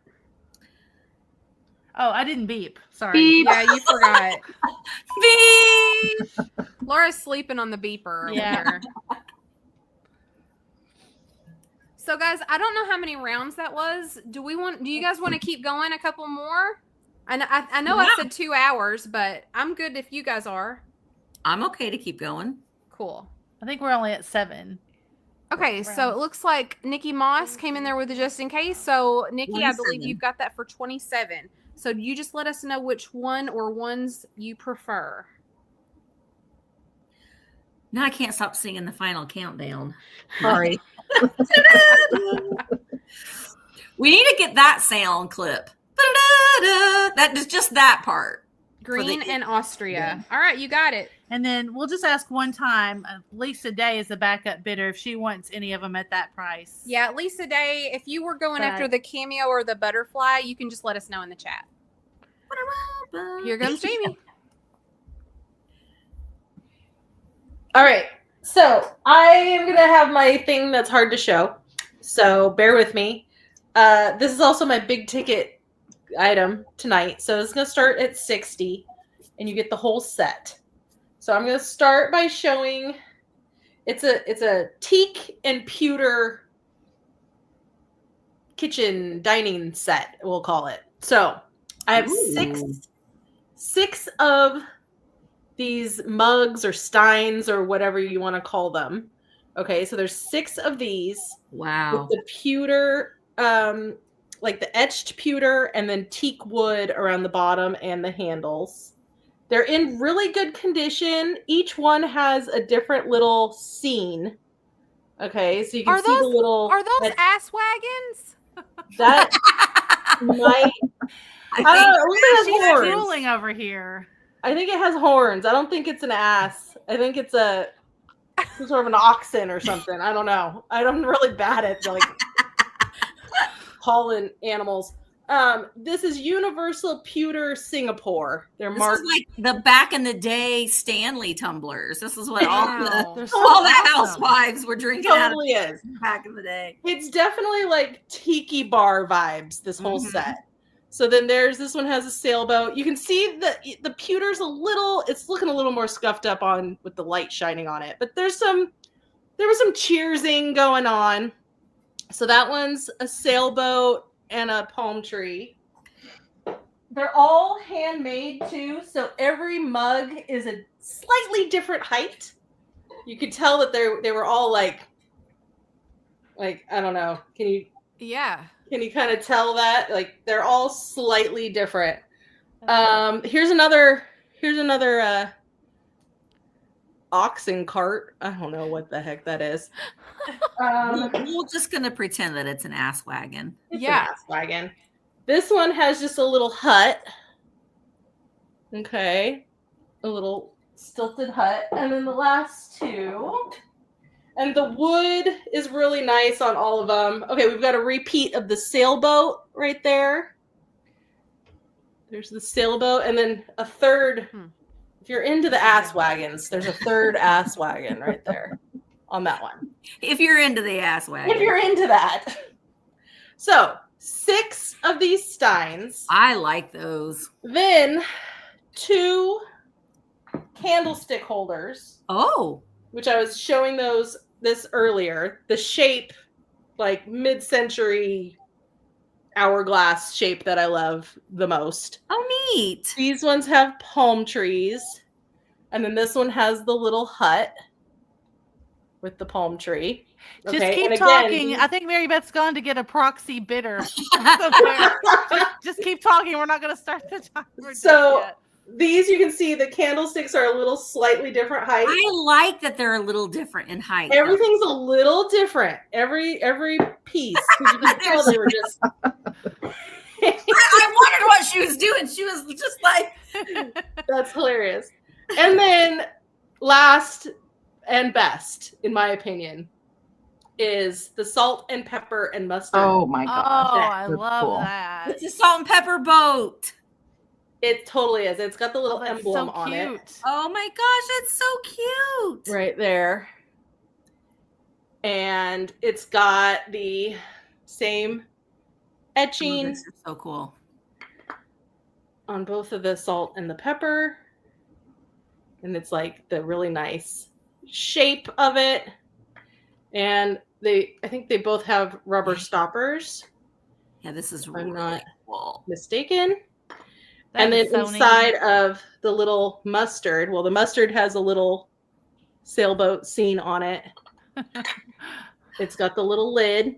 Oh, I didn't beep. Sorry. Beep. Yeah, you forgot. beep. Laura's sleeping on the beeper over Yeah. here. So guys, I don't know how many rounds that was. Do you guys want to keep going a couple more? I know I said 2 hours, but I'm good if you guys are. I'm okay to keep going. Cool. I think we're only at 7. Okay, so it looks like Nikki Moss came in there with a just in case. So Nikki, I believe 27. you've got that for 27. So you just let us know which one or ones you prefer. Now I can't stop singing the final countdown. Sorry. We need to get that sound clip. That is just that part. Green and Austria. All right, you got it. And then we'll just ask one time. Lisa Day is the backup bidder if she wants any of them at that price. Yeah, Lisa Day, if you were going Right. after the cameo or the butterfly, you can just let us know in the chat. Here comes Jamie. All right. So I am going to have my thing that's hard to show. So bear with me. This is also my big ticket item tonight. So it's going to start at 60 and you get the whole set. So I'm going to start by showing it's a teak and pewter kitchen dining set, we'll call it. So I have six of these mugs or steins or whatever you want to call them. Okay, so there's 6 of these Wow. with the pewter, like the etched pewter and then teak wood around the bottom and the handles. They're in really good condition. Each one has a different little scene. Okay, so you can see the little. Are those ass wagons? That might. I don't know. It looks like it She's has horns. drooling over here. I think it has horns. I don't think it's an ass. I think it's some sort of an oxen or something. I don't know. I'm really bad at like calling animals. This is Universal Pewter Singapore. They're This marked. is like the back in the day Stanley tumblers. This is what Wow. They're so all the awesome. housewives were drinking out of Totally is. back in the day. It's definitely like tiki bar vibes. This whole Mhm. set. So then this one has a sailboat. You can see the pewter's it's looking a little more scuffed up on with the light shining on it. But there was some cheersing going on. So that one's a sailboat and a palm tree. They're all handmade too, so every mug is a slightly different height. You could tell that they were all like I don't know. Can you kind of tell that? Like they're all slightly different. Here's another oxen cart. I don't know what the heck that is. We're just gonna pretend that it's an ass wagon. It's Yeah. an ass wagon. This one has just a little hut. Okay. A little stilted hut. And then the last 2. And the wood is really nice on all of them. Okay, we've got a repeat of the sailboat right there. There's the sailboat. And then a third. If you're into the ass wagons, there's a third ass wagon right there on that one. If you're into the ass wagon. If you're into that. So 6 of these steins. I like those. Then 2 candlestick holders, Oh. which I was showing this earlier. The shape, like mid-century hourglass shape that I love the most. Oh, neat. These ones have palm trees. And then this one has the little hut with the palm tree. Just Okay, keep and again, talking. I think Mary Beth's gone to get a proxy bidder. just keep talking. We're not going to start the timer. So yet. these, you can see the candlesticks are a little slightly different height. I like that they're a little different in height. Everything's a little different. Every piece. 'Cause you can tell they were just. I wondered what she was doing. She was just like, That's hilarious. And then last and best, in my opinion, is the salt and pepper and mustard. Oh my Oh, gosh. I That's love cool. that. it's a salt and pepper boat. It totally is. It's got the little That's emblem so on it cute. Oh my gosh, it's so cute. right there. And it's got the same Oh, etching this is so cool. on both of the salt and the pepper. And it's like the really nice shape of it. And I think they both have rubber stoppers, Yeah, this is I'm really not cool. mistaken. That And then is so neat. inside of the little mustard, well, the mustard has a little sailboat scene on it. It's got the little lid.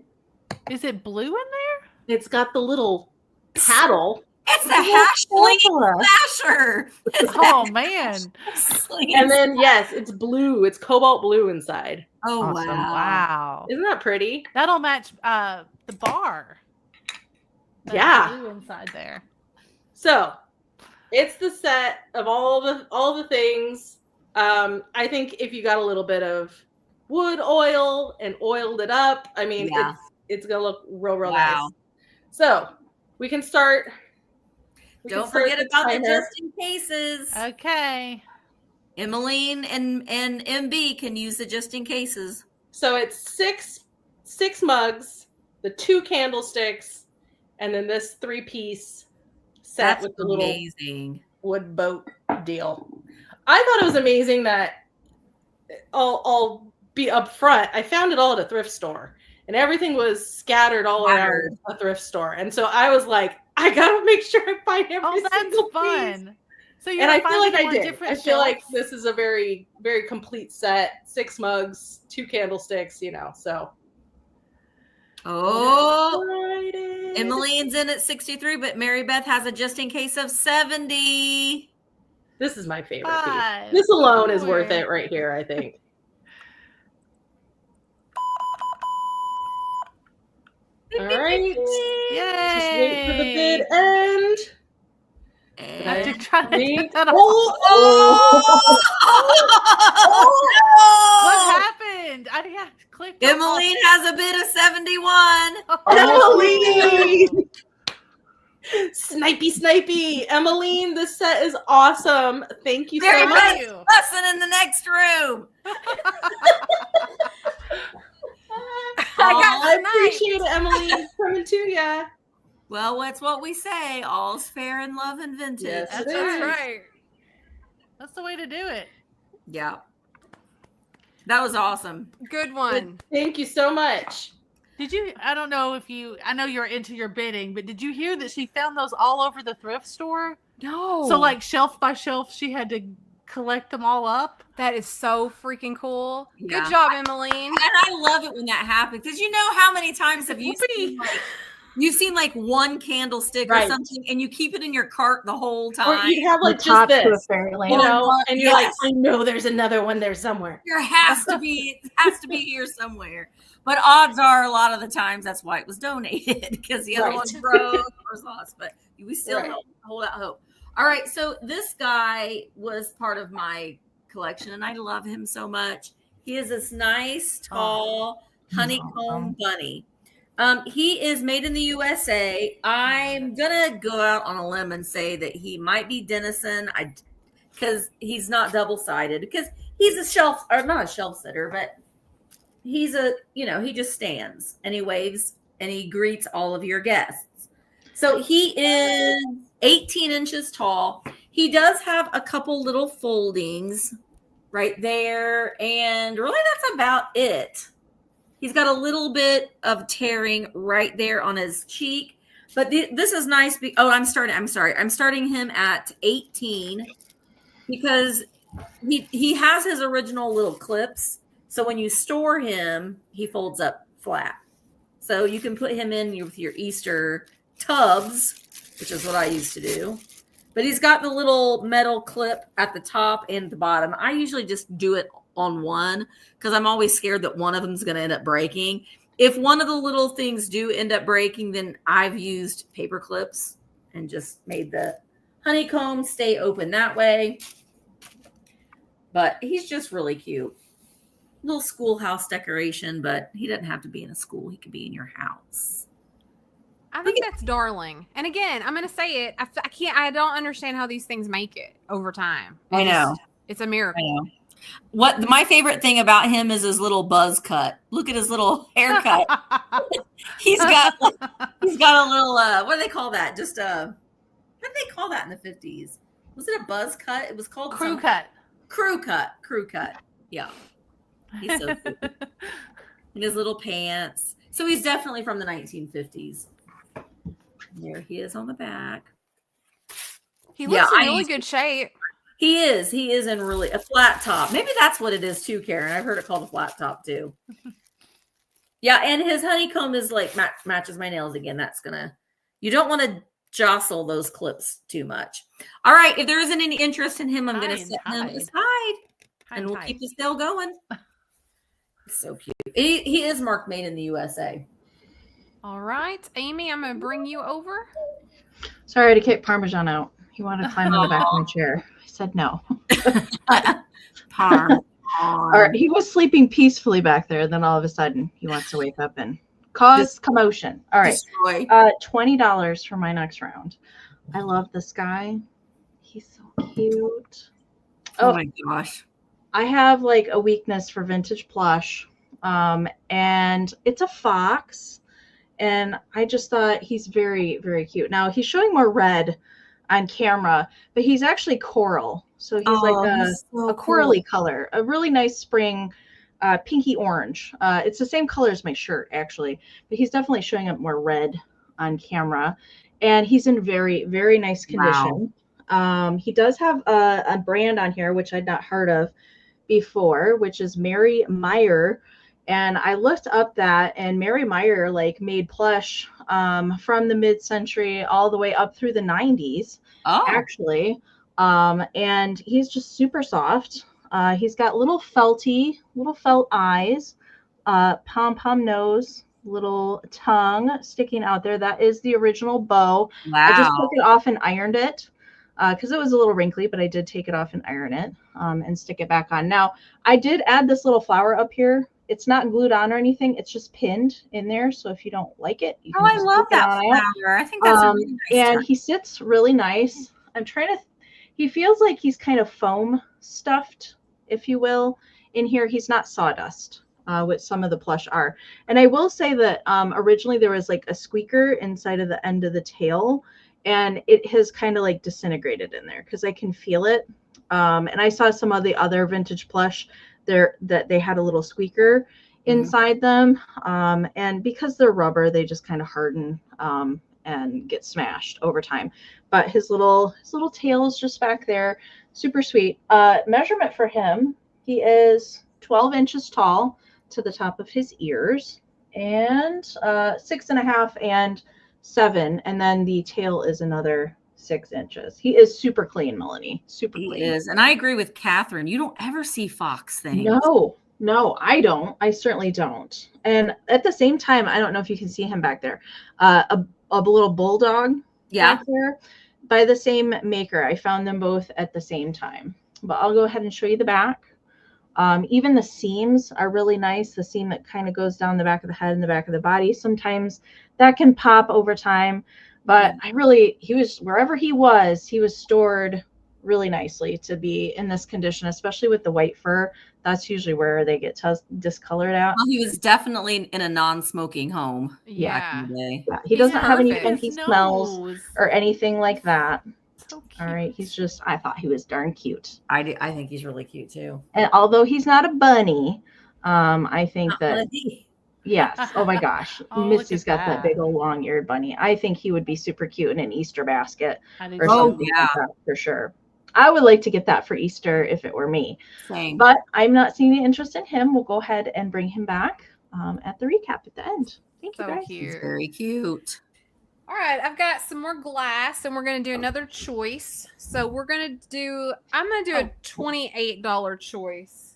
Is it blue in there? It's got the little paddle. It's a hash slasher. Oh man! And then, yes, it's blue. It's cobalt blue inside. Oh, Awesome. wow. Wow. Isn't that pretty? That'll match the bar. That Yeah. blue inside there. So it's the set of all the things. I think if you got a little bit of wood oil and oiled it up, I mean, Yeah. it's gonna look real Wow. nice. So we can start. Don't forget about the just in cases. Okay. Emmeline and MB can use the just in cases. So it's six mugs, the 2 candlesticks, and then this 3-piece set That's with the little amazing. wood boat deal. I thought it was amazing that I'll be up front. I found it all at a thrift store, and everything was scattered all around a thrift store. And so I was like, I gotta make sure I find every Oh, that's single piece. fun. So you're And I feel like finding I them on did. different I feel like shelves? this is a very, very complete set. 6 mugs, 2 candlesticks, so. Oh, Excited. Emmeline's in at 63, but Mary Beth has a just in case of 70. This is my favorite piece. 5. This alone is worth Four. it right here, I think. All right. Just wait for the Yay! bid end. I have to try to Three. get that off. What Oh! happened? I didn't click. Emmeline has a bid of 71. Emmeline! Snipey. Emmeline, this set is awesome. Thank you Mary so much. Thank you. Lesson in the next room. I appreciate it, Emmeline. Coming to ya. Well, that's what we say. All's fair in love and vintage. Yes, That's it right. is. right. That's the way to do it. Yeah. That was awesome. Good one. Thank you so much. Did you? I don't know if you. I know you're into your bidding, but did you hear that she found those all over the thrift store? No. So like shelf by shelf, she had to collect them all up. that is so freaking cool. Yeah. Good job, Emmeline. And I love it when that happens because you know how many times have you seen like one candlestick or Right. something and you keep it in your cart the whole Or time. you have like The just top to a this, fairyland. you know, and you're Yes. like, I know there's another one there somewhere. There has to be here somewhere. But odds are a lot of the times that's why it was donated because the other Right. one broke or lost. But we still Right. hold out hope. All right, so this guy was part of my collection, and I love him so much. He is this nice, tall honeycomb bunny. He is made in the USA. I'm gonna go out on a limb and say that he might be Denison. Because he's not double-sided. Because he's a shelf, or not a shelf sitter, but he's he just stands and he waves and he greets all of your guests. So he is 18 inches tall. He does have a couple little foldings right there, and really that's about it. He's got a little bit of tearing right there on his cheek, but this is nice. I'm starting him at 18 because he has his original little clips. So when you store him, he folds up flat. So you can put him in with your Easter tubs, which is what I used to do. But he's got the little metal clip at the top and the bottom. I usually just do it on one because I'm always scared that one of them is going to end up breaking. If one of the little things do end up breaking, then I've used paper clips and just made the honeycomb stay open that way. But he's just really cute. Little schoolhouse decoration, but he doesn't have to be in a school. He could be in your house. I think that's darling. And again, I'm going to say it. I don't understand how these things make it over time. I know. It's a miracle. I know. What my favorite thing about him is his little buzz cut. Look at his little haircut. he's got a little what do they call that? Just what did they call that in the 50s? Was it a buzz cut? It was called Crew cut. Crew cut. Yeah. He's so cute. In his little pants. So he's definitely from the 1950s. There he is on the back. He looks in really good shape. He is in really a flat top. Maybe that's what it is too, Karen. I've heard it called a flat top too. Yeah, and his honeycomb is like matches my nails again. You don't want to jostle those clips too much. All right, if there isn't any interest in him, I'm going to set him aside, and we'll keep the sale going. So cute. He is marked made in the USA. All right, Amy, I'm going to bring you over. Sorry to kick Parmesan out. He wanted to climb on the back of my chair. I said no. All right, he was sleeping peacefully back there. Then all of a sudden, he wants to wake up and cause commotion. All right, $20 for my next round. I love this guy. He's so cute. Oh my gosh. I have like a weakness for vintage plush, and it's a fox. And I just thought he's very, very cute. Now he's showing more red on camera, but he's actually coral. So he's a corally color, a really nice spring pinky orange. It's the same color as my shirt actually, but he's definitely showing up more red on camera. And he's in very, very nice condition. Wow. He does have a brand on here, which I'd not heard of before, which is Mary Meyer. And I looked up that, and Mary Meyer made plush from the mid-century all the way up through the 90s, actually. And he's just super soft. He's got little felt eyes, pom-pom nose, little tongue sticking out there. That is the original bow. Wow. I just took it off and ironed it because it was a little wrinkly, but I did take it off and iron it and stick it back on. Now, I did add this little flower up here. It's not glued on or anything. It's just pinned in there. So if you don't like it, you can I love that flower. I think that's a really nice and he sits really nice. He feels like he's kind of foam stuffed, if you will. In here, he's not sawdust, which some of the plush are. And I will say that originally there was like a squeaker inside of the end of the tail, and it has kind of disintegrated in there because I can feel it. And I saw some of the other vintage plush there that they had a little squeaker inside them. And because they're rubber, they just kind of harden and get smashed over time. But his little tail is just back there. Super sweet. Measurement for him, he is 12 inches tall to the top of his ears, and 6.5 and 7. And then the tail is another 6 inches. He is super clean, Melanie. Super clean. He is. And I agree with Catherine. You don't ever see fox things. No, I don't. I certainly don't. And at the same time, I don't know if you can see him back there. A little bulldog back there by the same maker. I found them both at the same time. But I'll go ahead and show you the back. Even the seams are really nice. The seam that kind of goes down the back of the head and the back of the body. Sometimes that can pop over time. But he was, wherever he was stored really nicely to be in this condition, especially with the white fur. That's usually where they get discolored at. Well, he was definitely in a non-smoking home. Yeah. He doesn't have any funky smells or anything like that. So cute. All right. I thought he was darn cute. I think he's really cute too. And although he's not a bunny, I think yes. Oh my gosh. Missy's got that big old long-eared bunny. I think he would be super cute in an Easter basket or something like that, for sure. I would like to get that for Easter if it were me. Same. But I'm not seeing the interest in him. We'll go ahead and bring him back at the recap at the end. Thank you, guys. Cute. He's very cute. All right, I've got some more glass, and we're going to do another choice. So I'm going to do a $28 choice.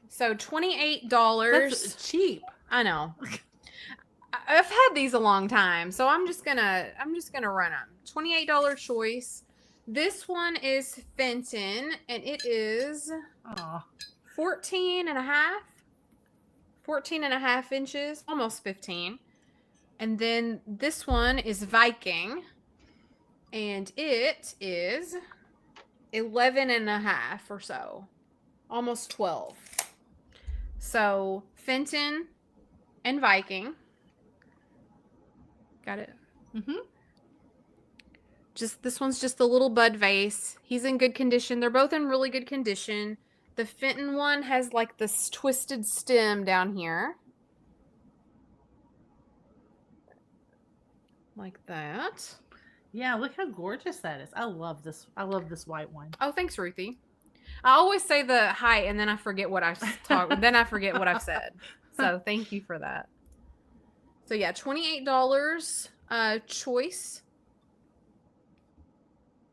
So $28. That's cheap. I know. I've had these a long time, so I'm just gonna run them. $28 choice. This one is Fenton, and it is 14 and a half inches, almost 15. And then this one is Viking, and it is 11 and a half or so. almost 12. So Fenton and Viking. Got it. Mm-hmm. Just this one's just a little bud vase. He's in good condition. They're both in really good condition. The Fenton one has like this twisted stem down here. Like that. Yeah, look how gorgeous that is. I love this. I love this white one. Oh, thanks, Ruthie. I always say the height and then I forget what I've talked. Then I forget what I've said. So thank you for that. So yeah, $28 choice.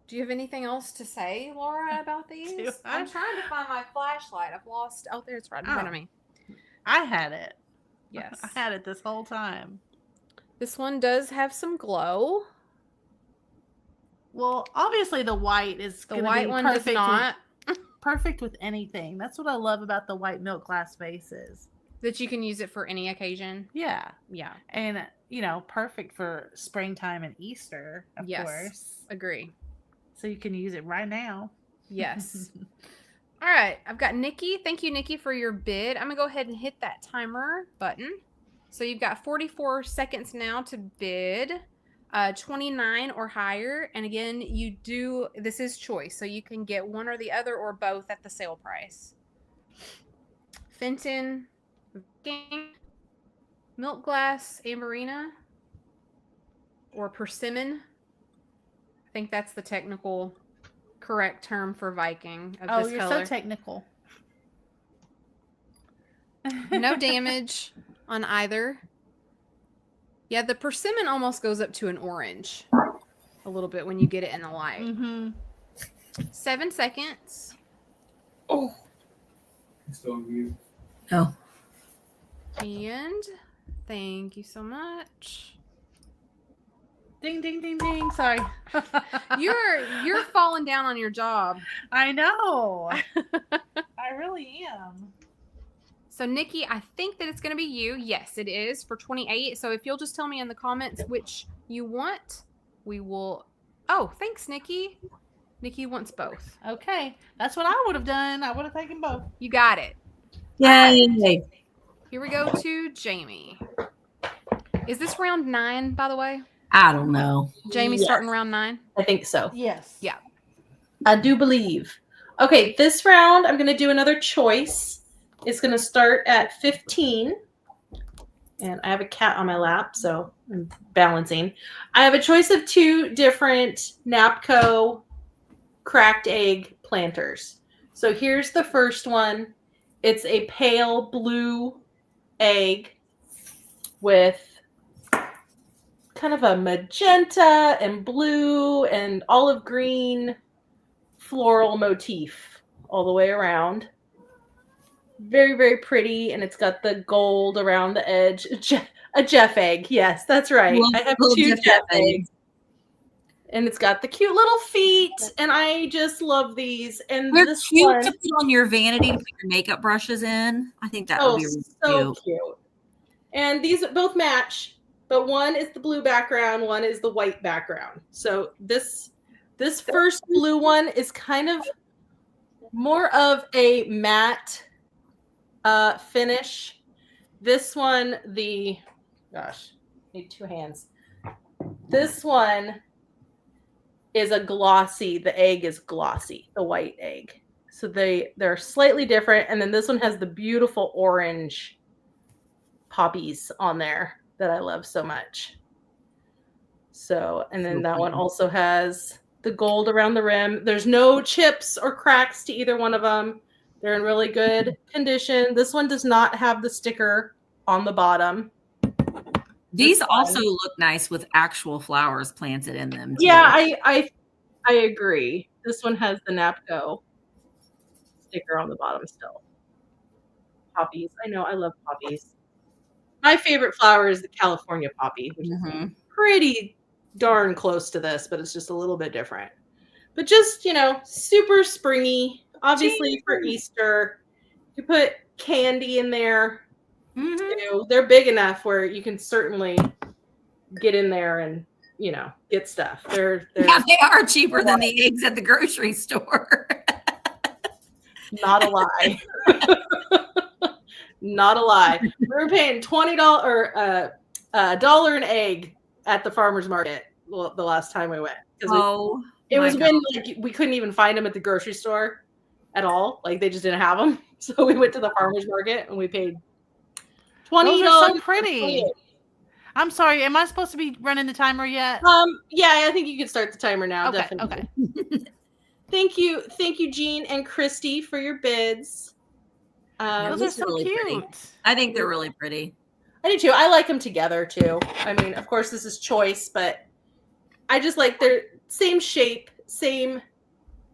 Do you have anything else to say, Laura, about these? I'm trying to find my flashlight. I've lost. Oh, there it's right in front of me. I had it. Yes. I had it this whole time. This one does have some glow. Well, obviously the white is The white one does not. Perfect with anything. That's what I love about the white milk glass vases. That you can use it for any occasion. Yeah. Yeah. And, perfect for springtime and Easter, of course. Agree. So you can use it right now. Yes. All right. I've got Nikki. Thank you, Nikki, for your bid. I'm going to go ahead and hit that timer button. So you've got 44 seconds now to bid. 29 or higher. And again, this is choice. So you can get one or the other or both at the sale price. Fenton, milk glass, amberina, or persimmon. I think that's the technical correct term for Viking of this you're color. so technical. No damage on either. Yeah, the persimmon almost goes up to an orange a little bit when you get it in the light. Mm-hmm. 7 seconds. Oh. Still on mute. Oh. And thank you so much. Ding, ding, ding, ding. Sorry. You're falling down on your job. I know. I really am. So Nikki, I think that it's going to be you. Yes, it is for 28. So if you'll just tell me in the comments which you want, we will. Oh, thanks, Nikki. Nikki wants both. Okay. That's what I would have done. I would have taken both. You got it. Yay. Here we go to Jamie. Is this round 9, by the way? I don't know. Jamie's starting round 9? I think so. Yes. Yeah. I do believe. Okay, this round I'm going to do another choice. It's going to start at 15. And I have a cat on my lap, so I'm balancing. I have a choice of 2 different Napco cracked egg planters. So here's the first one. It's a pale blue egg with kind of a magenta and blue and olive green floral motif all the way around. Very, very pretty, and it's got the gold around the edge. A Jeff egg. Yes, that's right. I have 2 Jeff eggs. And it's got the cute little feet, and I just love these. And They're this cute one, to put on your vanity to put your makeup brushes in. I think that would be really so cute. cute. And these both match, but one is the blue background, one is the white background. So this first blue one is kind of more of a matte finish. This one, need 2 hands. This one is a glossy. The egg is glossy, the white egg. So they're slightly different. And then this one has the beautiful orange poppies on there that I love so much. So, and then that one also has the gold around the rim. There's no chips or cracks to either one of them. They're in really good condition. This one does not have the sticker on the bottom. These also look nice with actual flowers planted in them, too. Yeah, I agree. This one has the Napco sticker on the bottom still. Poppies. I know, I love poppies. My favorite flower is the California poppy, which is pretty darn close to this, but it's just a little bit different. But just, super springy. Obviously for Easter, you put candy in there. Too. They're big enough where you can certainly get in there and, get stuff. They're Yeah, they are cheaper than the eggs at the grocery store. Not a lie. Not a lie. We were paying $20 or $1 an egg at the farmer's market the last time we went. It was when like we couldn't even find them at the grocery store at all. Like they just didn't have them. So we went to the farmer's market and we paid $20. Those are so pretty. I'm sorry. Am I supposed to be running the timer yet? Yeah, I think you can start the timer now. Okay, Definitely. okay. Thank you, Jean and Christy, for your bids. Those are so really cute. pretty. I think they're really pretty. I do too. I like them together too. I mean, of course, this is choice, but I just like they're same shape, same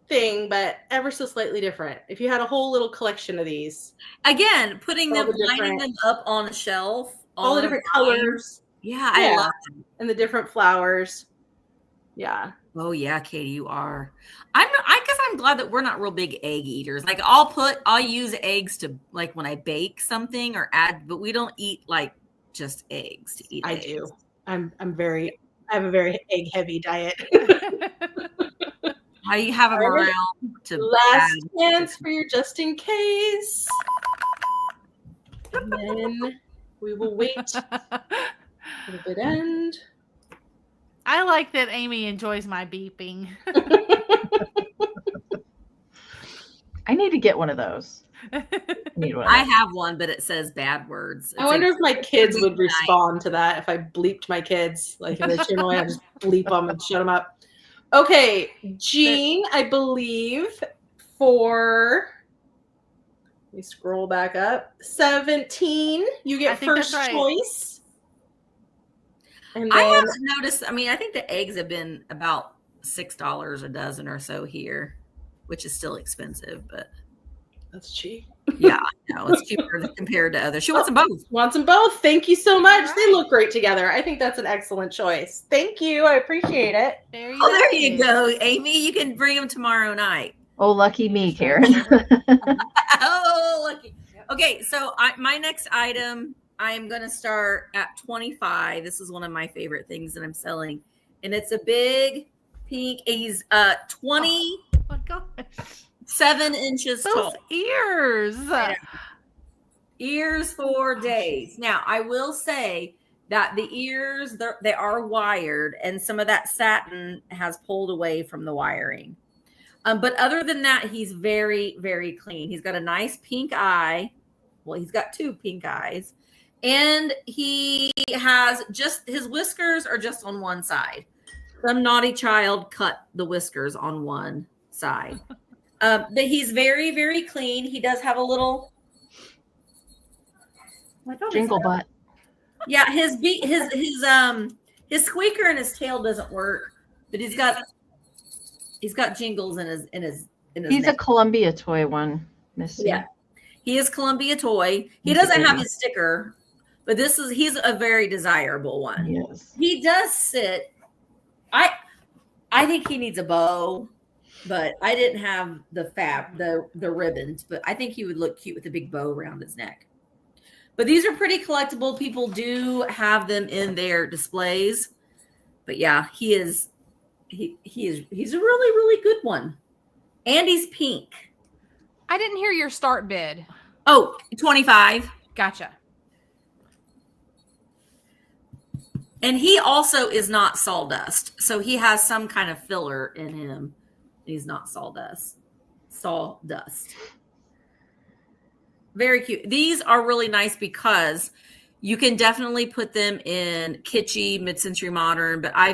thing, but ever so slightly different. If you had a whole little collection of these, Again, putting them, lining them up on a shelf, all the different colors, I love them. and the different flowers. Yeah. Oh yeah, Katie, you are. I guess I'm glad that we're not real big egg eaters. Like I'll use eggs to like when I bake something or add, but we don't eat like just eggs to eat. I eggs. do. I have a very egg heavy diet. I have them around to Last add. chance for your just in case. And then we will wait for the bid end. I like that Amy enjoys my beeping. I need to get one of those. I have one, but it says bad words. I wonder if my kids would respond to that if I bleeped my kids. Like if they turn away, I just bleep them and shut them up. Okay, Jean, I believe for, let me scroll back up, 17, you get first choice. And I then, haven't noticed. I mean, I think the eggs have been about $6 a dozen or so here, which is still expensive, but that's cheap. Yeah, no, it's cheaper compared to others. She wants them both. Wants them both. Thank you so much. They look great together. I think that's an excellent choice. Thank you. I appreciate it. There you go, Amy. You can bring them tomorrow night. Oh, lucky me, Karen. Oh, lucky. Okay, so my next item, I am going to start at 25. This is one of my favorite things that I'm selling, and it's a big pink. He's 20. Oh my gosh. 7 inches tall. Ears. Ears for days. Now, I will say that the ears, they are wired, and some of that satin has pulled away from the wiring. But other than that, he's very, very clean. He's got a nice pink eye. Well, he's got 2 pink eyes. And he has just, his whiskers are just on one side. Some naughty child cut the whiskers on one side. But he's very, very clean. He does have a little jingle butt. Yeah, his squeaker and his tail doesn't work, but he's got jingles in his He's neck. a Columbia toy one, Missy. Yeah, he is Columbia toy. He doesn't have his sticker, but he's a very desirable one. Yes. He does sit. I think he needs a bow. But I didn't have the ribbons, but I think he would look cute with a big bow around his neck. But these are pretty collectible. People do have them in their displays. But yeah, he's a really, really good one. And he's pink. I didn't hear your start bid. Oh, 25. Gotcha. And he also is not sawdust. So he has some kind of filler in him. He's not sawdust. Very cute. These are really nice because you can definitely put them in kitschy, mid-century modern. But I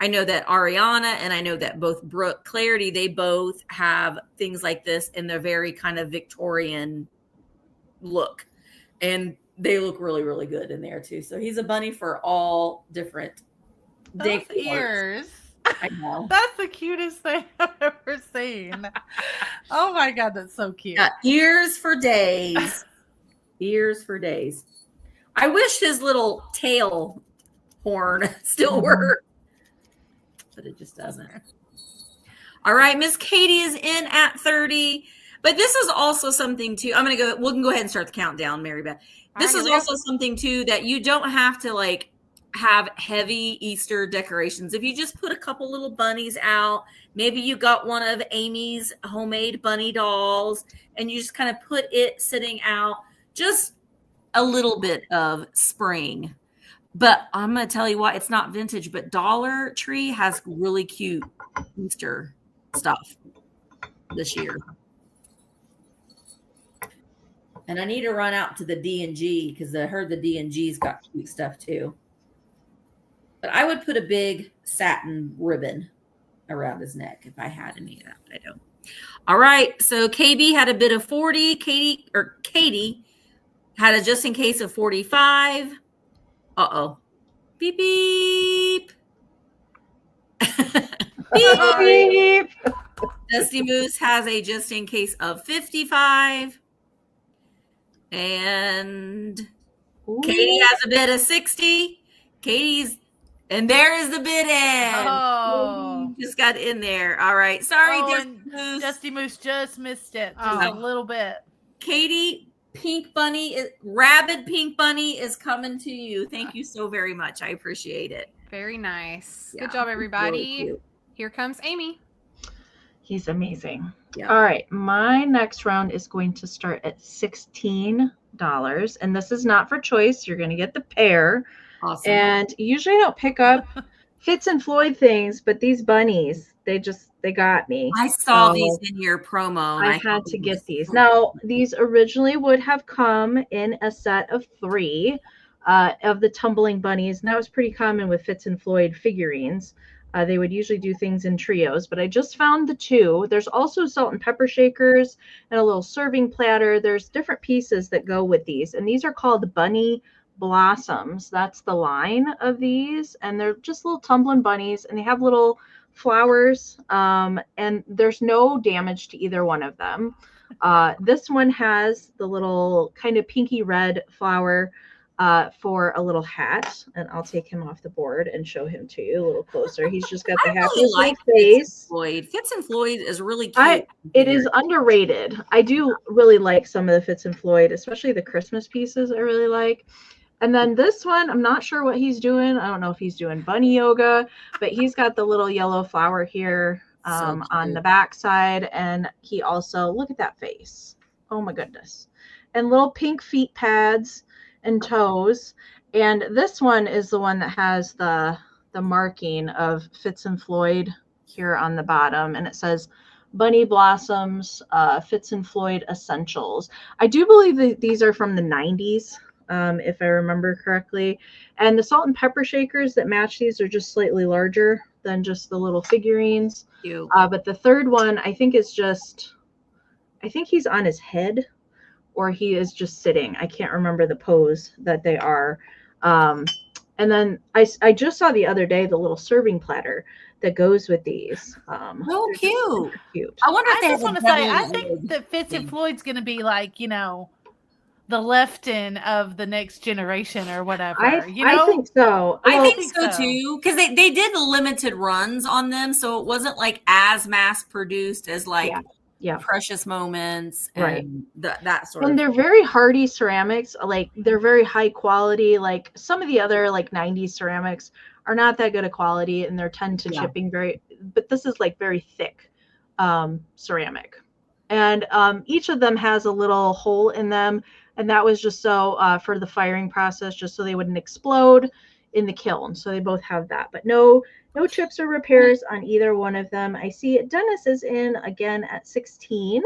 know that Ariana and I know that both Brooke Clarity, they both have things like this in their very kind of Victorian look. And they look really, really good in there too. So he's a bunny for all different ears. I know. That's the cutest thing I've ever seen. Oh my God, that's so cute. Yeah, ears for days. Ears for days. I wish his little tail horn still worked, but it just doesn't. All right, Miss Katie is in at 30. But this is also something too. We can go ahead and start the countdown, Mary Beth. This is also something too that you don't have to like have heavy Easter decorations. If you just put a couple little bunnies out, maybe you got one of Amy's homemade bunny dolls and you just kind of put it sitting out, just a little bit of spring. But I'm going to tell you what, it's not vintage, but Dollar Tree has really cute Easter stuff this year. And I need to run out to the D&G because I heard the D&G's got cute stuff too. But I would put a big satin ribbon around his neck if I had any of that, but I don't. All right, so KB had a bid of 40. Katie had a just in case of 45. Uh-oh. Beep, beep. Beep, beep. Dusty Moose has a just in case of 55. And Katie has a bid of 60. And there is the bid in. Oh. Just got in there. All right. Sorry, Dusty Moose just missed it. Just a little bit. Katie, rabid pink bunny is coming to you. Thank you so very much. I appreciate it. Very nice. Yeah, Good job, everybody. really Here comes Amy. He's amazing. Yeah. All right. My next round is going to start at $16. And this is not for choice. You're going to get the pair. Awesome. And usually I don't pick up Fitz and Floyd things, but these bunnies, they got me. I saw these in your promo. And I had to get these. Now, these originally would have come in a set of 3 of the tumbling bunnies. And that was pretty common with Fitz and Floyd figurines. They would usually do things in trios, but I just found the 2. There's also salt and pepper shakers and a little serving platter. There's different pieces that go with these, and these are called bunny blossoms. That's the line of these, and they're just little tumbling bunnies, and they have little flowers, and there's no damage to either one of them. This one has the little kind of pinky red flower for a little hat, and I'll take him off the board and show him to you a little closer. He's just got the happy face. Fitz and Floyd is really cute. It is underrated. I do really like some of the Fitz and Floyd, especially the Christmas pieces I really like. And then this one, I'm not sure what he's doing. I don't know if he's doing bunny yoga, but he's got the little yellow flower here on the back side. And he also, look at that face. Oh my goodness. And little pink feet pads and toes. And this one is the one that has the marking of Fitz and Floyd here on the bottom. And it says Bunny Blossoms, Fitz and Floyd Essentials. I do believe that these are from the 90s. If I remember correctly. And the salt and pepper shakers that match these are just slightly larger than just the little figurines. But the third one, I think he's on his head, or he is just sitting. I can't remember the pose that they are. And then I just saw the other day the little serving platter that goes with these. So cute. Cute. I wonder if they want to say, I think that Fitz and Floyd's going to be like, the Lefton of the next generation or whatever. I think so. I think so too, because they did limited runs on them, so it wasn't like as mass produced as Precious Moments and that sort of. And they're very hardy ceramics. Like they're very high quality. Like some of the other 90s ceramics are not that good a quality, and they're tend to chipping but this is like very thick ceramic, and each of them has a little hole in them. And that was just so for the firing process, just so they wouldn't explode in the kiln. So they both have that, but no chips or repairs on either one of them. I see Dennis is in again at 16.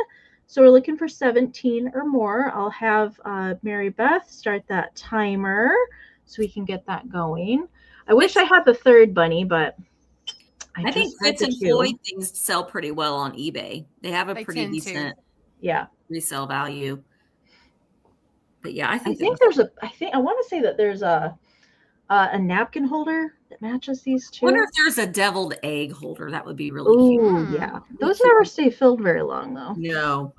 So we're looking for 17 or more. I'll have Mary Beth start that timer so we can get that going. I wish I had the third bunny, but I think Fitz and Floyd things sell pretty well on eBay. They have a pretty decent resale value. But yeah, I think I want to say that there's a napkin holder that matches these two. I wonder if there's a deviled egg holder. That would be really cute. Oh, yeah. Those never stay filled very long, though. No.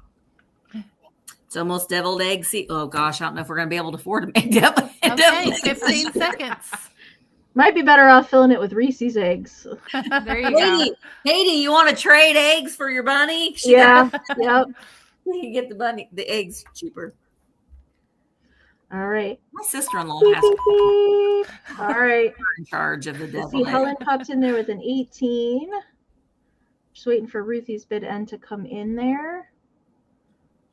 It's almost deviled egg. Oh, gosh. I don't know if we're going to be able to afford to make deviled eggs. 15 seconds. Might be better off filling it with Reese's eggs. There you go. Katie, you want to trade eggs for your bunny? Yeah. Yep. You can get the eggs cheaper. All right. My sister-in-law Beep, has beep, beep. All right. in charge of the I devil. see Helen popped in there with an 18. Just waiting for Ruthie's bid end to come in there.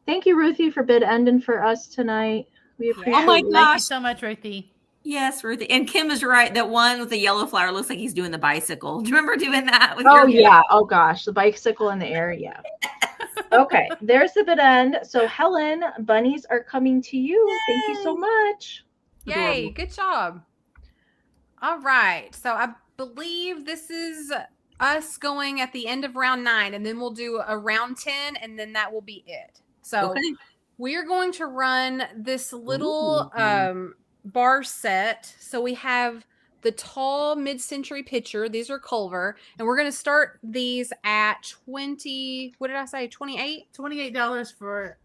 Thank you, Ruthie, for bid ending for us tonight. We appreciate Oh my you. Thank you gosh. so much, Ruthie. Yes, Ruthie. And Kim is right. That one with the yellow flower looks like he's doing the bicycle. Do you remember doing that? With Oh, your yeah. Oh, gosh. The bicycle in the air. Yeah. Okay. There's the bid end. So, Helen, bunnies are coming to you. Thank you so much. Yay, Adorable. good job. All right. So I believe this is us going at the end of round 9, and then we'll do a round 10, and then that will be it. So Okay. we are going to run this little bar set. So we have the tall mid-century pitcher. These are Culver, and we're going to start these at 20. What did I say? 28? $28 for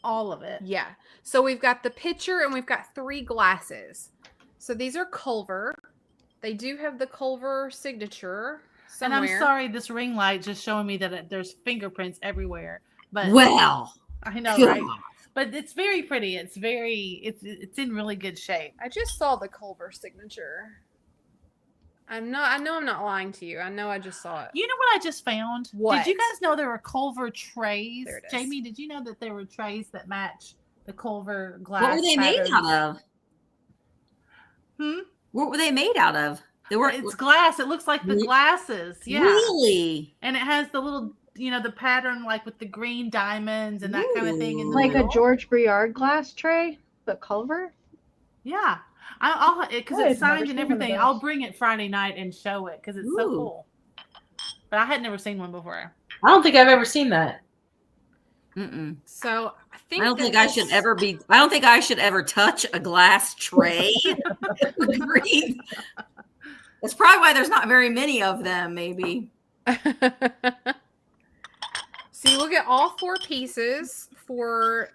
all of it. Yeah. So we've got the pitcher and we've got 3 glasses. So these are Culver. They do have the Culver signature somewhere. And I'm sorry, this ring light just showing me that there's fingerprints everywhere. But Well, I know, God. right? But it's very pretty. It's in really good shape. I just saw the Culver signature. I know I'm not lying to you. I know I just saw it. You know what I just found? What? Did you guys know there were Culver trays? There it is. Jamie, did you know that there were trays that match the Culver glass? what were they made patterns? out of? What were they made out of? They were It's glass. It looks like the Re- glasses. Yeah. really. And it has the little, the pattern like with the green diamonds and that kind of thing in the Like a middle. George Briard glass tray, but Culver? Yeah. I'll because it's I've never signed and seen one of everything. those. I'll bring it Friday night and show it because it's so Ooh. cool. But I had never seen one before. I don't think I've ever seen that. Mm-mm. So I think I don't that think I this- should ever be. I don't think I should ever touch a glass tray. Good grief. That's probably why there's not very many of them. Maybe. So you will get all 4 pieces for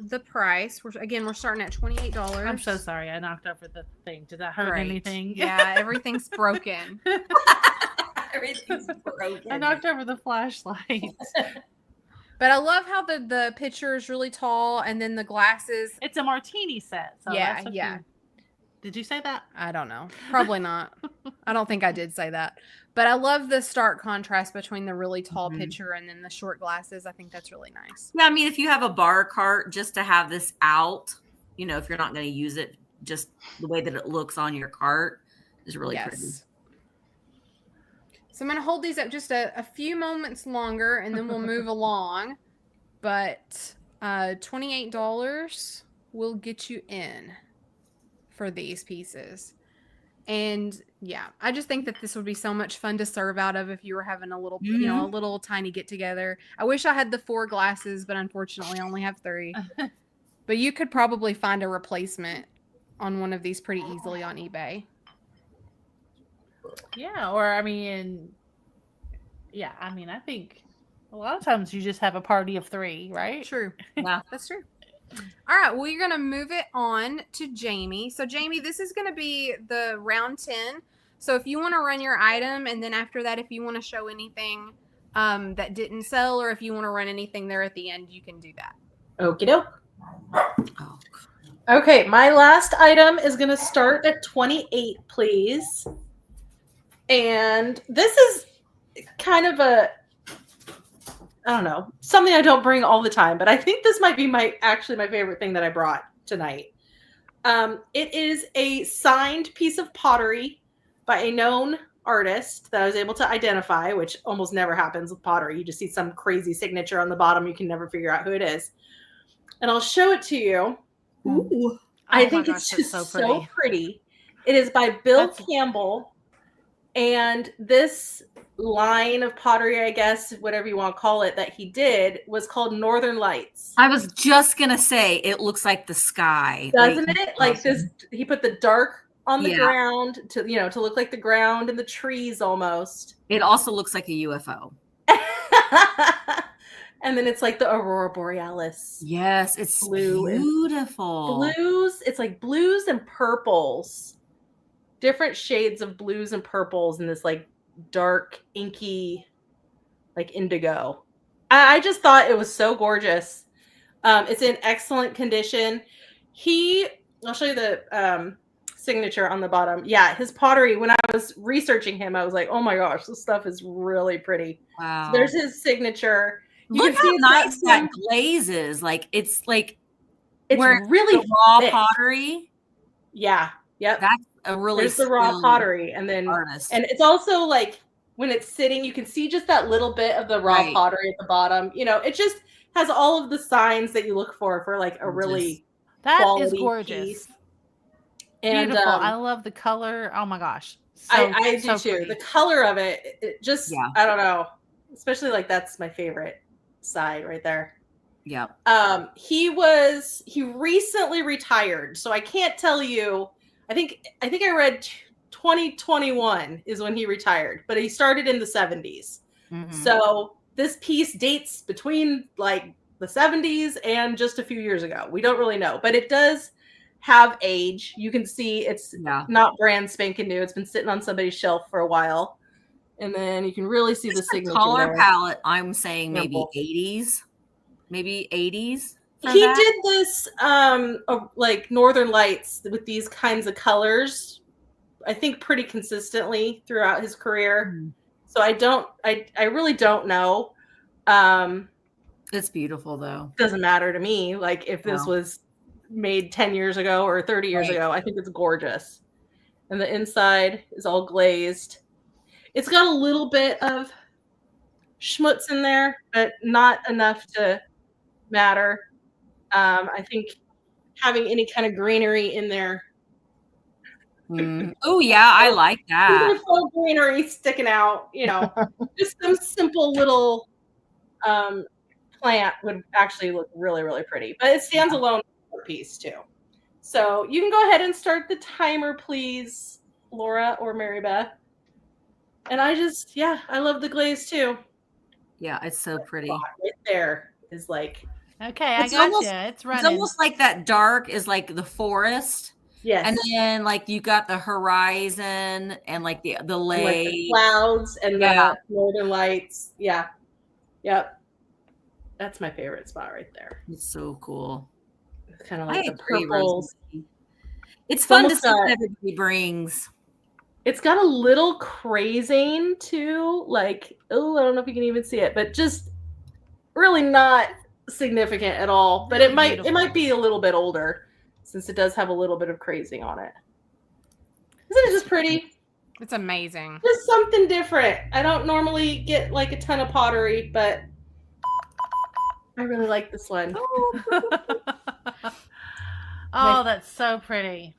the price. We're starting at $28. I'm so sorry. I knocked over the thing. Did that hurt Great. anything? Yeah, everything's broken. Everything's broken. I knocked over the flashlight. But I love how the pitcher is really tall, and then the glasses. It's a martini set. So Yeah, that's what yeah. you- Did you say that? I don't know. Probably not. I don't think I did say that. But I love the stark contrast between the really tall Mhm. pitcher and then the short glasses. I think that's really nice. Yeah, I mean, if you have a bar cart, just to have this out, if you're not going to use it, just the way that it looks on your cart is really pretty. So I'm going to hold these up just a few moments longer, and then we'll move along. But $28 will get you in for these pieces. And yeah, I just think that this would be so much fun to serve out of if you were having a little, a little tiny get together. I wish I had the 4 glasses, but unfortunately I only have 3. But you could probably find a replacement on one of these pretty easily on eBay. Yeah, or I think a lot of times you just have a party of 3, right? True. Yeah. That's true. All right, well, you're going to move it on to Jamie. So, Jamie, this is going to be the round 10. So, if you want to run your item, and then after that, if you want to show anything that didn't sell, or if you want to run anything there at the end, you can do that. Okie doke. Oh, Okay, my last item is going to start at 28, please. And this is kind of I don't know, something I don't bring all the time, but I think this might be my favorite thing that I brought tonight. It is a signed piece of pottery by a known artist that I was able to identify, which almost never happens with pottery. You just see some crazy signature on the bottom. You can never figure out who it is. And I'll show it to you. Ooh. I my think gosh, it's that's just so so pretty. pretty. It is by Bill That's- Campbell. And this line of pottery, I guess, whatever you want to call it, that he did was called Northern Lights. I was just going to say, it looks like the sky. Doesn't it? Like this, he put the dark on the Yeah. ground to look like the ground and the trees almost. It also looks like a UFO. And then it's like the Aurora Borealis. Yes, it's Blue and- beautiful. Blues, it's like blues and purples. Different shades of blues and purples in this like dark, inky, like indigo. I just thought it was so gorgeous. It's in excellent condition. He I'll show you the signature on the bottom. Yeah, his pottery, when I was researching him, I was like, oh my gosh, this stuff is really pretty. Wow. So there's his signature. You Look can see how it's nice got that glaze is. Like it's it's really the raw thick. pottery. Yeah. Yep. That's a really There's the raw skilled pottery, and then artist. and it's also like when it's sitting, you can see just that little bit of the raw Right. pottery at the bottom. You know, it just has all of the signs that you look for like a really That is quality gorgeous. piece. And Beautiful. I love the color. Oh my gosh. I do so too. pretty. The color of it just Yeah. I don't know. Especially like that's my favorite side right there. Yeah. He recently retired, so I can't tell you. I think I read 2021 is when he retired, but he started in the 70s. Mhm. So this piece dates between like the 70s and just a few years ago. We don't really know, but it does have age. You can see it's not brand spanking new. It's been sitting on somebody's shelf for a while. And then you can really see the signature color there. palette. I'm saying maybe Simple. 80s. Maybe 80s. He did this like Northern Lights with these kinds of colors, I think pretty consistently throughout his career. So I really don't know. It's beautiful though. Doesn't matter to me. Like if this was made 10 years ago or 30 years ago, I think it's gorgeous. And the inside is all glazed. It's got a little bit of schmutz in there, but not enough to matter. I think having any kind of greenery in there. Oh yeah, I like that. Even full greenery sticking out, you know, just some simple little plant would actually look really, really pretty. But it stands alone for a piece too. So you can go ahead and start the timer, please, Laura or Mary Beth. And I love the glaze too. Yeah, it's so pretty. Right there is like. Okay, I got you. It's running. It's almost like that dark is like the forest. Yes. And then like you got the horizon and like the lake. Like the clouds and the northern lights. Yeah. Yep. That's my favorite spot right there. It's so cool. It's kind of like the agree, purples. It's fun to almost see what everybody brings. It's got a little crazing too. Like, I don't know if you can even see it, but just really not significant at all. But it might be a little bit older since it does have a little bit of crazing on it. Isn't it just pretty? It's amazing. Just something different. I don't normally get like a ton of pottery, but I really like this one. Oh, that's so pretty.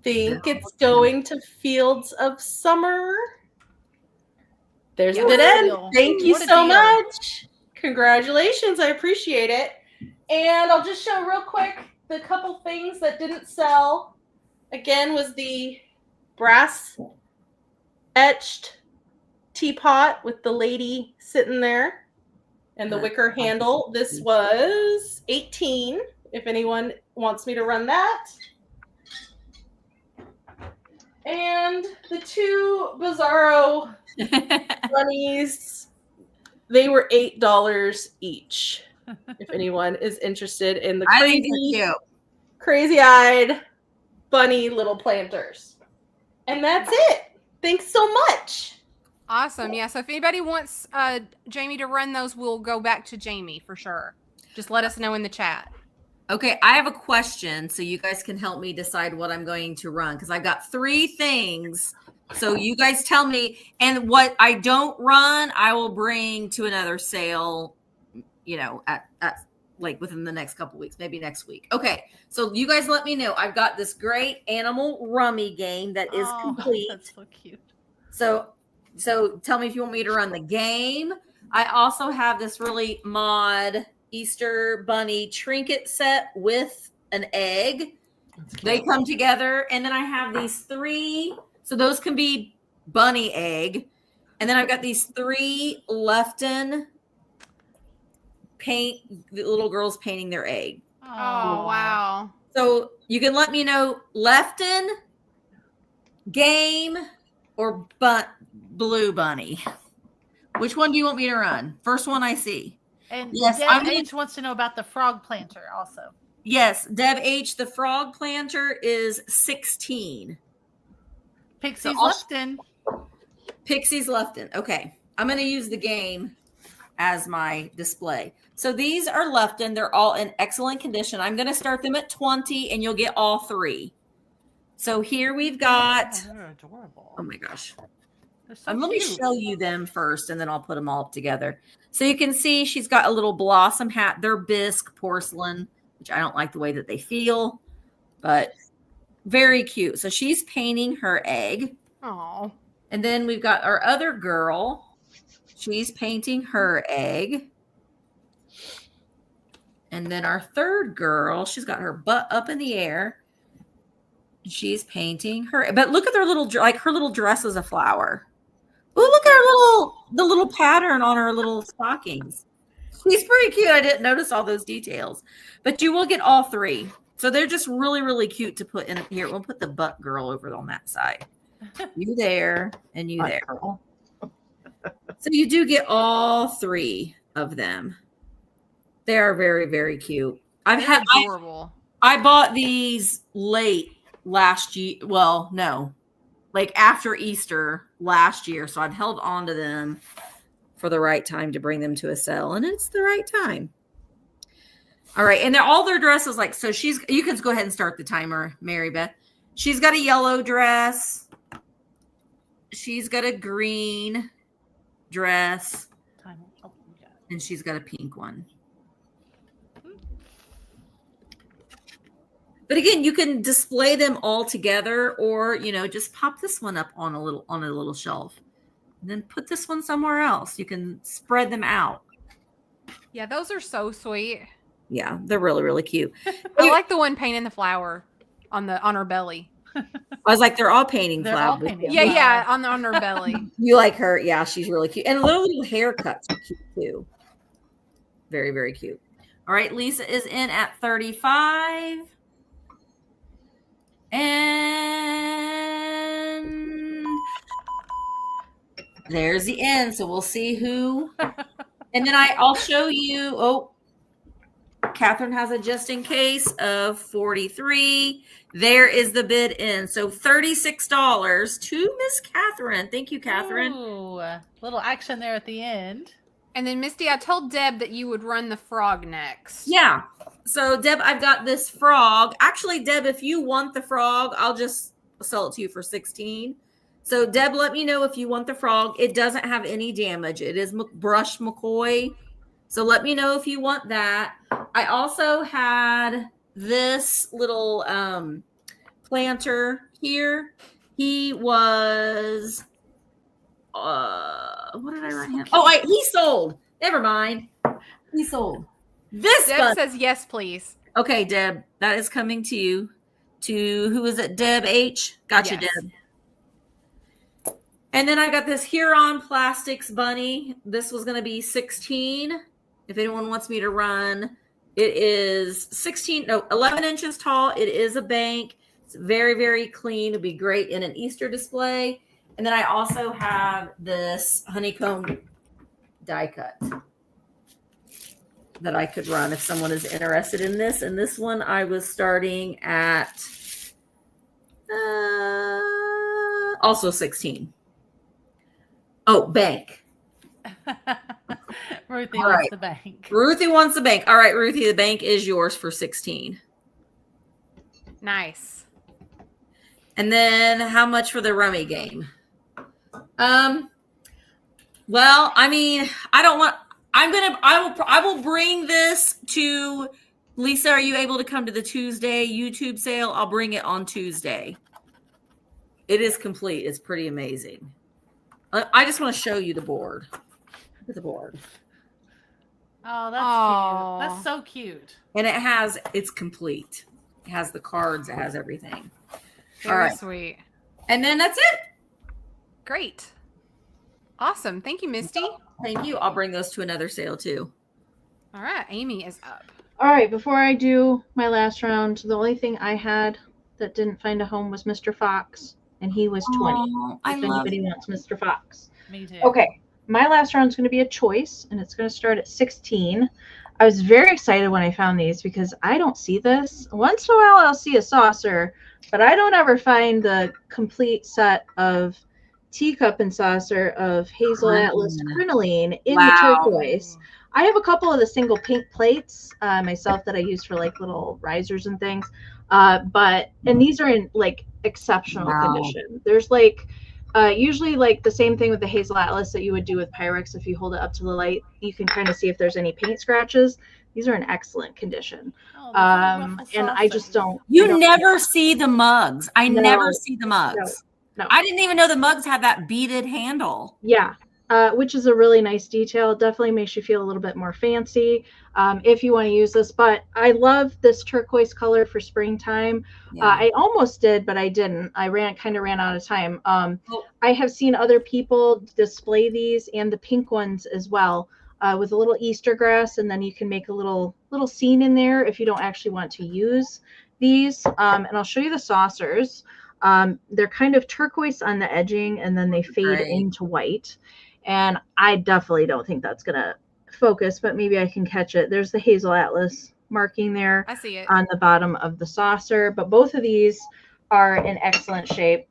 Think it's going to Fields of Summer. There's the end. Thank you so much. Congratulations. I appreciate it. And I'll just show real quick the couple things that didn't sell. Again, was the brass etched teapot with the lady sitting there and the wicker handle. This was $18 if anyone wants me to run that. And the two Bizarro bunnies, they were $8 each. If anyone is interested in the crazy-eyed bunny little planters. And that's it. Thanks so much. Awesome. Yeah. So if anybody wants Jamie to run those, we'll go back to Jamie for sure. Just let us know in the chat. Okay, I have a question so you guys can help me decide what I'm going to run because I've got 3 things. So you guys tell me, and what I don't run, I will bring to another sale, you know, at like within the next couple weeks, maybe next week. Okay, so you guys let me know. I've got this great animal rummy game that is complete. That's so cute. So tell me if you want me to run the game. I also have this really mod Easter bunny trinket set with an egg. They come together. And then I have these 3. So those can be bunny egg. And then I've got these 3 Lefton paint, the little girls painting their egg. Oh, wow. So you can let me know Lefton, game, or blue bunny. Which one do you want me to run? First one I see. And yes, H wants to know about the frog planter also. Yes, Deb H, the frog planter is 16. Pixie's I'll- Lufton. Pixie's Lufton. Okay. I'm going to use the game as my display. So these are Lufton. They're all in excellent condition. I'm going to start them at 20 and you'll get all 3. So here we've got, Oh, they're adorable. oh my gosh. They're so Let me cute. show you them first and then I'll put them all up together. So you can see she's got a little blossom hat. They're bisque porcelain, which I don't like the way that they feel, but very cute. So she's painting her egg. Oh. And then we've got our other girl. She's painting her egg. And then our third girl, she's got her butt up in the air. She's painting her, but look at her little, like her little dress is a flower. Oh, look at the little pattern on her little stockings. She's pretty cute. I didn't notice all those details, but you will get all 3. So they're just really, really cute to put in here. We'll put the butt girl over on that side. You there and you there. So you do get all 3 of them. They are very, very cute. They're adorable. I bought these late last year. Well, no, like after Easter last year. So I've held on to them for the right time to bring them to a sale, and it's the right time. All right. And they're all their dresses. Like, so you can go ahead and start the timer, Mary Beth. She's got a yellow dress. She's got a green dress, and she's got a pink one. But again, you can display them all together, or just pop this one up on a little shelf, and then put this one somewhere else. You can spread them out. Yeah, those are so sweet. Yeah, they're really, really cute. I like the one painting the flower on her belly. I was like, they're all painting They're all flowers. painting Yeah, flowers. yeah, on her belly. You like her? Yeah, she's really cute. And little haircuts are cute too. Very, very cute. All right, Lisa is in at 35. And there's the end. So we'll see who. And then I'll show you. Oh, Catherine has a just in case of 43. There is the bid in. So $36 to Miss Catherine. Thank you, Catherine. Ooh, little action there at the end. And then Misty, I told Deb that you would run the frog next. Yeah. So Deb, I've got this frog. Actually, Deb, if you want the frog, I'll just sell it to you for 16. So Deb, let me know if you want the frog. It doesn't have any damage. It is brushed McCoy. So let me know if you want that. I also had this little planter here. He was, what did I write him? Oh, he sold. Never mind. He sold. This Deb says yes, please. Okay, Deb, that is coming to you. To who is it? Deb H. Gotcha, Yes. Deb. And then I got this Huron Plastics bunny. This was going to be 16. If anyone wants me to run, it is 11 inches tall. It is a bank. It's very, very clean. It'd be great in an Easter display. And then I also have this Honeycomb die cut that I could run if someone is interested in this. And this one I was starting at also 16. Oh, bank. Ruthie All wants right. the bank. Ruthie wants the bank. All right, Ruthie, the bank is yours for 16. Nice. And then how much for the rummy game? Well, I mean, I will bring this to Lisa. Are you able to come to the Tuesday YouTube sale? I'll bring it on Tuesday. It is complete. It's pretty amazing. I just want to show you the board. Look at the board. Oh, that's Aw. cute. That's so cute. And it's complete. It has the cards. It has everything. Very All right. sweet. And then that's it. Great. Awesome. Thank you, Misty. Thank you. I'll bring those to another sale too. All right. Amy is up. All right, before I do my last round, the only thing I had that didn't find a home was Mr. Fox, and he was 20. Oh, I If love anybody wants Mr. Fox. Me too. Okay, my last round is going to be a choice, and it's going to start at 16. I was very excited when I found these because I don't see this. Once in a while I'll see a saucer, but I don't ever find the complete set of teacup and saucer of Hazel Atlas crinoline in the turquoise. I have a couple of the single pink plates myself that I use for like little risers and things. And these are in like exceptional condition. There's like usually like the same thing with the Hazel Atlas that you would do with Pyrex. If you hold it up to the light, you can kind of see if there's any paint scratches. These are in excellent condition. And I just don't. You never see the mugs. I never see the mugs. No. I didn't even know the mugs had that beaded handle. Yeah. Which is a really nice detail. Definitely makes you feel a little bit more fancy if you want to use this. But I love this turquoise color for springtime. Yeah. I almost did, but I didn't. I kind of ran out of time. I have seen other people display these and the pink ones as well with a little Easter grass, and then you can make a little scene in there if you don't actually want to use these. And I'll show you the saucers. They're kind of turquoise on the edging, and then they fade into white. And I definitely don't think that's going to focus, but maybe I can catch it. There's the Hazel Atlas marking there. I see it on the bottom of the saucer. But both of these are in excellent shape.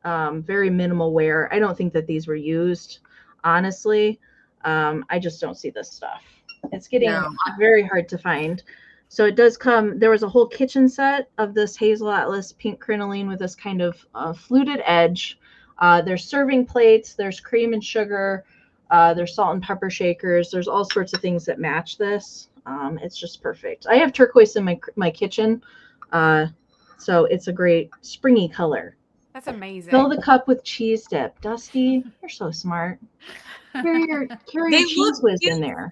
Very minimal wear. I don't think that these were used, honestly. I just don't see this stuff. It's getting very hard to find. So it does come. There was a whole kitchen set of this Hazel Atlas pink crinoline with this kind of fluted edge. There's serving plates, there's cream and sugar, there's salt and pepper shakers, there's all sorts of things that match this. It's just perfect. I have turquoise in my kitchen, so it's a great springy color. That's amazing. Fill the cup with cheese dip. Dusty, you're so smart. Carry your cheese whiz in there.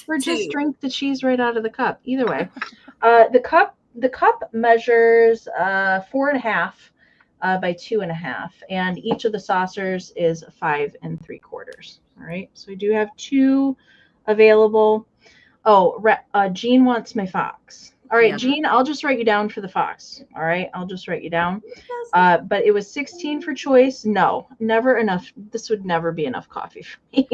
Or just drink the cheese right out of the cup. Either way. The cup measures 4.5 by 2.5, and each of the saucers is 5 3/4. All right, so we do have 2 available. Oh, Jean wants my fox. All right, Jean, I'll just write you down for the fox. All right, I'll just write you down. But it was 16 for choice. No, never enough. This would never be enough coffee for me.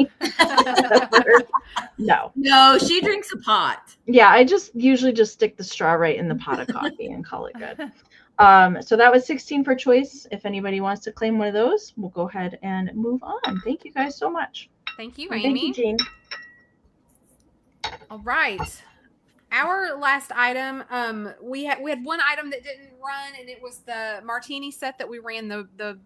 No, she drinks a pot. Yeah, I usually just stick the straw right in the pot of coffee and call it good. So that was 16 for choice. If anybody wants to claim one of those, we'll go ahead and move on. Thank you guys so much. Thank you, Amy. Thank you, Jean. All right. Our last item, we had one item that didn't run, and it was the martini set that we ran the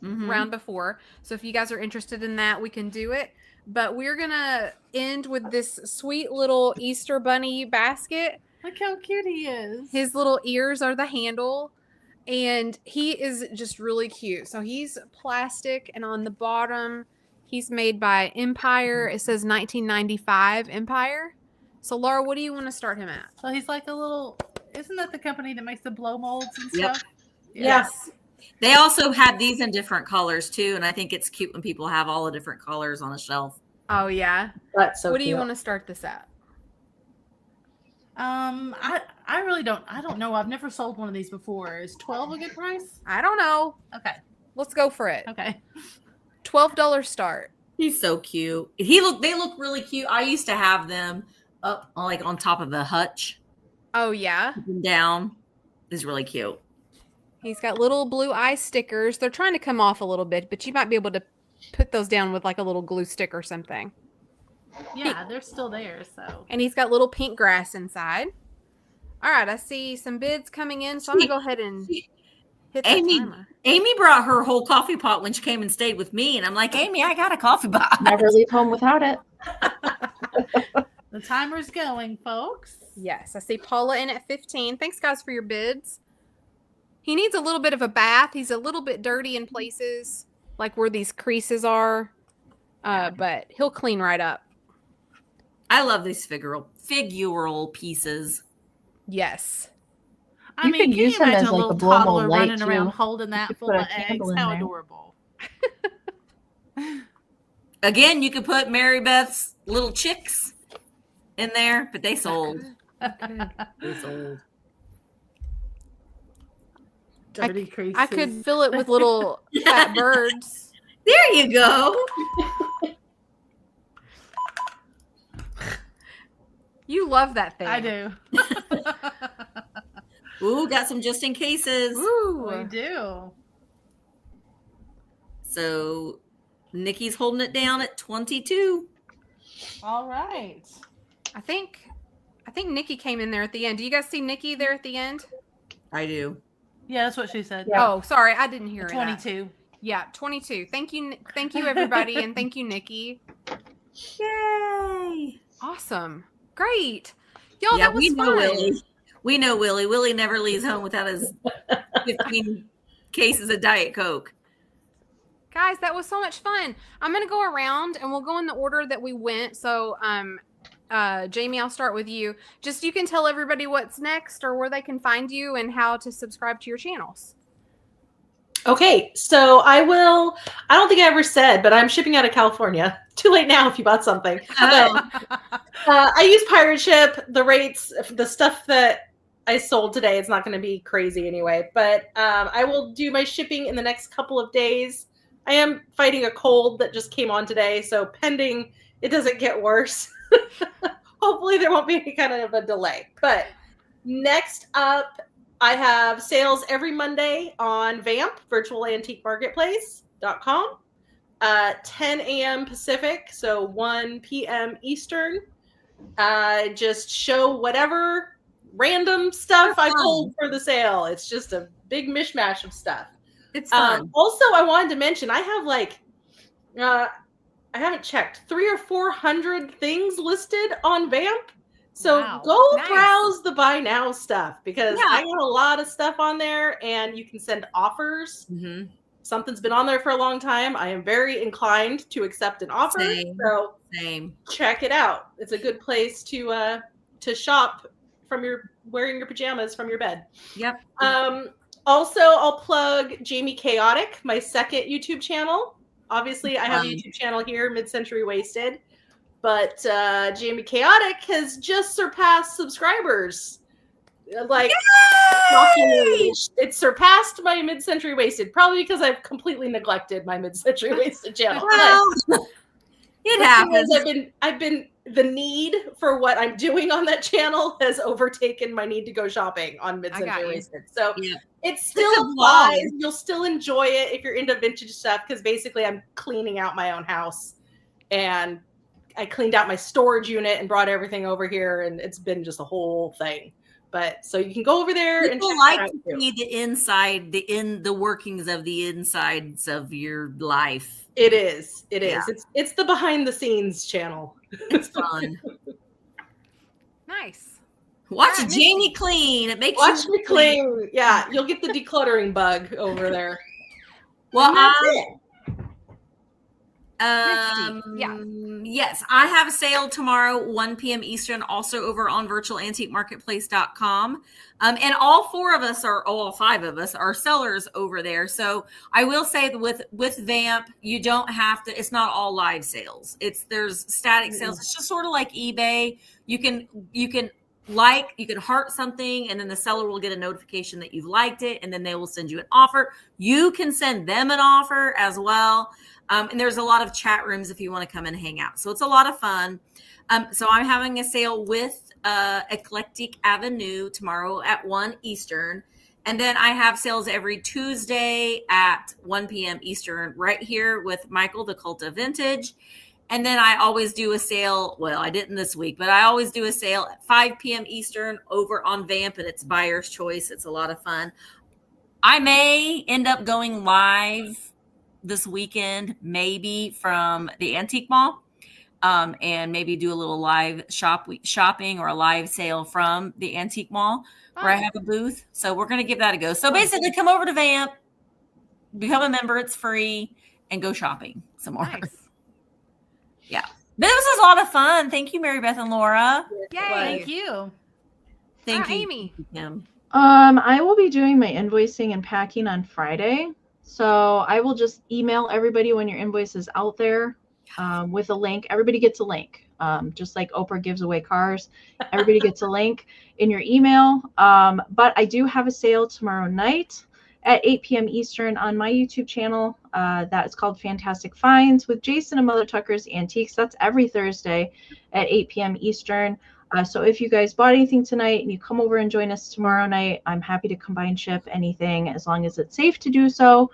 round before. So if you guys are interested in that, we can do it. But we're going to end with this sweet little Easter bunny basket. Look how cute he is. His little ears are the handle, and he is just really cute. So he's plastic, and on the bottom, he's made by Empire. It says 1995 Empire. So, Laura, what do you want to start him at? So he's like a little, isn't that the company that makes the blow molds and stuff? Yes. They also have these in different colors, too, and I think it's cute when people have all the different colors on a shelf. Oh, yeah? That's so What do you cute. want to start this at? I really don't. I don't know. I've never sold one of these before. Is 12 a good price? I don't know. Okay. Let's go for it. Okay. $12 start. He's so cute. They look really cute. I used to have them up like on top of the hutch. Oh, yeah? Down. Is really cute. He's got little blue eye stickers. They're trying to come off a little bit, but you might be able to put those down with like a little glue stick or something. Yeah, they're still there, so. And he's got little pink grass inside. All right, I see some bids coming in, so I'm going to go ahead and hit the timer. Amy brought her whole coffee pot when she came and stayed with me, and I'm like, Amy, I got a coffee pot. Never leave home without it. The timer's going, folks. Yes, I see Paula in at 15. Thanks, guys, for your bids. He needs a little bit of a bath. He's a little bit dirty in places, like where these creases are, but he'll clean right up. I love these figural pieces. Yes. I You mean, could use can you them imagine as, a like, little a blow mold toddler light, running around too. holding You that could full put a of eggs? candle in How there. adorable. Again, you could put Mary Beth's little chicks in there, but they sold. They sold. Dirty creases. I could fill it with little fat birds. There you go. You love that thing. I do. Ooh, got some just in cases. Ooh. We do. So Nikki's holding it down at 22. All right. I think Nikki came in there at the end. Do you guys see Nikki there at the end? I do. Yeah, that's what she said. Yeah. Oh, sorry, I didn't hear that. 22. Yeah, 22. Thank you everybody, and thank you, Nikki. Yay! Awesome, great, y'all. Yeah, That was we know fun. Willie. We know Willie. Willie never leaves home without his 15 cases of Diet Coke. Guys, that was so much fun. I'm gonna go around and we'll go in the order that we went. So, Jamie, I'll start with you. Just you can tell everybody what's next or where they can find you and how to subscribe to your channels. Okay, so I don't think I ever said, but I'm shipping out of California. Too late now if you bought something. Oh. I use pirate ship. The rates, the stuff that I sold today, it's not going to be crazy anyway. But I will do my shipping in the next couple of days. I am fighting a cold that just came on today, so pending it doesn't get worse. Hopefully there won't be any kind of a delay. But next up, I have sales every Monday on VAMP, virtualantiquemarketplace.com. 10 a.m. Pacific, so 1 p.m. Eastern. Just show whatever random stuff I pulled for the sale. It's just a big mishmash of stuff. It's fun. Also, I wanted to mention I have I haven't checked 300 or 400 things listed on VAMP. So Wow. go Nice. browse the buy now stuff because Yeah. I got a lot of stuff on there and you can send offers. Mm-hmm. Something's been on there for a long time. I am very inclined to accept an offer. Same. So Same. check it out. It's a good place to shop from wearing your pajamas from your bed. Yep. Also, I'll plug Jamie Chaotic, my second YouTube channel. Obviously, I have a YouTube channel here, Mid-Century Wasted. But Jamie Chaotic has just surpassed subscribers. Shockingly, it surpassed my Mid-Century Wasted, probably because I've completely neglected my Mid-Century Wasted channel. Well, it happens. I've been the need for what I'm doing on that channel has overtaken my need to go shopping on Mid-Century you. Wasted. So Yeah. it still a applies. vlog. You'll still enjoy it if you're into vintage stuff because basically I'm cleaning out my own house and I cleaned out my storage unit and brought everything over here and it's been just a whole thing. But so you can go over there and People check like that out to too. see the inside, the workings of the insides of your life. It is. It is. Yeah. It's the behind the scenes channel. It's fun. Nice. Watch Yeah, it makes Jamie clean. It makes Watch you me clean. Yeah, you'll get the decluttering bug over there. Well, And that's it. Yes, I have a sale tomorrow, 1 p.m. Eastern, also over on virtualantiquemarketplace.com. And all five of us are sellers over there. So I will say that with VAMP, you don't have to, it's not all live sales. There's static sales. It's just sort of like eBay. You can heart something and then the seller will get a notification that you've liked it and then they will send you an offer. You can send them an offer as well. And there's a lot of chat rooms if you want to come and hang out. So it's a lot of fun. So I'm having a sale with Eclectic Avenue tomorrow at 1 Eastern. And then I have sales every Tuesday at 1 p.m. Eastern right here with Michael, the Cult of Vintage. And then I always do a sale. Well, I didn't this week, but I always do a sale at 5 p.m. Eastern over on VAMP, and it's buyer's choice. It's a lot of fun. I may end up going live this weekend, maybe from the Antique Mall, and maybe do a little live shopping or a live sale from the Antique Mall where I have a booth. So we're going to give that a go. So basically come over to VAMP, become a member. It's free and go shopping some more. Nice. Yeah. But this was a lot of fun. Thank you, Mary Beth and Laura. Yay. Thank you. Thank you, Amy. Kim. I will be doing my invoicing and packing on Friday. So I will just email everybody when your invoice is out there with a link. Everybody gets a link. Just like Oprah gives away cars. Everybody gets a link in your email. But I do have a sale tomorrow night at 8 p.m. Eastern on my YouTube channel. That is called Fantastic Finds with Jason and Mother Tucker's Antiques. That's every Thursday at 8 p.m. Eastern. So if you guys bought anything tonight and you come over and join us tomorrow night, I'm happy to combine ship anything as long as it's safe to do so.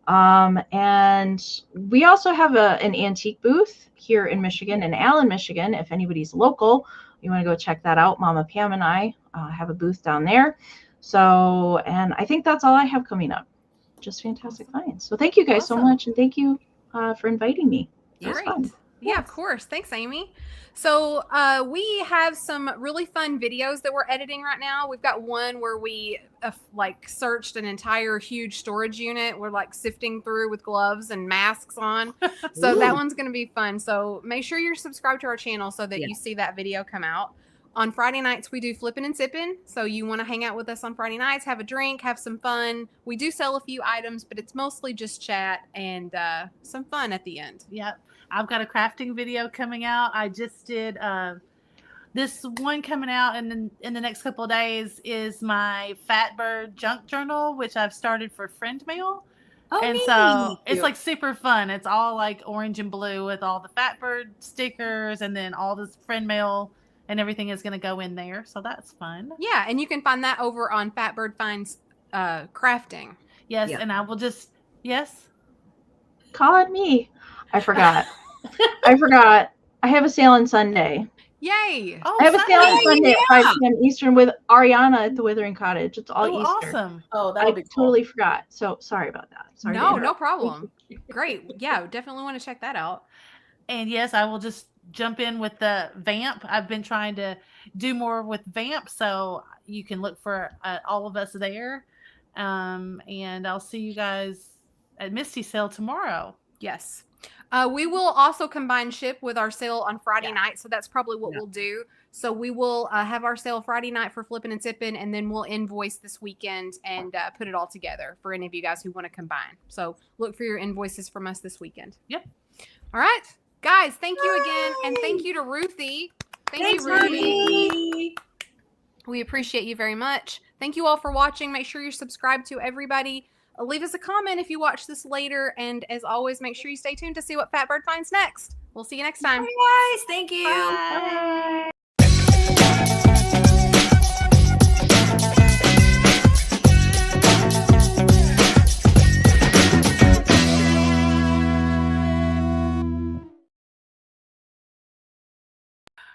And we also have an antique booth here in Michigan, in Allen, Michigan. If anybody's local, you want to go check that out. Mama Pam and I have a booth down there. So, and I think that's all I have coming up. Just fantastic finds. So thank you guys so much. And thank you for inviting me. It was fun. Yeah, of course. Thanks, Amy. So we have some really fun videos that we're editing right now. We've got one where we like searched an entire huge storage unit. We're like sifting through with gloves and masks on. So that one's going to be fun. So make sure you're subscribed to our channel so that you see that video come out. On Friday nights, we do flipping and sipping. So you want to hang out with us on Friday nights, have a drink, have some fun. We do sell a few items, but it's mostly just chat and some fun at the end. Yep. I've got a crafting video coming out. I just did this one coming out in the next couple of days is my Fatbird junk journal, which I've started for friend mail. Oh, and so it's like super fun. It's all like orange and blue with all the Fatbird stickers and then all this friend mail and everything is going to go in there. So that's fun. Yeah. And you can find that over on Fatbird Finds Crafting. Yes. And I will just, Call on me. I forgot. I have a sale on Sunday. Yay! Oh, I have a sale on Sunday at 5 p.m. Eastern with Ariana at the Withering Cottage. It's all Easter. Awesome. Oh, I totally forgot. So sorry about that. Sorry. No problem. Great. Yeah, definitely want to check that out. And yes, I will just jump in with the vamp. I've been trying to do more with vamp, so you can look for all of us there. And I'll see you guys at Misty Sale tomorrow. Yes. We will also combine ship with our sale on Friday night. So that's probably what we'll do. So we will have our sale Friday night for flipping and sipping, and then we'll invoice this weekend and put it all together for any of you guys who want to combine. So look for your invoices from us this weekend. Yep. All right, guys, thank you again. And thank you to Ruthie. Thanks, Ruthie. We appreciate you very much. Thank you all for watching. Make sure you're subscribed to everybody. Leave us a comment if you watch this later. And as always, make sure you stay tuned to see what Fatbird finds next. We'll see you next time. Bye, guys. Thank you. Bye.